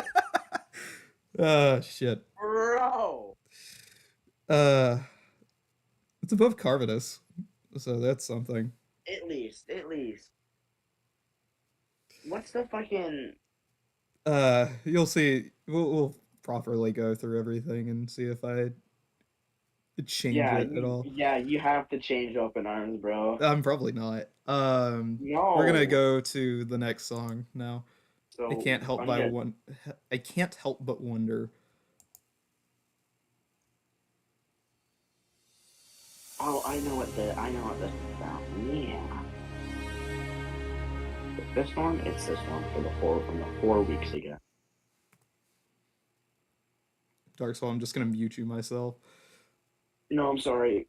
Oh shit. bro? It's above Carvidus, so that's something. At least. What's the fucking? You'll see. We'll properly go through everything and see if I change it at all. You have to change Open Arms, bro. I'm probably not. No. We're gonna go to the next song now. So I can't help I'm by gonna- one. I can't help but wonder. Oh, I know what this is about. Yeah. This one, it's this one from the 4 weeks ago. Dark Soul, I'm just gonna mute you myself. No, I'm sorry.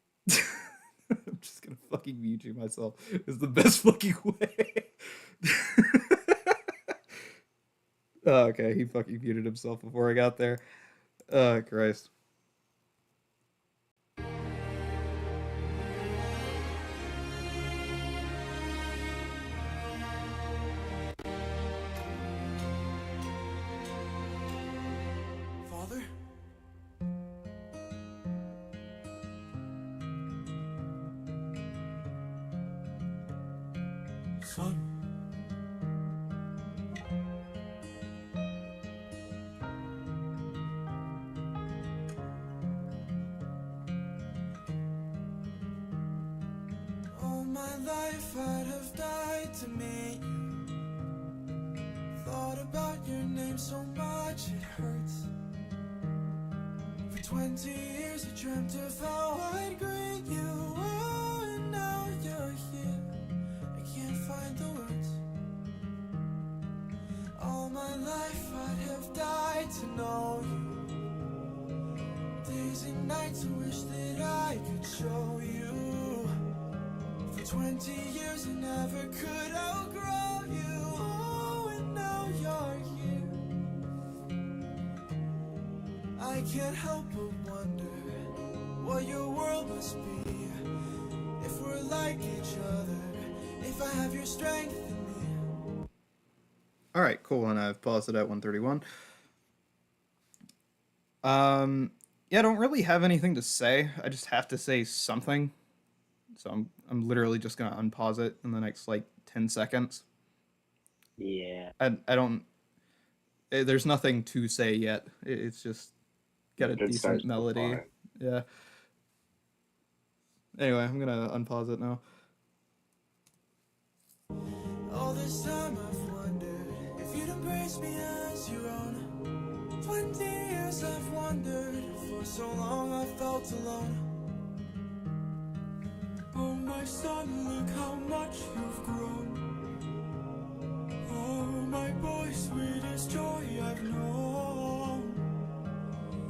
I'm just gonna fucking mute you myself. It's the best fucking way. Oh, okay, he fucking muted himself before I got there. Oh, Christ. Father? Son? All my life I'd have died to meet you. Thought about your name so much it hurts. For 20 years I dreamt of how I'd greet you. Oh, and now you're here. I can't find the words. All my life I'd have died to know you. Days and nights I wish that I could show you. For 20 years I never could outgrow you. Oh, and now you're here. I can't help but wonder what your world must be. If we're like each other, if I have your strength in me. All right, cool. And I've paused it at 131. Yeah, I don't really have anything to say. I just have to say something. So I'm literally just gonna unpause it in the next like 10 seconds. Yeah. I don't. There's nothing to say yet. It's just got a Good decent starts so melody. far. Yeah. Anyway, I'm gonna unpause it now. All this time I've wondered if you'd embrace me as your own. 20 years I've wondered, for so long I felt alone. Oh my son, look how much you've grown. Oh my boy, sweetest joy I've known.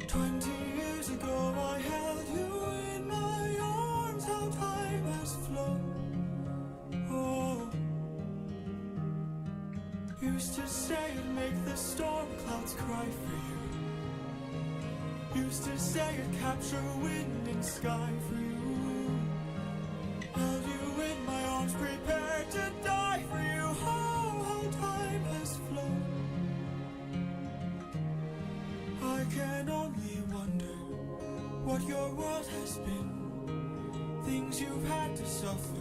20 years ago I held you in my arms, how time has flown. Oh, used to say it'd make the storm clouds cry for you. Used to say it'd capture wind and sky for you. Held you in my arms, prepared to die for you. Oh, how time has flown. I can only wonder what your world has been. Things you've had to suffer.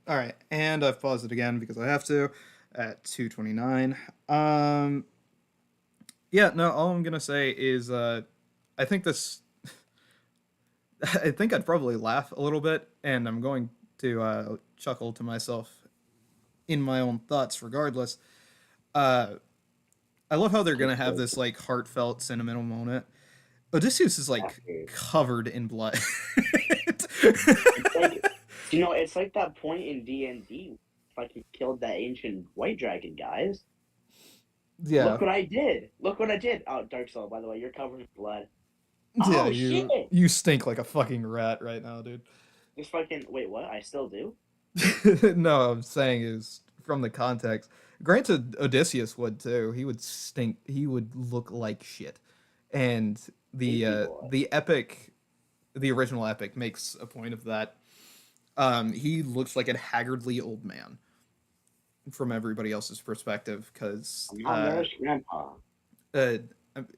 All right, and I've paused it again because I have to at 229. Yeah, no, all I'm gonna say is I think this. I think I'd probably laugh a little bit, and I'm going to chuckle to myself in my own thoughts regardless. I love how they're gonna have this like heartfelt, sentimental moment. Odysseus is like covered in blood. It's like, it's like that point in D&D. Like he killed that ancient white dragon, guys. Yeah, Look what I did. Oh, Dark Soul, by the way, you're covered in blood. yeah, Oh, you shit. you stink like a fucking rat right now, dude. Just fucking wait, what? I still do? No, I'm saying is from the context, Granted, Odysseus would too. He would stink. He would look like shit. And the original epic makes a point of that. He looks like a haggardly old man from everybody else's perspective, because grandpa.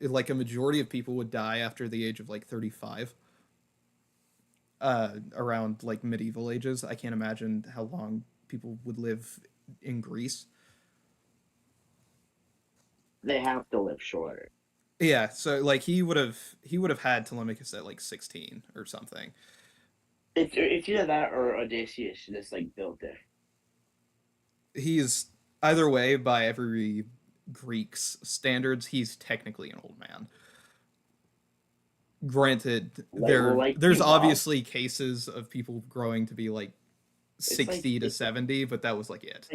like a majority of people would die after the age of like 35. Around like medieval ages. I can't imagine how long people would live in Greece. They have to live shorter. Yeah, so like he would have had Telemachus at like 16 or something. It's either that or Odysseus just like built it. He's either way, by every Greek's standards, he's technically an old man. Granted, there's obviously cases of people growing to be like 60 to 70, but that was like it.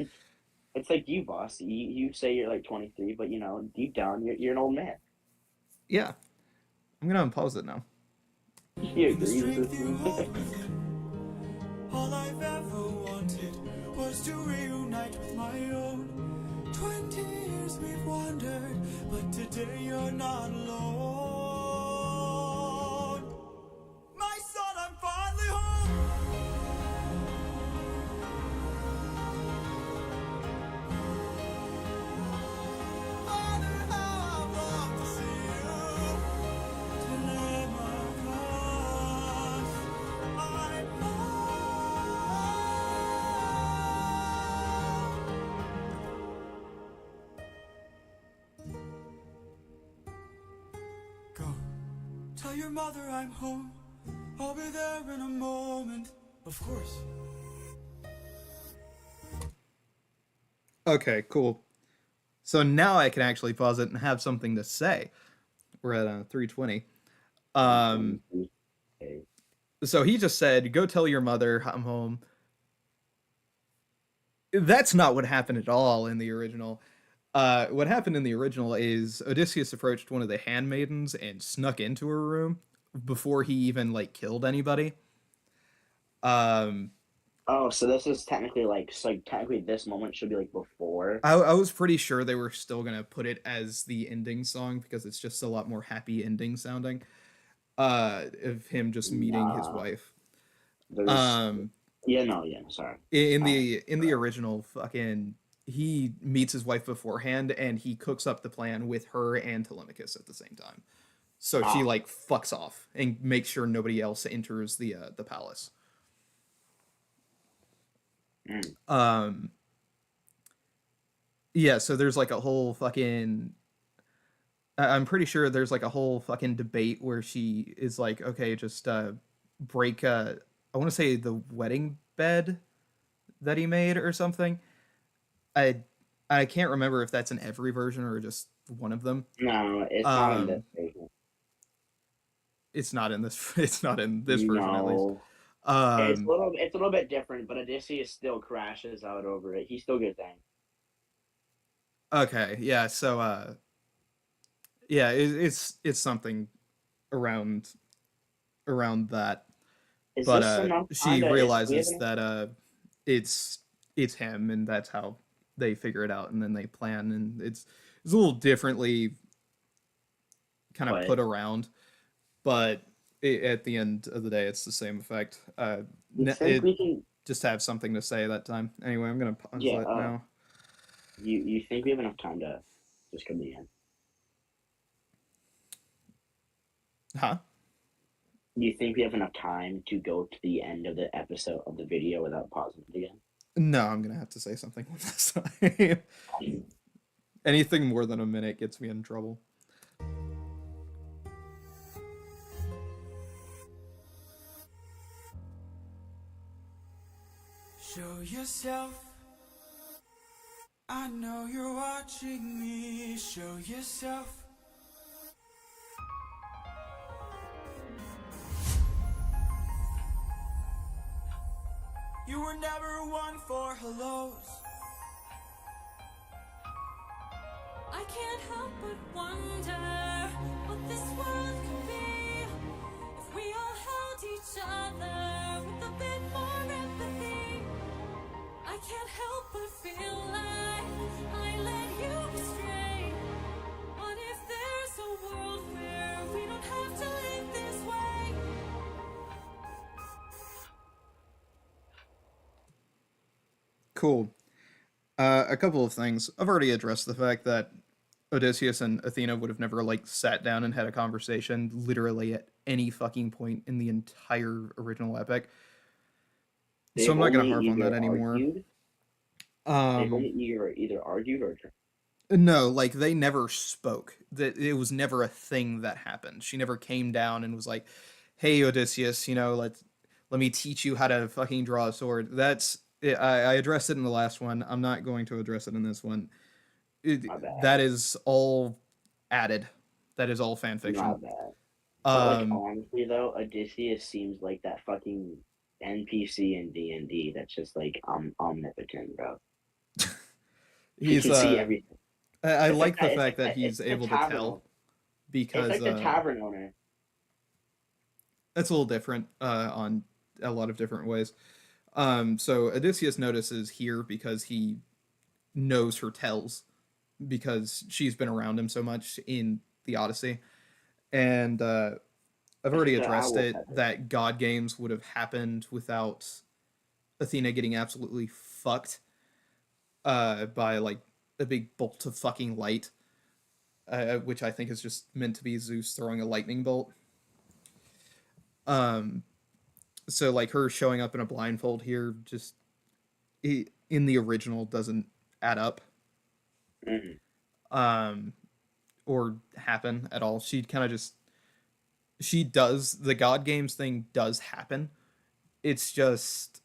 It's like you, boss. You say you're like 23, but you know, deep down, you're an old man. Yeah. I'm gonna unpause it now. He agrees with you me. hold within. All I've ever wanted was to reunite with my own. 20 years we've wandered, but today you're not alone. My son, I'm finally home. Father, how I've longed to see you. Go. Tell your mother I'm home. I'll be there in a moment. Of course. Okay, cool. So now I can actually pause it and have something to say. We're at 3:20. So he just said, "Go tell your mother I'm home." That's not what happened at all in the original. What happened in the original is Odysseus approached one of the handmaidens and snuck into her room before he even like killed anybody. Oh, so this is technically technically this moment should be like before. I was pretty sure they were still gonna put it as the ending song because it's just a lot more happy ending sounding. Of him just meeting his wife. Sorry. In the original, fucking, he meets his wife beforehand and he cooks up the plan with her and Telemachus at the same time. So she like fucks off and makes sure nobody else enters the palace. Yeah, so there's like a whole fucking, I'm pretty sure there's like a whole fucking debate where she is like, okay, just break I want to say the wedding bed that he made or something. I can't remember if that's in every version or just one of them. No, it's not in this version. It's not in this. It's not in this version at least. It's a little bit different, but Odysseus still crashes out over it. He still gets angry. Okay, yeah. So yeah, it's something around that. But she realizes that it's him, and that's how they figure it out, and then they plan, and it's a little differently kind of put around, but at the end of the day, it's the same effect. Just have something to say that time. Anyway, I'm gonna pause it now. You think we have enough time to just come to the end? Huh? You think we have enough time to go to the end of the episode of the video without pausing it again? No, I'm gonna have to say something one last time. Anything more than a minute gets me in trouble. Show yourself. I know you're watching me. Show yourself. You were never one for hellos. I can't help but wonder what this world could be if we all held each other with a bit more empathy. I can't help but feel like I Cool. A couple of things. I've already addressed the fact that Odysseus and Athena would have never like sat down and had a conversation literally at any fucking point in the entire original epic. So I'm not going to harp on that anymore. They've Um, only either argued or no, like they never spoke. That it was never a thing that happened. She never came down and was like, "Hey Odysseus, let me teach you how to fucking draw a sword." I addressed it in the last one. I'm not going to address it in this one. my bad. That is all added. That is all fan fiction. Not bad. But like Um, honestly though, Odysseus seems like that fucking NPC in D&D that's just like omnipotent, bro. He he's can see everything. I It's like like the that. It's fact like that that. he's It's the able to tavern tell owner. It's because like the tavern owner. that's a little different on a lot of different ways. So Odysseus notices here because he knows her tells because she's been around him so much in the Odyssey, and I've already The addressed owl it pepper. that God games would have happened without Athena getting absolutely fucked by like a big bolt of fucking light, which I think is just meant to be Zeus throwing a lightning bolt. Um, so like her showing up in a blindfold here, just in the original doesn't add up, Mhm. um, or happen at all. She does the God games thing does happen. It's just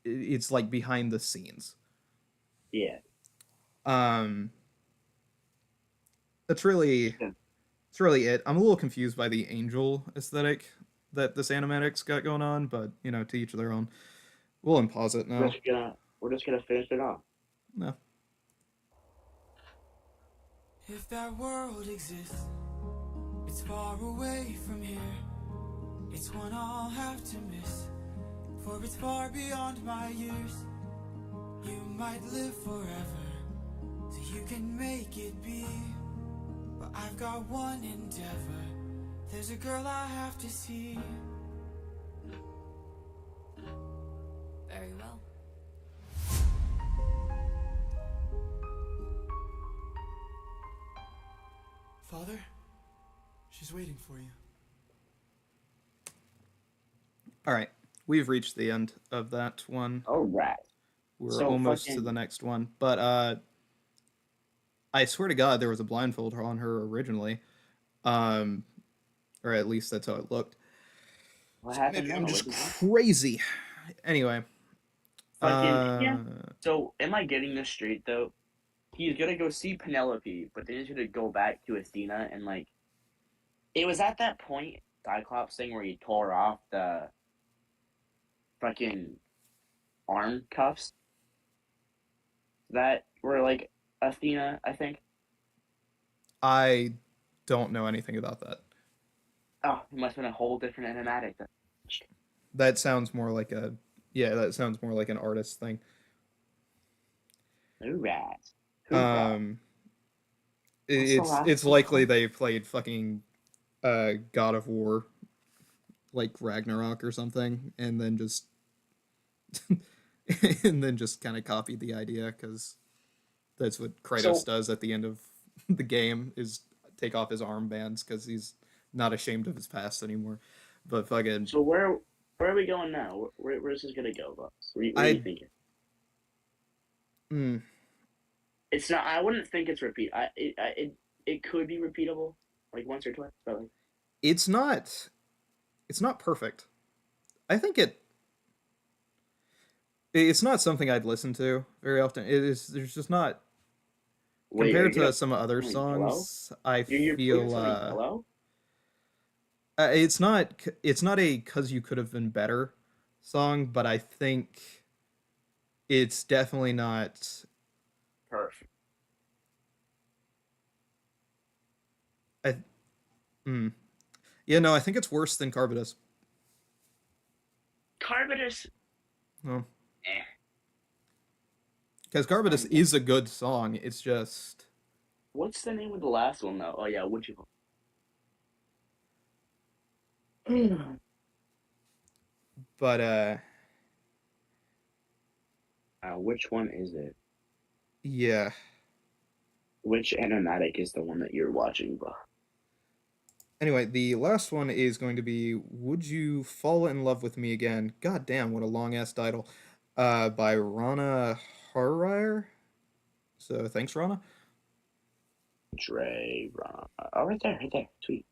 it's like behind the scenes. Yeah. Um, that's really Yeah. That's really it. I'm a little confused by the angel aesthetic that this animatic's got going on, but to each their own. We'll unpause it now. We're just gonna finish it off. No. If that world exists, it's far away from here. It's one I'll have to miss, for it's far beyond my years. You might live forever, so you can make it be. But I've got one endeavor. There's a girl I have to see. Very well. Father, she's waiting for you. All right. We've reached the end of that one. All right. We're So almost to fucking- the next one, but I swear to God, there was a blindfold on her originally, or at least that's how it looked. What happened Maybe now? I'm What just did you- crazy. Anyway, Fucking yeah. So am I getting this straight though? He's gonna go see Penelope, but then he's gonna go back to Athena and like. It was at that point, Cyclops thing where he tore off the fucking arm cuffs that were like Athena, I think. I don't know anything about that. Oh, it must have been a whole different animatic. That sounds more like that sounds more like an artist thing. Alright. It- What's the it's last it's one likely called? they played fucking God of War, like Ragnarok or something, and then just kind of copied the idea because that's what Kratos So- does at the end of the game is take off his armbands because he's not ashamed of his past anymore. But fucking, So where are we going now? Where's this gonna go, Bucks? What are I- you thinking? mm, It's not. I wouldn't think it's repeat. It could be repeatable, like once or twice, but like it's not perfect. I think it's not something I'd listen to very often. It is there's just not wait, are compared you gonna to some other play Yellow? songs. I You're feel Yellow? it's not a "cause you could have been better" song, but I think it's definitely not. Perfect. Yeah, no, I think it's worse than Carbitus. Carbitus. No. Eh. Because Carbitus is a good song. It's just What's the name of the last one though? Oh yeah, would you? but Which one is it? Yeah. Which animatic is the one that you're watching, bro? Anyway, the last one is going to be Would You Fall in Love with Me Again? God damn, what a long ass title. By Rana Harrire. So thanks, Rana. Dre, oh, right there, sweet.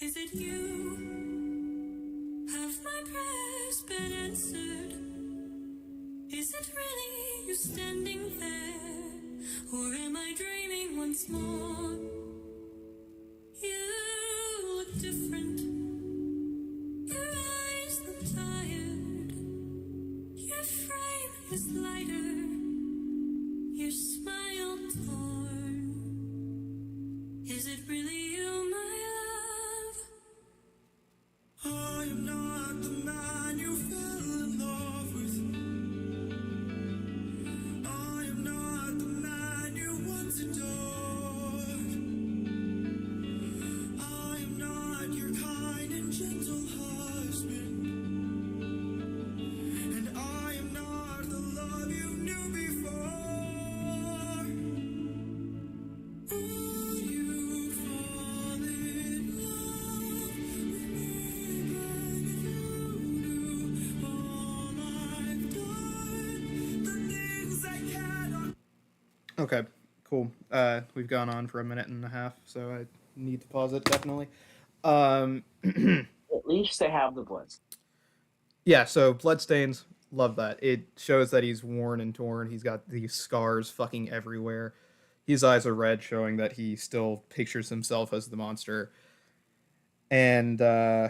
Is it you? Have my prayers been answered? Is it really you standing there? Or am I dreaming once more? You look different. Your eyes look tired. Your frame is lighter. Your smile torn. Is it really you, my love? I am not the man you fell in love with. I am not the man you once adored. I am not your kind and gentle husband. And I am not the love you knew before. Would you fall in love with me again if you knew all I've done? The things I cannot. Okay, cool. We've gone on for a minute and a half, so I need to pause it definitely. At least they have the bloods. Yeah, so Bloodstains, love that. It shows that he's worn and torn. He's got these scars fucking everywhere. His eyes are red, showing that he still pictures himself as the monster. And, yeah,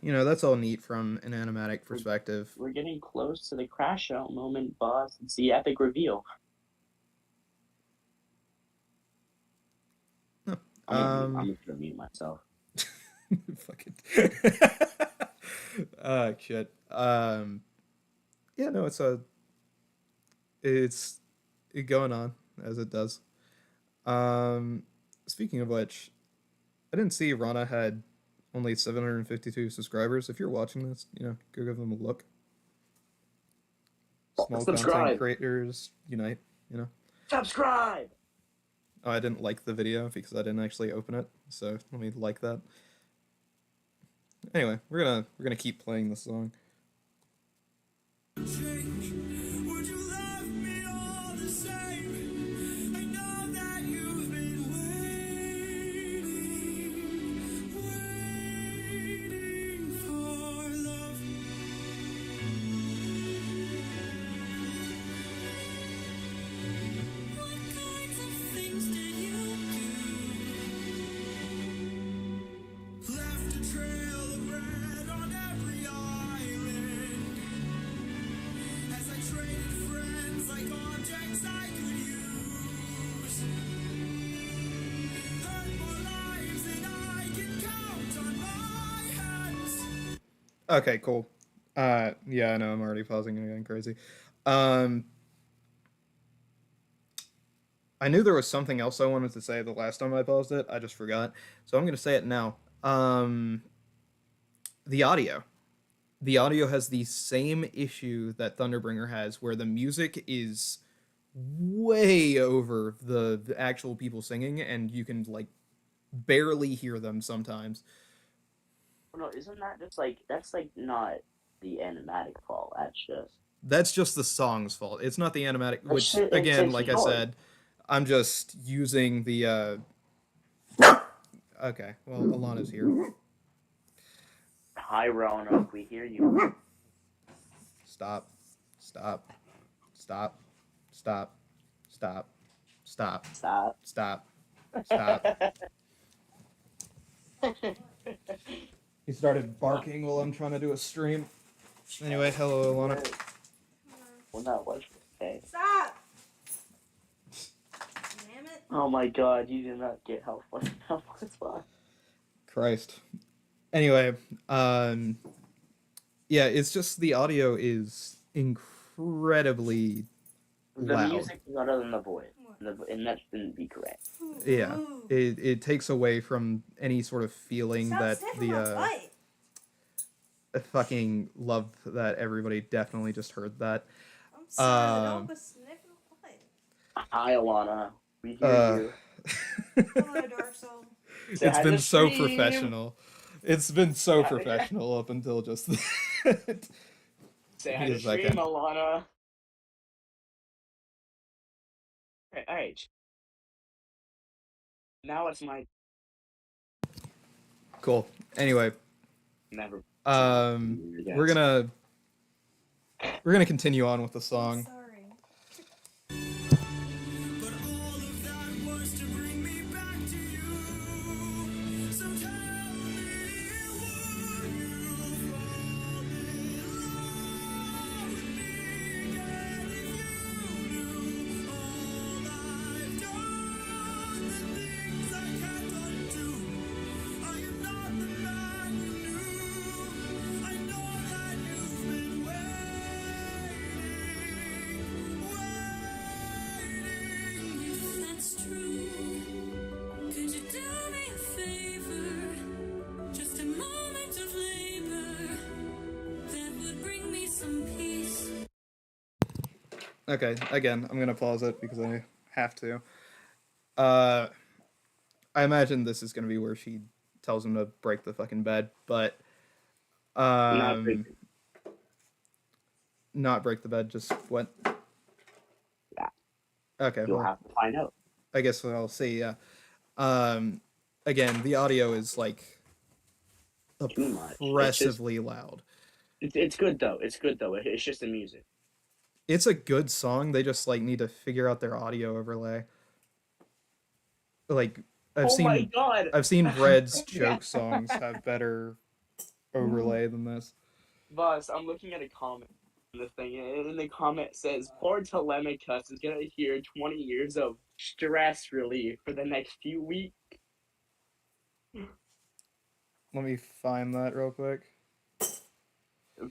you know, that's all neat from an animatic perspective. We're getting close to the crash out moment, boss. It's the epic reveal. I'm gonna mute myself. Fucking. Shit. Yeah, no, it's going on as it does. Speaking of which, I didn't see Rana had only 752 subscribers. If you're watching this, you know, go give them a look. Small Subscribe. content creators unite, you know. Subscribe. Oh, I didn't like the video because I didn't actually open it, so let me like that. Anyway, we're gonna keep playing this song. Change. Would you love me all the same? I know that you've been waiting for love. What kinds of things did you do? Left a trail of red on every island. As I traded friends like objects I could use. Hurt more lives than I can count on my hands. Okay, cool. Yeah, I know I'm already pausing and getting crazy. I knew there was something else I wanted to say the last time I paused it. I just forgot. So I'm going to say it now. The audio. The audio has the same issue that Thunderbringer has, where the music is way over the actual people singing, and you can, like, barely hear them sometimes. No, isn't that just like that's like not the animatic fault? That's just the song's fault. It's not the animatic, which, shit, again, it's like I yours. said, I'm just using the, Okay, well, Alana's here. Hi, Roanoke, we hear you. Stop. Stop. Stop. Stop. Stop. Stop. Stop. Stop. Stop. He started barking while I'm trying to do a stream. Anyway, hello, Alana. Well, that was okay. Stop! Damn it. Oh my god, you did not get helpless. Christ. Anyway, yeah, it's just the audio is incredibly The loud. music is better than the voice, and that shouldn't be correct. Yeah, it takes away from any sort of feeling that I fucking love that everybody definitely just heard that. I'm sorry, the dog Um, was sniffing a pipe. Hi, Alana. We hear you. Hello, Dark Soul. Say It's hi been to so stream. professional. It's been so Yeah. professional up until just Say hi Give to a second. stream, Alana. Alright. Now it's my Cool. Anyway, never. we're gonna continue on with the song. Sorry. But all of that was to bring me back to you. So tell me, would you fall in love with me again if you knew all I've done, the things I can't undo? I am not the man you knew. I know that you've been If that's true, could you do me a favor? Just a moment of labor that would bring me some peace. Okay, again, I'm gonna pause it because I have to. I imagine this is gonna be where she tells him to break the fucking bed, but Not big. not break the bed, just what? Yeah. Okay, You'll well, have to find out. I guess I'll see. Yeah. Again, the audio is like Too much. oppressively loud. It's good though. It's good though. It's just the music. It's a good song. They just like need to figure out their audio overlay. Like Oh my god. I've seen Bread's Yeah. joke songs have better overlay than this. Boss, I'm looking at a comment on the thing, and the comment says, "Poor Telemachus is gonna hear 20 years of stress relief for the next few weeks." Let me find that real quick.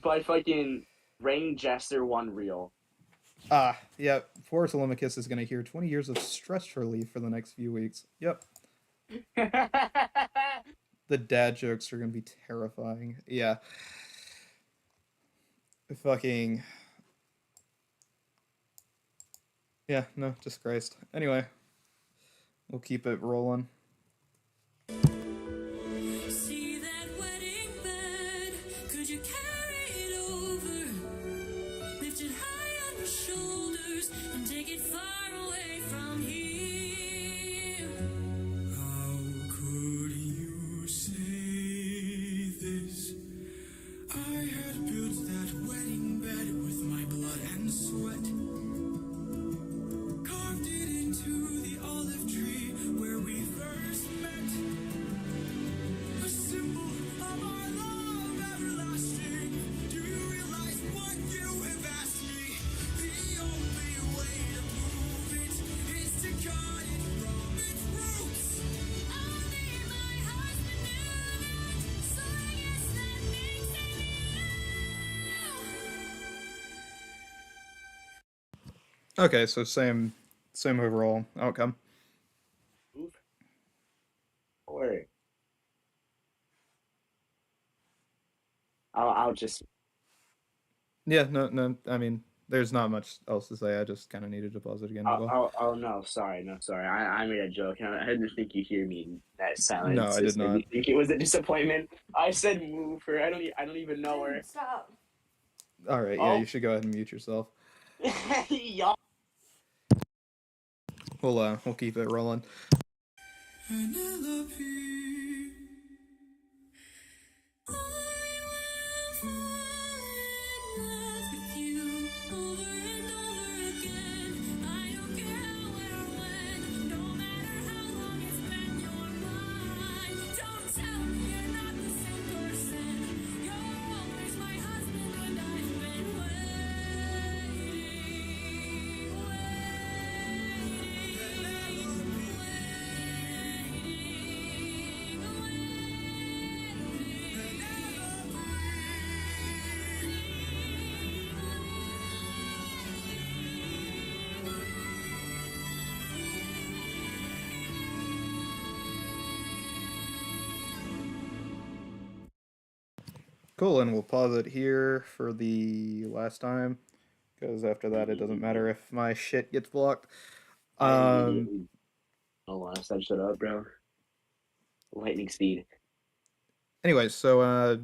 By fucking Rain Jester One Reel. Ah, yeah. Poor Telemachus is gonna hear 20 years of stress relief for the next few weeks. Yep. The dad jokes are gonna be terrifying. Yeah. Fucking. Yeah, no, just Christ. Anyway, we'll keep it rolling. See that wedding bed? Could you carry it over? Lift it high on your shoulders and take it far away from here. How could you say this? I had built that wedding bed with my blood and sweat. Carved it into the olive tree where we first met. A symbol of our love everlasting. Do you realize what you have asked me? The only way to move it is to cut it from its roots. I'll be my husband now, so I guess that makes it you. Okay, so same overall outcome. Move. Or I'll just Yeah, no. I mean, there's not much else to say. I just kind of needed to pause it again as well. oh no, sorry. I made a joke, and I didn't think you hear me in that silence. No, I did not. You think it was a disappointment? I said move her. I don't even know her. Stop. All right, yeah, you should go ahead and mute yourself. Y'all. We'll keep it rolling. Penelope. I will fall in love with you over and over again. I don't care how or when, no matter how long it's been your mind. Don't tell me you're not the same person. You're always my husband, and I've been waiting. Cool, and we'll pause it here for the last time, because after that it doesn't matter if my shit gets blocked. I immediately set shit up, bro. Lightning speed. Anyway, so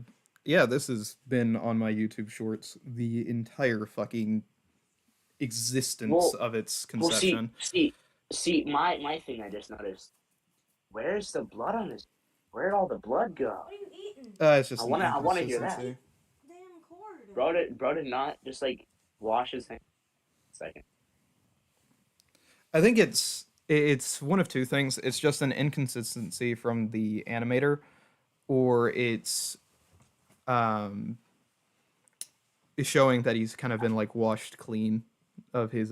yeah, this has been on my YouTube Shorts the entire fucking existence Well, of its Well, conception. see, my thing I just noticed. Where's the blood on this? Where'd all the blood go? What are you eating? It's just I an wanna hear that. inconsistency. Damn cord. Bro did not just like wash his hands. Second. I think it's one of two things. It's just an inconsistency from the animator, or it's is showing that he's kind of been like washed clean of his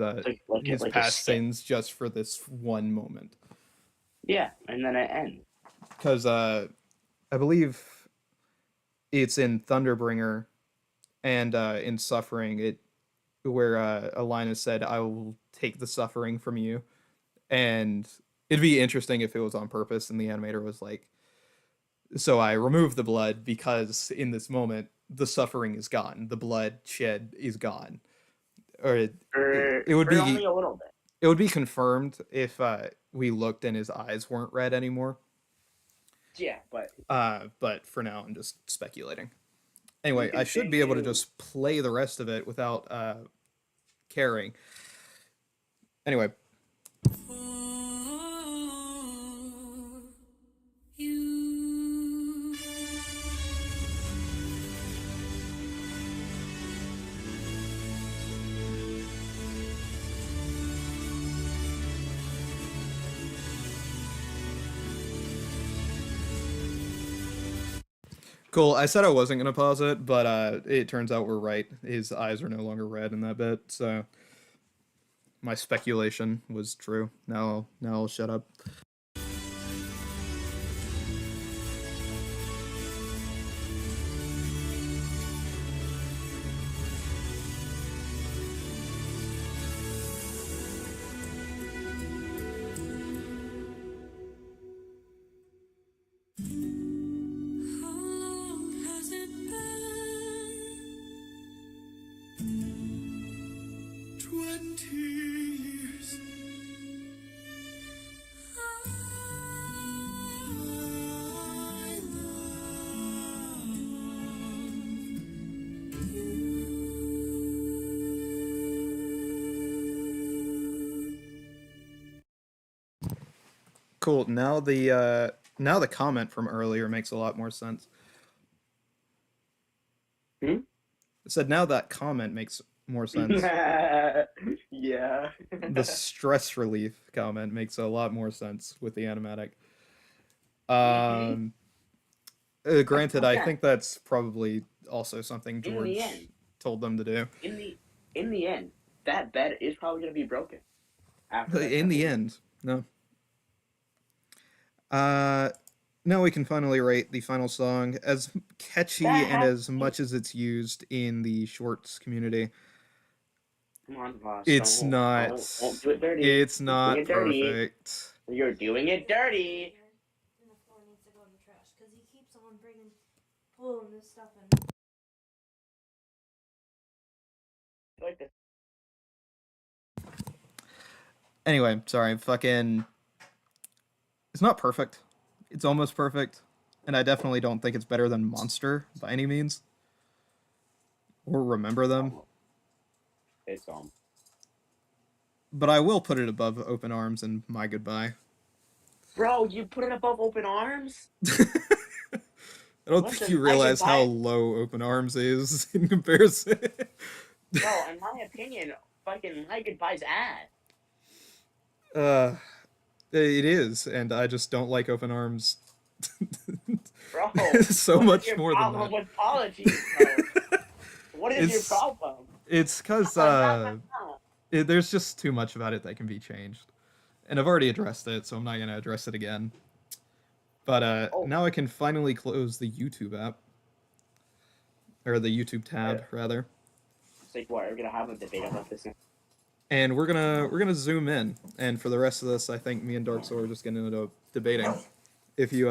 his like a past skip. sins just for this one moment. Yeah, and then it ends. Because I believe it's in Thunderbringer and in Suffering it where a line is said, "I will take the suffering from you," and it'd be interesting if it was on purpose and the animator was like, "So I remove the blood because in this moment the suffering is gone, the blood shed is gone," or it would be only a little bit. It would be confirmed if we looked and his eyes weren't red anymore. Yeah, but But for now, I'm just speculating. Anyway, I should be able to just play the rest of it without caring. Anyway, You. cool. I said I wasn't gonna pause it, but it turns out we're right. His eyes are no longer red in that bit, so my speculation was true. Now I'll shut up. How long has it been? 20 years. I love you. Cool. Now the comment from earlier makes a lot more sense. Hmm? I said now that comment makes more sense. Yeah. The stress relief comment makes a lot more sense with the animatic. Granted, I think that's probably also something the George end. told them to do. In the end, that bed is probably gonna be broken. After that In the couple- end, no. Now we can finally rate the final song. As catchy That and has as much as it's used in the shorts community, Come on, boss. it's don't do it dirty. it's not doing it dirty. perfect. You're doing it dirty. And the floor needs to go in the trash because he keeps on pulling this stuff in. Like this. Anyway, sorry, fucking. It's not perfect. It's almost perfect. And I definitely don't think it's better than Monster by any means. Or Remember Them. It's But I will put it above Open Arms and My Goodbye. Bro, you put it above Open Arms? I don't Listen, think you My realize how Goodbye- low Open Arms is in comparison. Bro, in my opinion, fucking My Goodbye's ass. It is, and I just don't like Open Arms Bro, so what much is your more than problem that. with apologies, bro? What is your It's- problem? It's because there's just too much about it that can be changed. And I've already addressed it, so I'm not going to address it again. But now I can finally close the YouTube app. Or the YouTube tab, rather. It's like, what, we're gonna have a debate about this now? And we're gonna zoom in. And for the rest of this, I think me and Dark Soul are just gonna end up debating. If you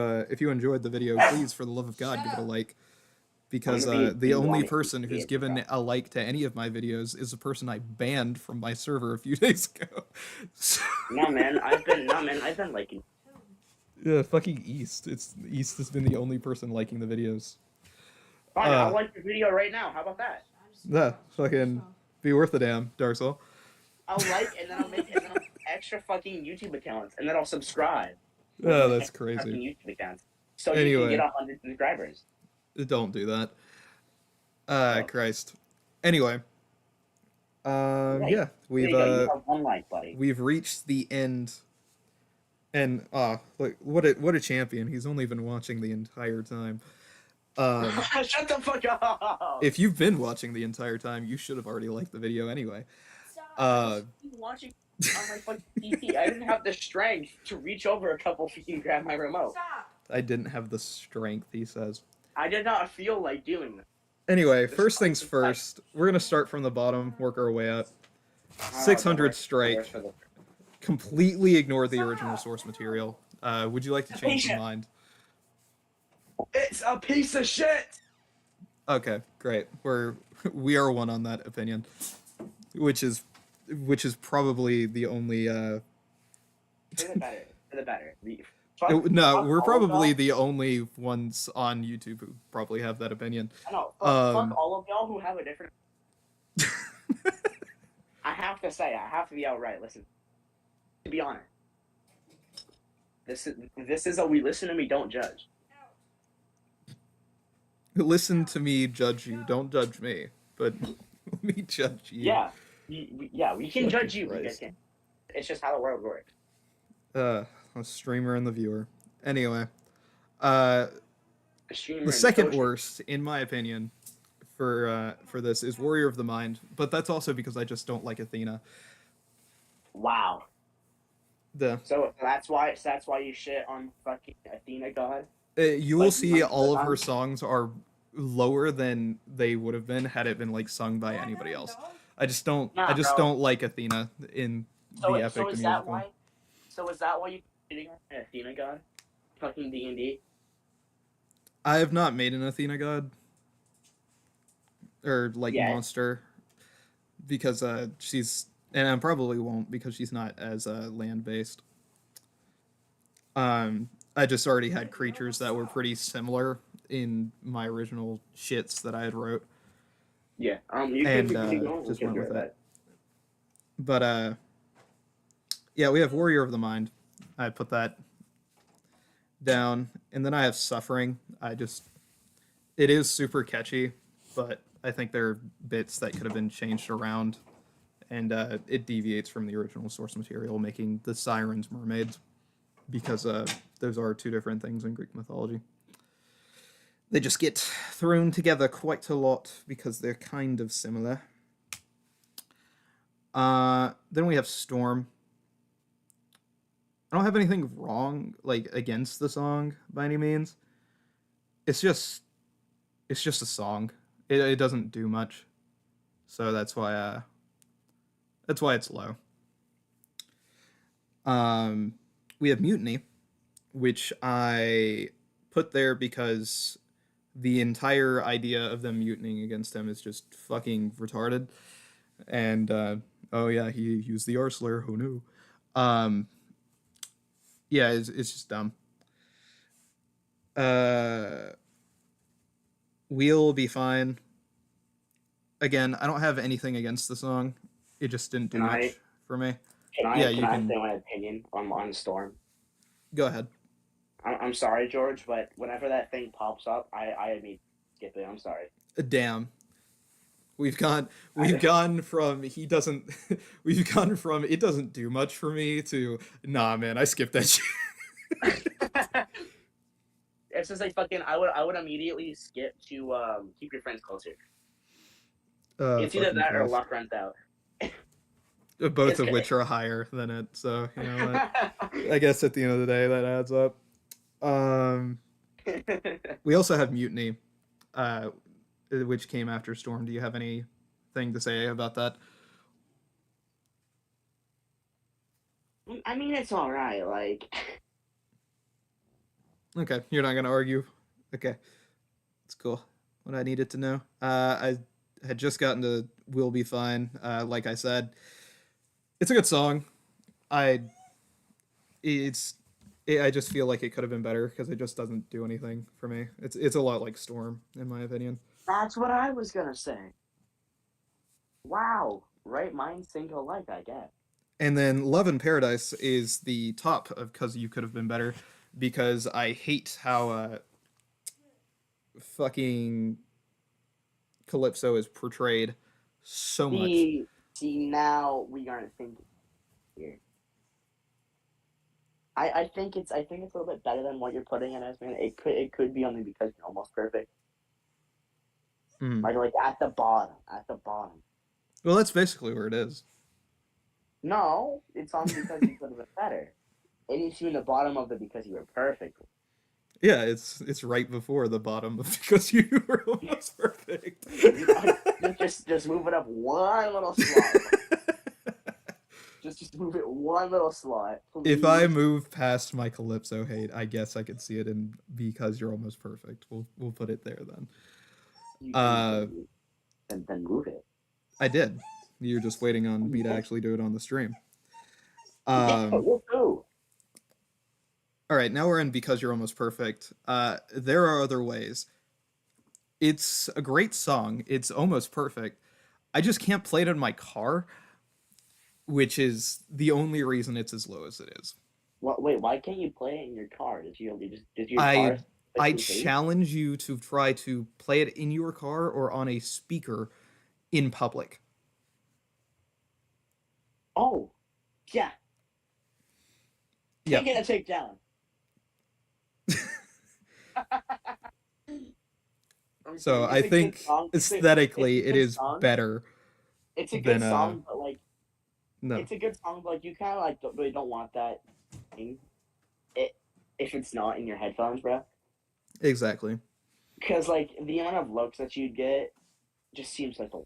enjoyed the video, please, for the love of God, give it a like. because I'm gonna be the only wanting person to who's be given able a like to any of my videos is a person I banned from my server a few days ago. So, No man, I've been liking. yeah, fucking East. East has been the only person liking the videos. Fine, I'll like your video right now. How about that? Yeah, fucking be worth a damn, Dark Soul. I'll like and then I'll make extra fucking YouTube accounts and then I'll subscribe. with Yeah, my that's fucking crazy. YouTube accounts, so you Anyway. can get 100 subscribers. Don't do that. Oh. Christ. Anyway. Right. Yeah, There we've you go. You have one like, buddy. we've reached the end. And like what a champion. He's only been watching the entire time. Shut the fuck up. If you've been watching the entire time, you should have already liked the video anyway. Watching on my fucking PC, I didn't have the strength to reach over a couple feet and grab my remote. Stop. I didn't have the strength, he says. I did not feel like doing that. Anyway, first things first, we're gonna start from the bottom, work our way up. 600 strike. Completely ignore the original source material. Would you like to change your mind? It's a piece of shit. Okay, great. We are one on that opinion, which is probably the only. For the better. For the better. No, we're probably the only ones on YouTube who probably have that opinion. I know. Fuck all of y'all who have a different. I have to say, I have to be outright. Listen, to be honest, this is a we listen and we don't judge. Listen to me, judge you. Don't judge me, but let me judge you. Yeah, we can judge you. Christ. It's just how the world works. A streamer and the viewer. Anyway, A streamer the and second social- worst, in my opinion, for this is Warrior of the Mind, but that's also because I just don't like Athena. Wow. The So that's why you shit on fucking Athena God. you will Like, see like all the of her song? songs are lower than they would have been had it been like sung by anybody else. I just don't don't like Athena in the epic So is the that musical. why? So is that why you shitting on Athena God? Fucking D&D. I have not made an Athena god or like Yet. monster because she's, and I probably won't because she's not as land based. I just already had creatures that were pretty similar in my original shits that I had wrote. Yeah. You And, can keep going. just We can went with do it. But yeah, we have Warrior of the Mind. I put that down, and then I have Suffering. It is super catchy, but I think there are bits that could have been changed around, and it deviates from the original source material, making the sirens mermaids, because those are two different things in Greek mythology. They just get thrown together quite a lot because they're kind of similar. Then we have Storm. I don't have anything wrong against the song by any means. It's just a song. It doesn't do much, so that's why it's low. We have Mutiny, which I put there because the entire idea of them mutinying against him is just fucking retarded. And oh yeah, he used the R slur. Who knew? Yeah, it's just dumb. We'll be fine. Again, I don't have anything against the song. It just didn't do Can much I- for me. Can I, Yeah, can you I can- say my opinion on Storm? Go ahead. I'm sorry, George, but whenever that thing pops up, I immediately skip it. I'm sorry. Damn. We've gone from it doesn't do much for me to nah man, I skipped that shit. It's just like fucking. I would immediately skip to keep your friends closer. It's either Fucking that or Christ. luck runs out. Both it's of good. which are higher than it, so you know what? I guess at the end of the day that adds up. We also have Mutiny, which came after Storm. Do you have anything to say about that? I mean, it's all right. Like, Okay, you're not gonna argue. Okay, it's cool. what I needed to know. I had just gotten to "We'll Be Fine." Like I said, it's a good song. I it's I just feel like it could have been better because it just doesn't do anything for me. It's a lot like Storm, in my opinion. That's what I was gonna say. Wow, right minds think alike, I guess. And then "Love in Paradise" is the top of "Cause You Could Have Been Better" because I hate how fucking Calypso is portrayed so much. See, now we aren't thinking here. I think it's a little bit better than what you're putting in as, man. It could be only because you're almost perfect. Mm. Like at the bottom, at the bottom. Well, that's basically where it is. No, it's only because you could have been better. It is you in the bottom of the because you were perfect. Yeah, it's right before the bottom of because you were almost perfect. just move it up one little slot. just move it one little slot. Please. If I move past my Calypso hate, I guess I could see it in because you're almost perfect. We'll put it there then. And then move it. I did. You're just waiting on me to actually do it on the stream. Woohoo! All right, now we're in because you're almost perfect. There are other ways. It's a great song. It's almost perfect. I just can't play it in my car, which is the only reason it's as low as it is. What? Wait, why can't you play it in your car? Does your car? I challenge you to try to play it in your car or on a speaker in public. Oh, yeah. Yeah. Taking a takedown. So I think aesthetically it is better. It's a good song, but like, no. It's a good song, but like you kind of like really don't want that thing. If it's not in your headphones, bro. Exactly. Because like the amount of looks that you'd get just seems like a.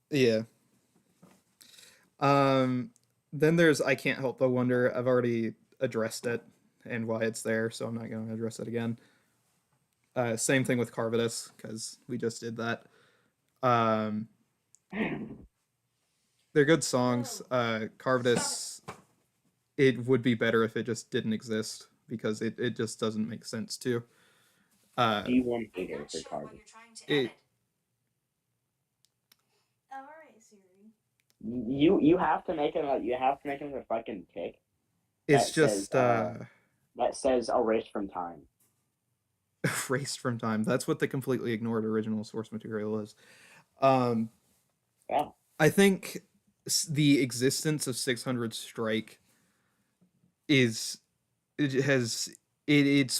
Yeah. Then there's "I Can't Help But Wonder." I've already addressed it and why it's there, so I'm not going to address it again. Same thing with "Carvitus" because we just did that. They're good songs. "Carvitus," it would be better if it just didn't exist because it just doesn't make sense to. Do you want to hear for Carvitus? Alright, Siri. You have to make him a fucking tick. It's just that says "erased from time." Erased from time. That's what the completely ignored original source material is. Yeah. I think the existence of 600 Strike it's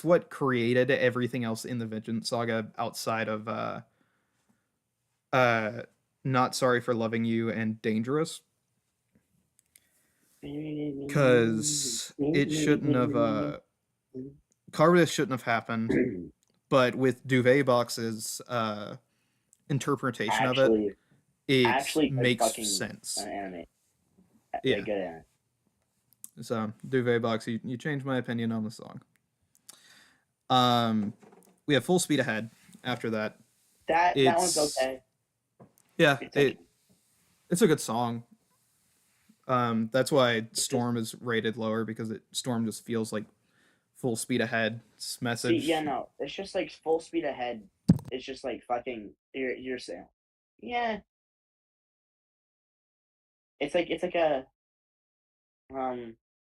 what created everything else in the Vengeance Saga outside of Not Sorry for Loving You and Dangerous. Because it shouldn't have Carvitus shouldn't have happened, but with Duvet Box's interpretation of it makes sense. Anime. Yeah. Good anime. So Duvet Box, you changed my opinion on the song. We have "Full Speed Ahead" after that. That one's okay. Yeah, it's a good song. That's why Storm is rated lower because Storm just feels like Full Speed Ahead's message. See, yeah, no, it's just like Full Speed Ahead. It's just like fucking. You're saying, yeah. It's like a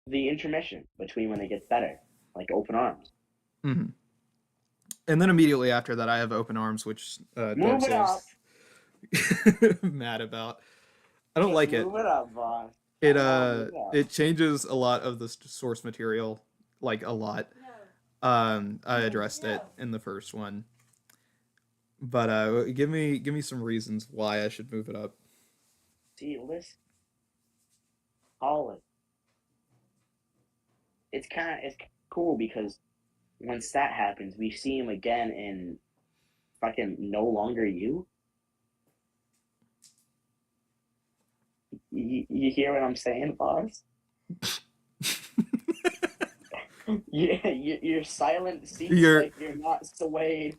the intermission between when it gets better, like "Open Arms." Mm-hmm. And then immediately after that, I have "Open Arms," which Move it up. mad about. I don't like it. Move it up, boss. It changes a lot of the source material, like a lot. No. I addressed it in the first one, but give me some reasons why I should move it up. See, listen, Holland. It's cool because once that happens, we see him again in fucking "No Longer You." You hear what I'm saying, boss? Yeah, your silent seems You're like you're not swayed.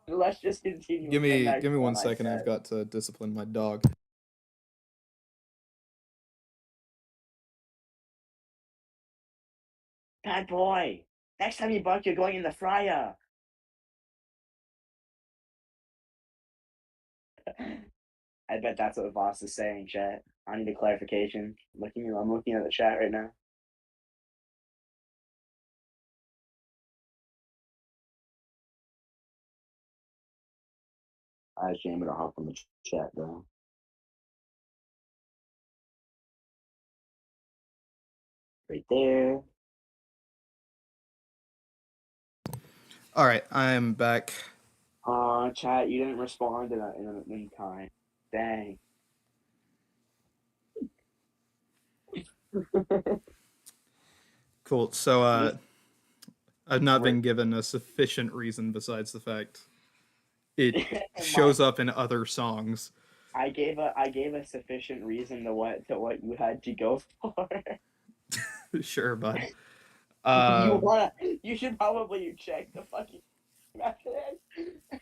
Let's just continue give with the me next give me one one, I second. I've guess. got to discipline my dog. Bad boy. Next time you bark, you're going in the fryer. I bet that's what Voss is saying, chat. I need a clarification. I'm looking at the chat right now. I was jamming to hop on the chat, though. Right there. All right, I'm back. Chat, you didn't respond in time. Dang. Cool. So I've not been Right. given a sufficient reason besides the fact it My- shows up in other songs. I gave a sufficient reason to what you had to go for. Sure, bud. You should probably check the fucking after this.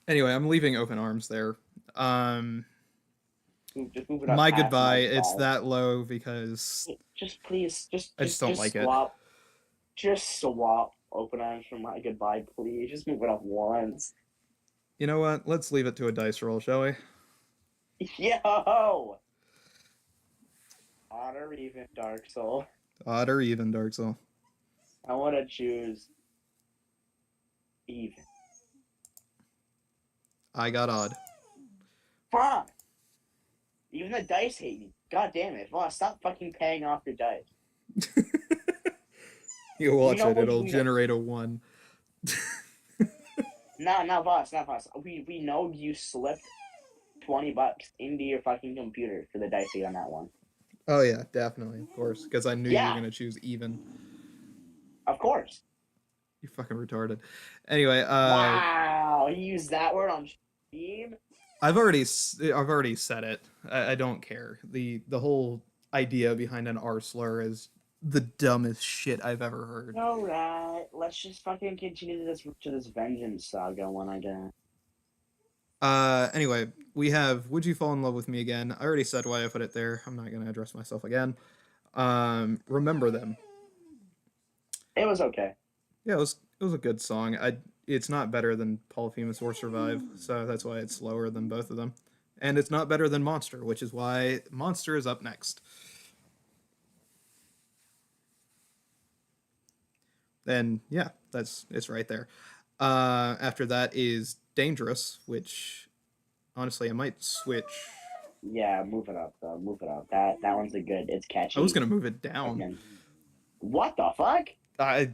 Anyway, I'm leaving open arms there. Just move it up My past goodbye. my It's goodbye. that low because Just please, I just don't like it. swap. Just swap open arms for my goodbye, please. Just move it up once. You know what? Let's leave it to a dice roll, shall we? Yo! Odd or even, Dark Soul. Odd or even, Dark Soul. I want to choose even. I got odd. Fuck! Even the dice hate me. God damn it. Boss, stop fucking paying off your dice. You watch know it, what it'll we- generate a 1. Nah, boss. We know you slipped $20 into your fucking computer for the dice hate on that one. Oh yeah, definitely, of course, because I knew you Yeah. were gonna choose even. Of course. You fucking retarded. Anyway, Wow, he used that word on stream? I've already said it. I don't care. The whole idea behind an R slur is the dumbest shit I've ever heard. Alright, let's just fucking continue to this vengeance saga one, I guess. Anyway, we have Would You Fall in Love with Me Again? I already said why I put it there. I'm not gonna address myself again. Remember Them. It was okay. Yeah, it was a good song. It's not better than Polyphemus or Survive, so that's why it's lower than both of them. And it's not better than Monster, which is why Monster is up next. Then yeah, it's right there. After that is Dangerous, which honestly I might switch. Yeah, move it up though. Move it up. That one's a good. It's catchy. I was gonna move it down. Again. What the fuck? I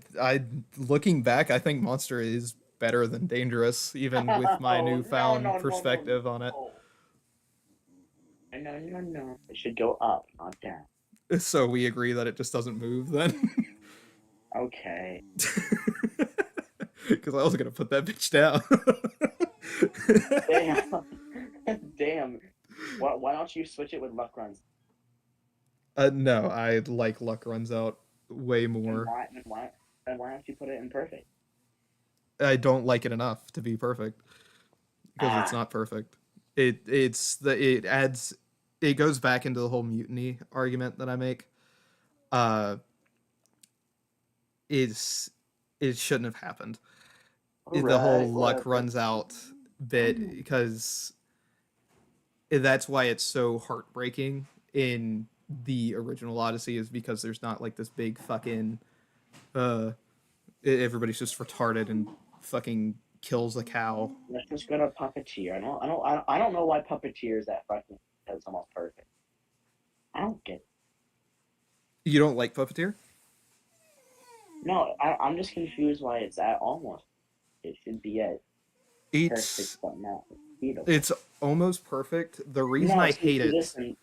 looking back, I think Monster is better than Dangerous, even with my newfound perspective on it. No. It should go up, not down. So we agree that it just doesn't move then. Okay. Because I was gonna put that bitch down. Damn. Why don't you switch it with luck runs? No, I like Luck Runs Out way more. Then why don't you put it in perfect? I don't like it enough to be perfect because it's not perfect. It goes back into the whole mutiny argument that I make. It shouldn't have happened. The whole luck runs out bit, because that's why it's so heartbreaking in the original Odyssey, is because there's not like this big fucking everybody's just retarded and fucking kills a cow. Let's just go to Puppeteer. I don't know why Puppeteer is that fucking that's almost perfect. I don't get it. You don't like Puppeteer? No, I'm just confused why it's at almost. It should be at perfect, but not beautiful. It's almost perfect. The reason I hate it. Listen.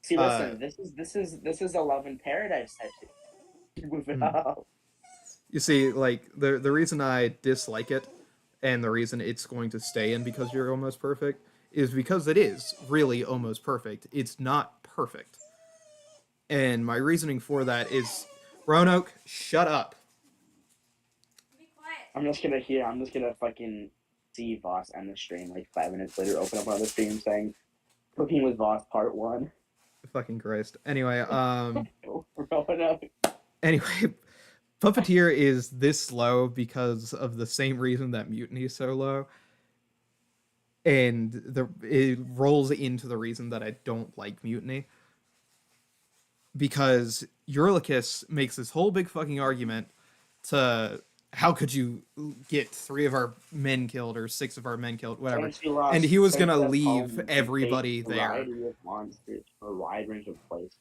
This is a Love in Paradise tattoo. Move it up. You see, like the reason I dislike it, and the reason it's going to stay in Because You're Almost Perfect, is because it is really almost perfect. It's not perfect. And my reasoning for that is, Roanoke, shut up. Be quiet. I'm just gonna fucking see Voss end the stream like 5 minutes later, open up another stream saying Cooking with Voss Part 1. Fucking Christ. Anyway, Roanoke. anyway, Puppeteer is this low because of the same reason that Mutiny is so low. And it rolls into the reason that I don't like Mutiny. Because Eurylochus makes this whole big fucking argument to how could you get 3 of our men killed or 6 of our men killed, whatever. And he was gonna leave everybody there. A wide range of places.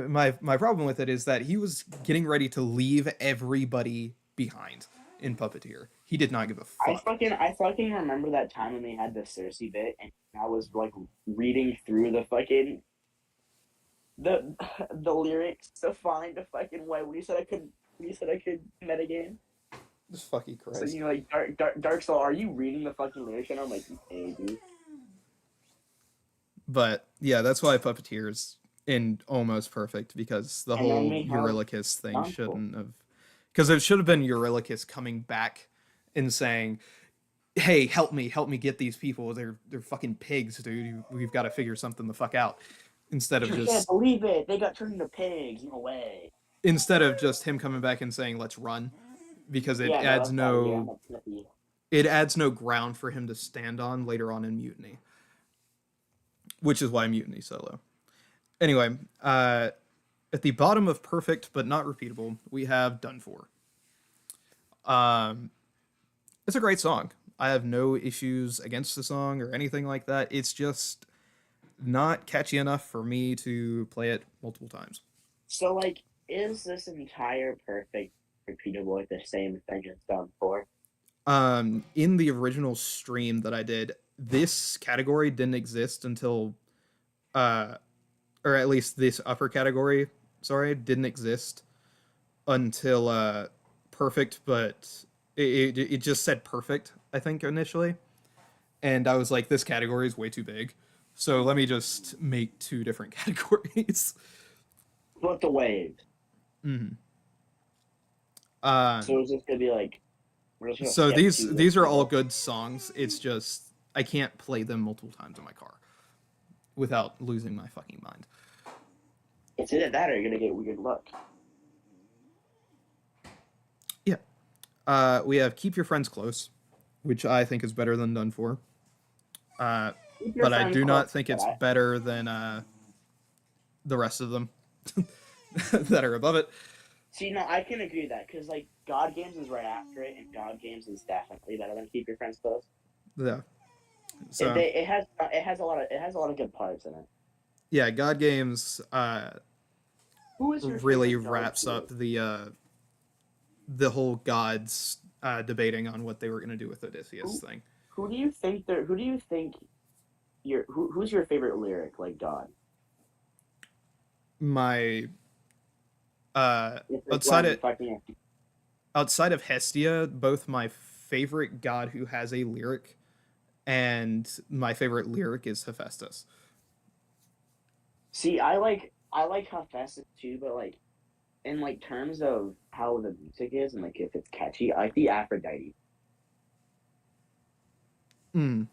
My problem with it is that he was getting ready to leave everybody behind in Puppeteer. He did not give a fuck. I fucking remember that time when they had the Cersei bit, and I was like reading through the fucking the lyrics to find a fucking way when he said I could metagame. Just fucking Christ. So you know, like Dark Soul, are you reading the fucking lyrics? And I'm like, hey, dude. But yeah, that's why Puppeteer is in almost perfect, because the whole Eurylochus thing shouldn't have. Because it should have been Eurylochus coming back and saying, "Hey, help me get these people. They're fucking pigs, dude. We've got to figure something the fuck out." Instead of You just can't believe it. They got turned into pigs. No way. Instead of just him coming back and saying, "Let's run," because it adds no ground for him to stand on later on in Mutiny. Which is why Mutiny solo. Anyway, at the bottom of perfect but not repeatable, we have Done For. It's a great song. I have no issues against the song or anything like that. It's just not catchy enough for me to play it multiple times. So, like, is this entire perfect repeatable like the same thing as Done For? In the original stream that I did, this category didn't exist until, or at least this upper category, didn't exist until perfect, but it just said perfect, I think, initially. And I was like, this category is way too big, so let me just make 2 different categories. Flip the waves. Mm-hmm. So it's just gonna be like. So these are all good songs. It's just I can't play them multiple times in my car without losing my fucking mind. It's either that or you're gonna get weird luck. Yeah. We have Keep Your Friends Close, which I think is better than Done For. But I do not think it's better than the rest of them that are above it. See, no, I can agree with that, because, like, God Games is right after it, and God Games is definitely better than Keep Your Friends Close. Yeah. So it has a lot of good parts in it. Yeah, God Games Who is your really favorite wraps God up the whole gods debating on what they were going to do with Odysseus thing. Who's your favorite lyric, like God? My outside of Hestia, both my favorite god who has a lyric and my favorite lyric is Hephaestus. See, I like Hephaestus too, but like in like terms of how the music is and like if it's catchy, I like the Aphrodite. From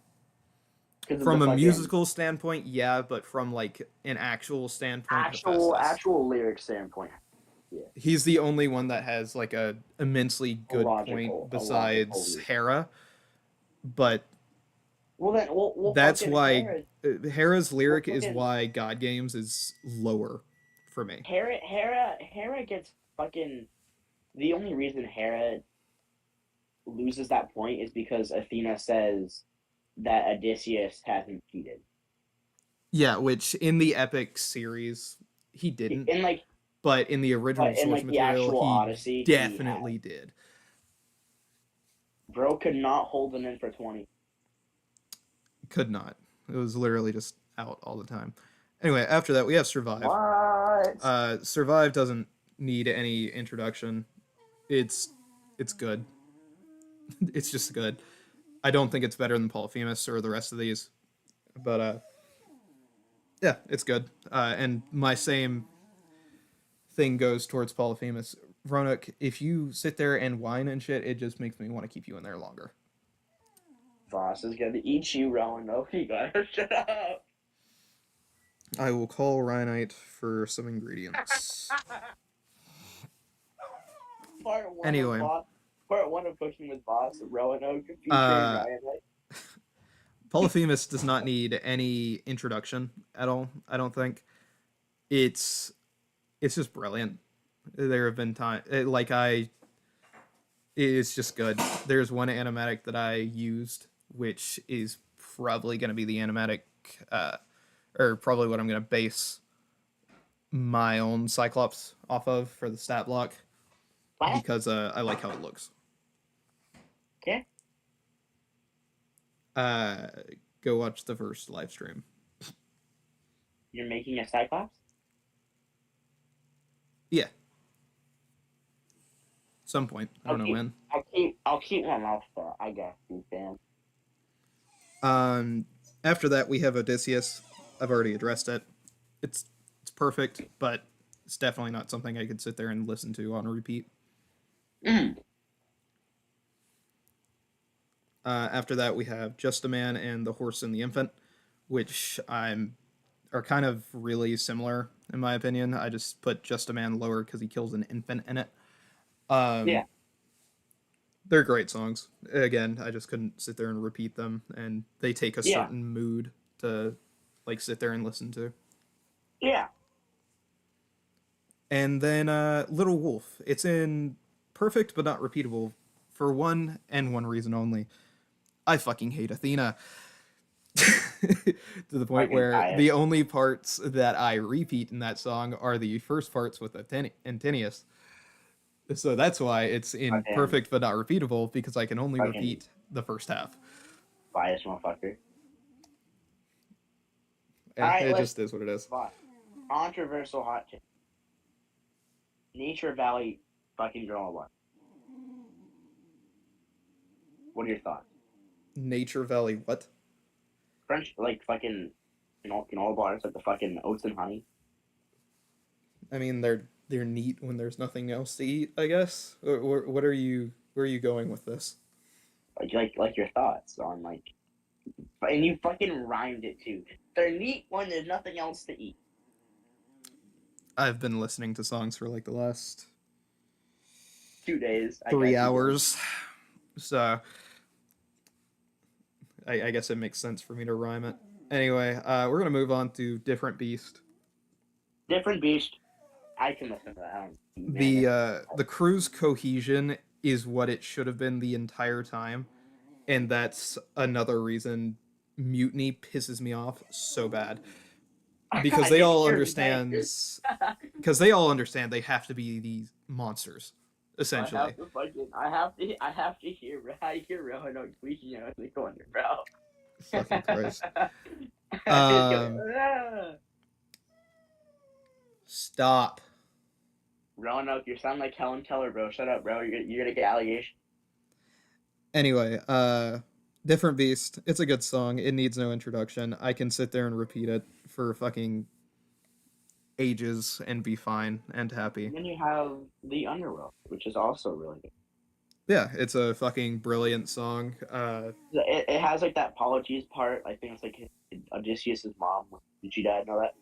a musical standpoint, yeah, but from like an actual standpoint, actual lyric standpoint. Yeah. He's the only one that has like a immensely good point besides Hera. But that's why Hera's lyric is why God Games is lower for me. Hera gets fucking. The only reason Hera loses that point is because Athena says that Odysseus hasn't cheated. Yeah, which in the epic series he didn't. But in the original source material, Odyssey, definitely did. Bro could not hold them in for 20. Could not. It was literally just out all the time. Anyway, after that, we have Survive. What? Survive doesn't need any introduction. It's good. It's just good. I don't think it's better than Polyphemus or the rest of these. But Yeah, it's good. And my same thing goes towards Polyphemus. Roanoke, if you sit there and whine and shit, it just makes me want to keep you in there longer. Voss is gonna eat you, Rowan. No, you gotta shut up. I will call Ryanite for some ingredients. Part one of Anyway, Voss. Part one of Cooking with Voss. Roanoke featuring uh, Ryan. Polyphemus does not need any introduction at all. I don't think it's just brilliant. There have been times it's just good. There's one animatic that I used, which is probably going to be the animatic, or probably what I'm going to base my own Cyclops off of for the stat block, What? because I like how it looks. Okay. Go watch the first live stream. You're making a Cyclops? Yeah. Some point. I don't know when. I'll keep my mouth shut. I guess you, fam. After that, we have Odysseus. I've already addressed it. It's perfect, but it's definitely not something I could sit there and listen to on repeat. After that, we have Just a Man and The Horse and the Infant, which are kind of really similar in my opinion. I just put Just a Man lower because he kills an infant in it. Yeah. They're great songs. Again, I just couldn't sit there and repeat them, and they take a certain mood to like sit there and listen to. Yeah. And then Little Wolf. It's in perfect but not repeatable for one and one reason only. I fucking hate Athena. To the point where the only parts that I repeat in that song are the first parts with Antinous. So that's why it's in perfect but not repeatable, because I can only repeat the first half. Bias motherfucker. It just is what it is. Controversial hot take. Nature Valley fucking Granola Bar. What are your thoughts? Nature Valley what? French, like fucking granola bars, like the fucking oats and honey. I mean, they're neat when there's nothing else to eat, I guess. What are you? Where are you going with this? Like your thoughts on like, and you fucking rhymed it too. They're neat when there's nothing else to eat. I've been listening to songs for like the last 2 days. 3 hours, so I guess it makes sense for me to rhyme it. Anyway, we're gonna move on to Different Beast. Different Beast. I can listen to that. The crew's cohesion is what it should have been the entire time, and that's another reason Mutiny pisses me off so bad, because they all understand they have to be these monsters, essentially. I have to hear Roanoke squeaking out in the corner, bro. Fucking Christ. Stop. Roanoke, you sound like Helen Keller, bro. Shut up, bro. You're gonna get allegation. Anyway, Different Beast. It's a good song. It needs no introduction. I can sit there and repeat it for fucking ages and be fine and happy. And then you have The Underworld, which is also really good. Yeah, it's a fucking brilliant song. It has like that apologies part. I think it's like Odysseus' mom. Did your dad know that?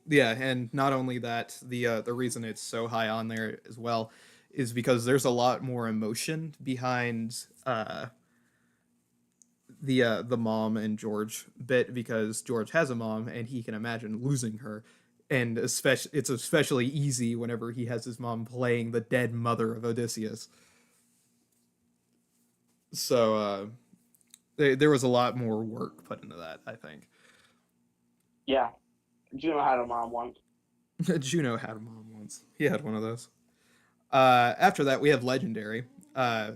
Yeah, and not only that, the reason it's so high on there as well is because there's a lot more emotion behind the mom and George bit, because George has a mom and he can imagine losing her, and it's especially easy whenever he has his mom playing the dead mother of Odysseus. So there was a lot more work put into that, I think. Yeah. Juno had a mom once. Juno had a mom once. He had one of those. After that, we have Legendary. I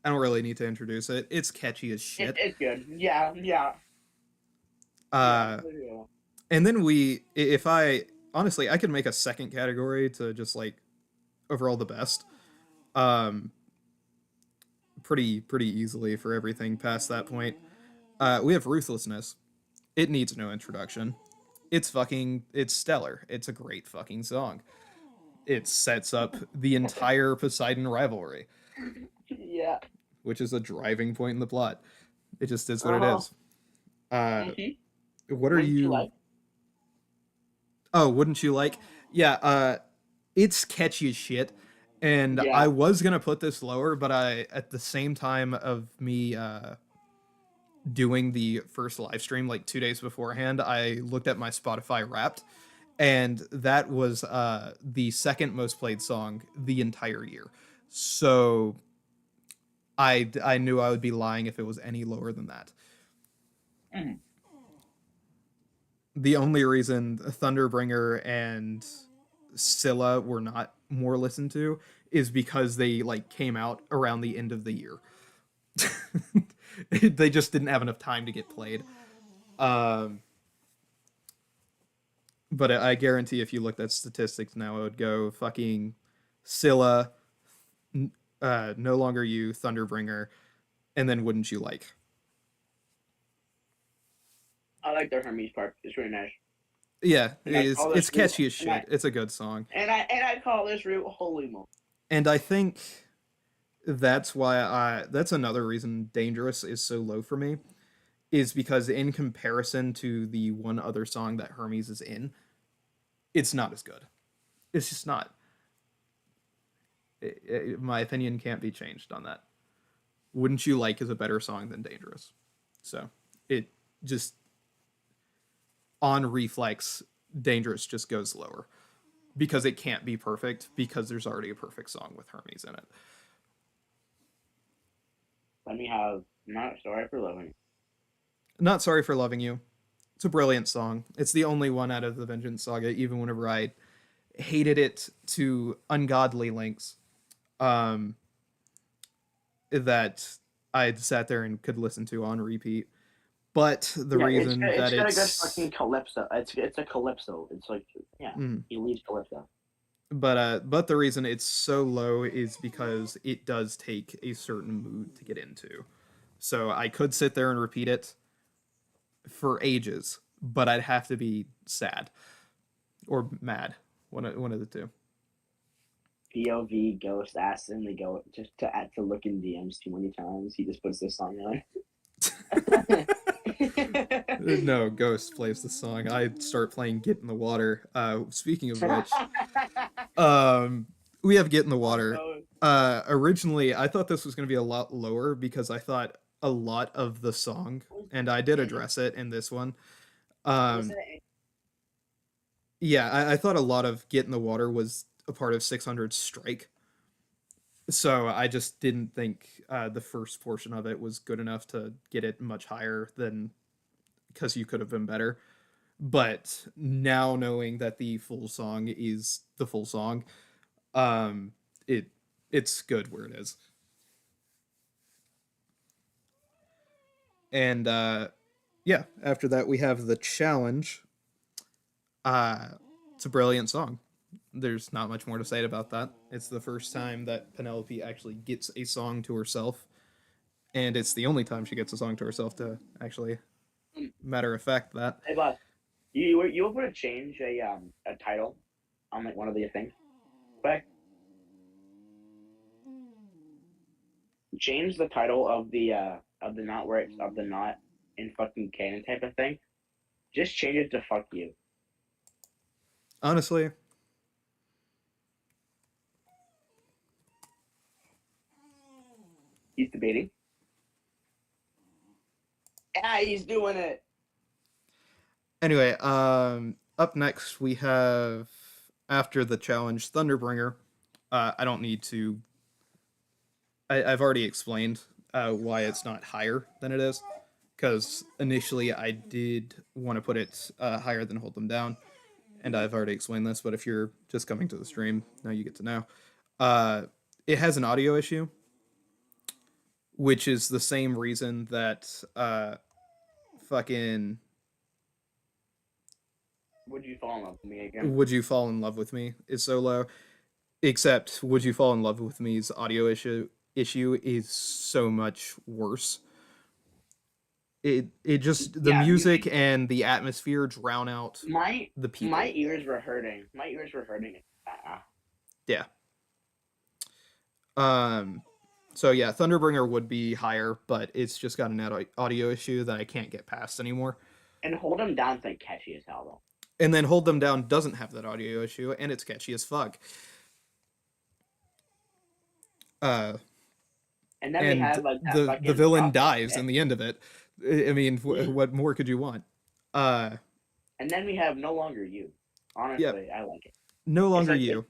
don't really need to introduce it. It's catchy as shit. It's good. Yeah. And then honestly, I could make a second category to just like overall the best. Pretty easily for everything past that point. We have Ruthlessness. It needs no introduction. it's stellar. It's a great fucking song. It sets up the entire Poseidon rivalry, Yeah. which is a driving point in the plot. It just is what it Uh-huh. is. Uh, Mhm. what are Wouldn't you you? like? Oh, wouldn't you like? Yeah, it's catchy as shit. And Yeah. I was gonna put this lower, but I at the same time of me doing the first live stream like 2 days beforehand, I looked at my Spotify Wrapped, and that was the second most played song the entire year. So I knew I would be lying if it was any lower than that. Mhm. The only reason Thunderbringer and Scylla were not more listened to is because they like came out around the end of the year. They just didn't have enough time to get played. Um, but I guarantee if you looked at statistics now, it would go fucking Scylla, No Longer You, Thunderbringer, and then Wouldn't You Like? I like the Hermes part. It's really nice. Yeah, And I call this it's catchy as and I- shit. It's a good song. And I call this root holy mo. And I think that's that's another reason Dangerous is so low for me, is because in comparison to the one other song that Hermes is in, it's not as good. It's just not. My opinion can't be changed on that. Wouldn't You Like is a better song than Dangerous. So it just, on reflex, Dangerous just goes lower because it can't be perfect because there's already a perfect song with Hermes in it. Let me have Not Sorry for Loving. Not Sorry for Loving You. It's a brilliant song. It's the only one out of the Vengeance Saga, even whenever I hated it to ungodly lengths, that I sat there and could listen to on repeat. But the reason that it's got a good fucking calypso. It's a calypso. It's like he leaves calypso. But the reason it's so low is because it does take a certain mood to get into. So I could sit there and repeat it for ages, but I'd have to be sad or mad, one of the two. POV Ghost asks him to go just to look in DMs too many times. He just puts this song on. No, Ghost plays the song. I start playing Get in the Water. Speaking of which, we have Get in the Water. Originally, I thought this was going to be a lot lower because I thought a lot of the song, and I did address it in this one. Yeah, I thought a lot of Get in the Water was a part of 600's Strike. So I just didn't think the first portion of it was good enough to get it much higher than, because you could have been better. But now knowing that the full song is the full song, it's good where it is. And yeah, after that we have The Challenge. It's a brilliant song. There's not much more to say about that. It's the first time that Penelope actually gets a song to herself, and it's the only time she gets a song to herself to actually matter of fact that. Hey, boss, you want to change a title on like one of the things? Quick, change the title of the not where it's of the not in fucking canon type of thing. Just change it to fuck you. Honestly, He's debating. Yeah, he's doing it. anyway, up next we have, after The Challenge, Thunderbringer. I don't need to. I've already explained why it's not higher than it is, because initially I did want to put it higher than Hold Them Down, and I've already explained this. But if you're just coming to the stream, now you get to know. It has an audio issue, which is the same reason that fucking Would You Fall in Love with Me again? Would You Fall in Love with Me is so low. Except Would You Fall in Love with Me's audio issue is so much worse. it just the Yeah, music and the atmosphere drown out my the people. my ears were hurting. My ears were hurting. Yeah. So yeah, Thunderbringer would be higher, but it's just got an audio issue that I can't get past anymore. And Hold 'Em Down's like catchy as hell though. And then Hold Them Down doesn't have that audio issue, and it's catchy as fuck. And then we And have like that the fucking villain Prophet dies shit. in the end of it. I mean, what more could you want? And then we have No Longer You. Honestly, I like it. No Longer like You.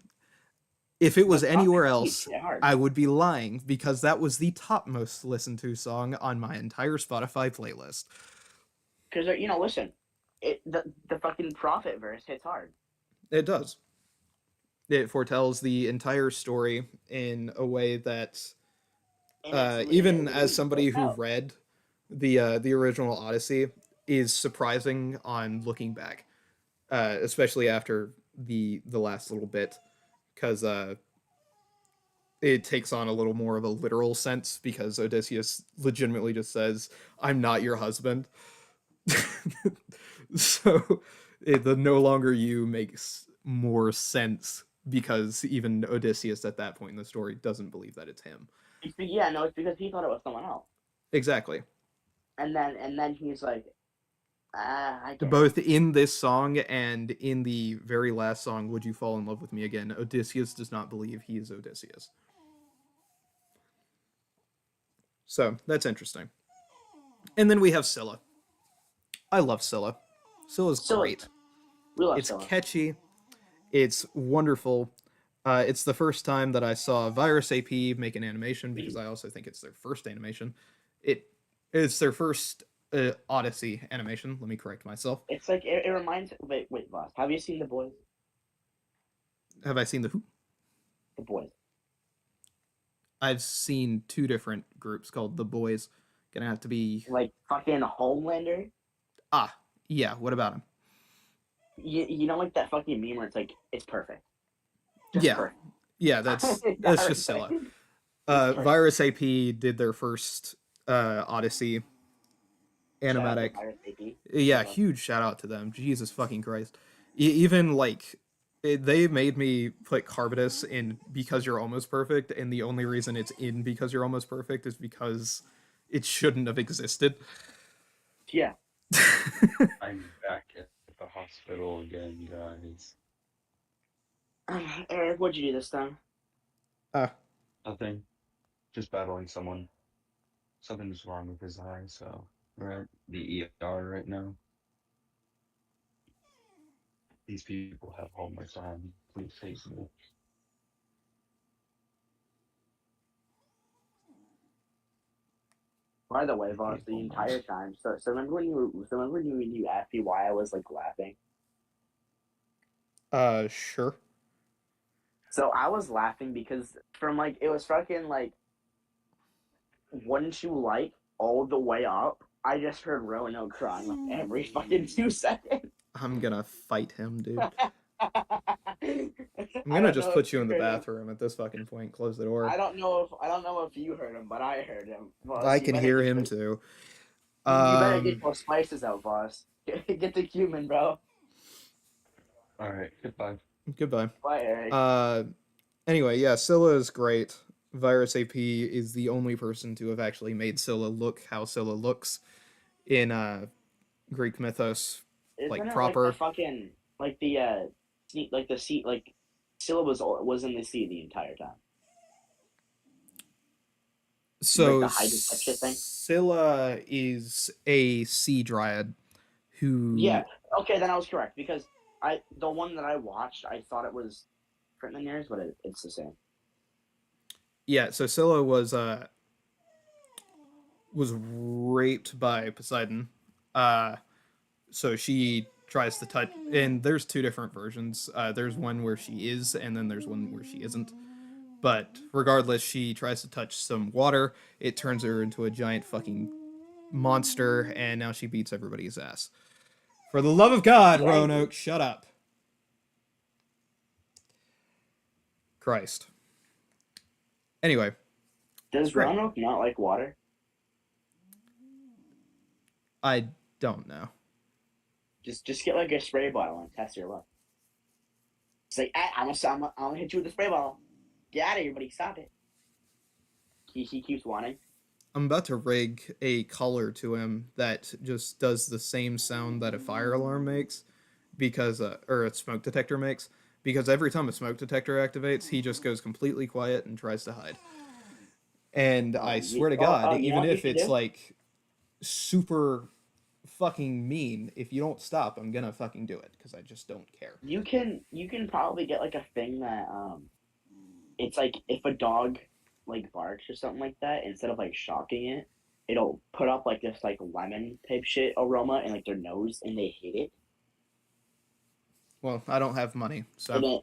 If it was the anywhere Prophet else, hit hard. I would be lying because that was the top most listened to song on my entire Spotify playlist. Because listen, the fucking Prophet verse hits hard. It does. It foretells the entire story in a way that, even as somebody who read the original Odyssey, is surprising on looking back, especially after the last little bit, because it takes on a little more of a literal sense because Odysseus legitimately just says, "I'm not your husband." So the No Longer You makes more sense because even Odysseus at that point in the story doesn't believe that it's him. It's because he thought it was someone else. Exactly. And then he's like, I get Both in this song and in the very last song, Would You Fall in Love with Me Again, Odysseus does not believe he is Odysseus. So that's interesting. And then we have Scylla. I love Scylla. Scylla's great. We love It's Scylla. catchy. It's wonderful. It's the first time that I saw Virus AP make an animation because I also think it's their first animation. It's their first Odyssey animation. Let me correct myself. It's like it reminds. Wait, boss. Have you seen The Boys? Have I seen the who? The Boys. I've seen two different groups called The Boys. Gonna have to be Like fucking Homelander. Yeah. What about him? You know, like that fucking meme where it's like it's perfect. Just Yeah. perfect. Yeah, that's just Scylla. Virus AP did their first Odyssey animatic. Yeah, huge shout out to them. Jesus fucking Christ. Even like they made me put Carbitus in Because You're Almost Perfect, and the only reason it's in Because You're Almost Perfect is because it shouldn't have existed. Yeah. I'm back at the hospital again, guys. Eric, what'd you do this time? Nothing. Just battling someone. Something's wrong with his eye, so we're at the ER right now. These people have homework on. Please face me. By the way, boss, the entire time. So remember when you asked me why I was like laughing? Sure. So I was laughing because from like it was fucking like, wouldn't you like all the way up? I just heard Roanoke crying like every fucking 2 seconds. I'm gonna fight him, dude. I'm gonna just put you in the bathroom at this fucking point. Close the door. I don't know if you heard him, but I heard him. Boss, I can hear him too. You better get those spices out, boss. Get the cumin, bro. Alright, goodbye. Goodbye. Bye, Eric. Anyway, yeah, Scylla is great. Virus AP is the only person to have actually made Scylla look how Scylla looks in Greek mythos, Isn't like it proper. like the fucking the sea like Scylla was in the sea the entire time. So like the hydroception thing? Scylla is a sea dryad who. Yeah. Okay, then I was correct because the one that I watched, I thought it was different than yours, but it's the same. Yeah, so Scylla was raped by Poseidon. So she tries to touch, and there's two different versions. There's one where she is, and then there's one where she isn't. But regardless, she tries to touch some water. It turns her into a giant fucking monster, and now she beats everybody's ass. For the love of God, Roanoke, shut up. Christ. Anyway. Does Roanoke not like water? I don't know. Just get like a spray bottle and test your luck. It's like, I'm gonna hit you with a spray bottle. Get out of here, buddy. Stop it. He keeps wanting. I'm about to rig a collar to him that just does the same sound that a fire alarm makes, because or a smoke detector makes, because every time a smoke detector activates, he just goes completely quiet and tries to hide. And I swear to God, You know even what you if should it's do? like super fucking mean, if you don't stop, I'm gonna fucking do it because I just don't care. You can probably get like a thing that it's like if a dog like barks or something like that, instead of like shocking it, it'll put up like this like lemon type shit aroma in like their nose, and they hate it. Well, I don't have money, so And then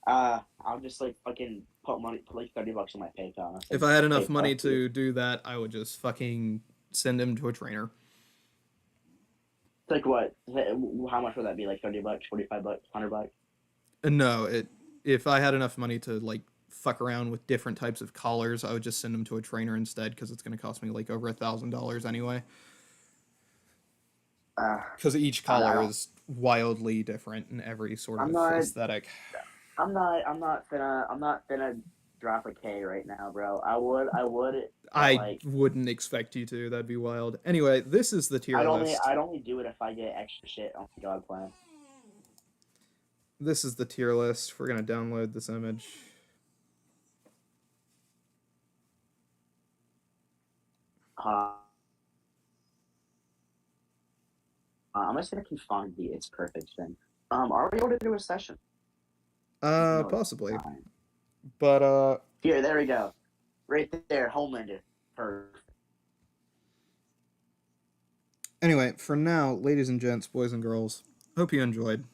I'll just like fucking put like $30 on my PayPal. And if I had enough "Hey, money fuck you." to do that, I would just fucking send him to a trainer. It's like what? How much would that be? Like $30, $45, $100? No, if I had enough money to like fuck around with different types of collars, I would just send him to a trainer instead because it's going to cost me like over $1,000 anyway. Because each collar is wildly different in every sort of aesthetic. I'm not gonna drop a K right now, bro. I would. But I like, wouldn't expect you to. That'd be wild. Anyway, this is the tier list. I'd only do it if I get extra shit on the God plan. This is the tier list. We're gonna download this image. I'm just gonna confirm the it's perfect thing. Are we able to do a session? Possibly. But Here, there we go. Right there, Homelander. Perfect. anyway, for now, ladies and gents, boys and girls, hope you enjoyed.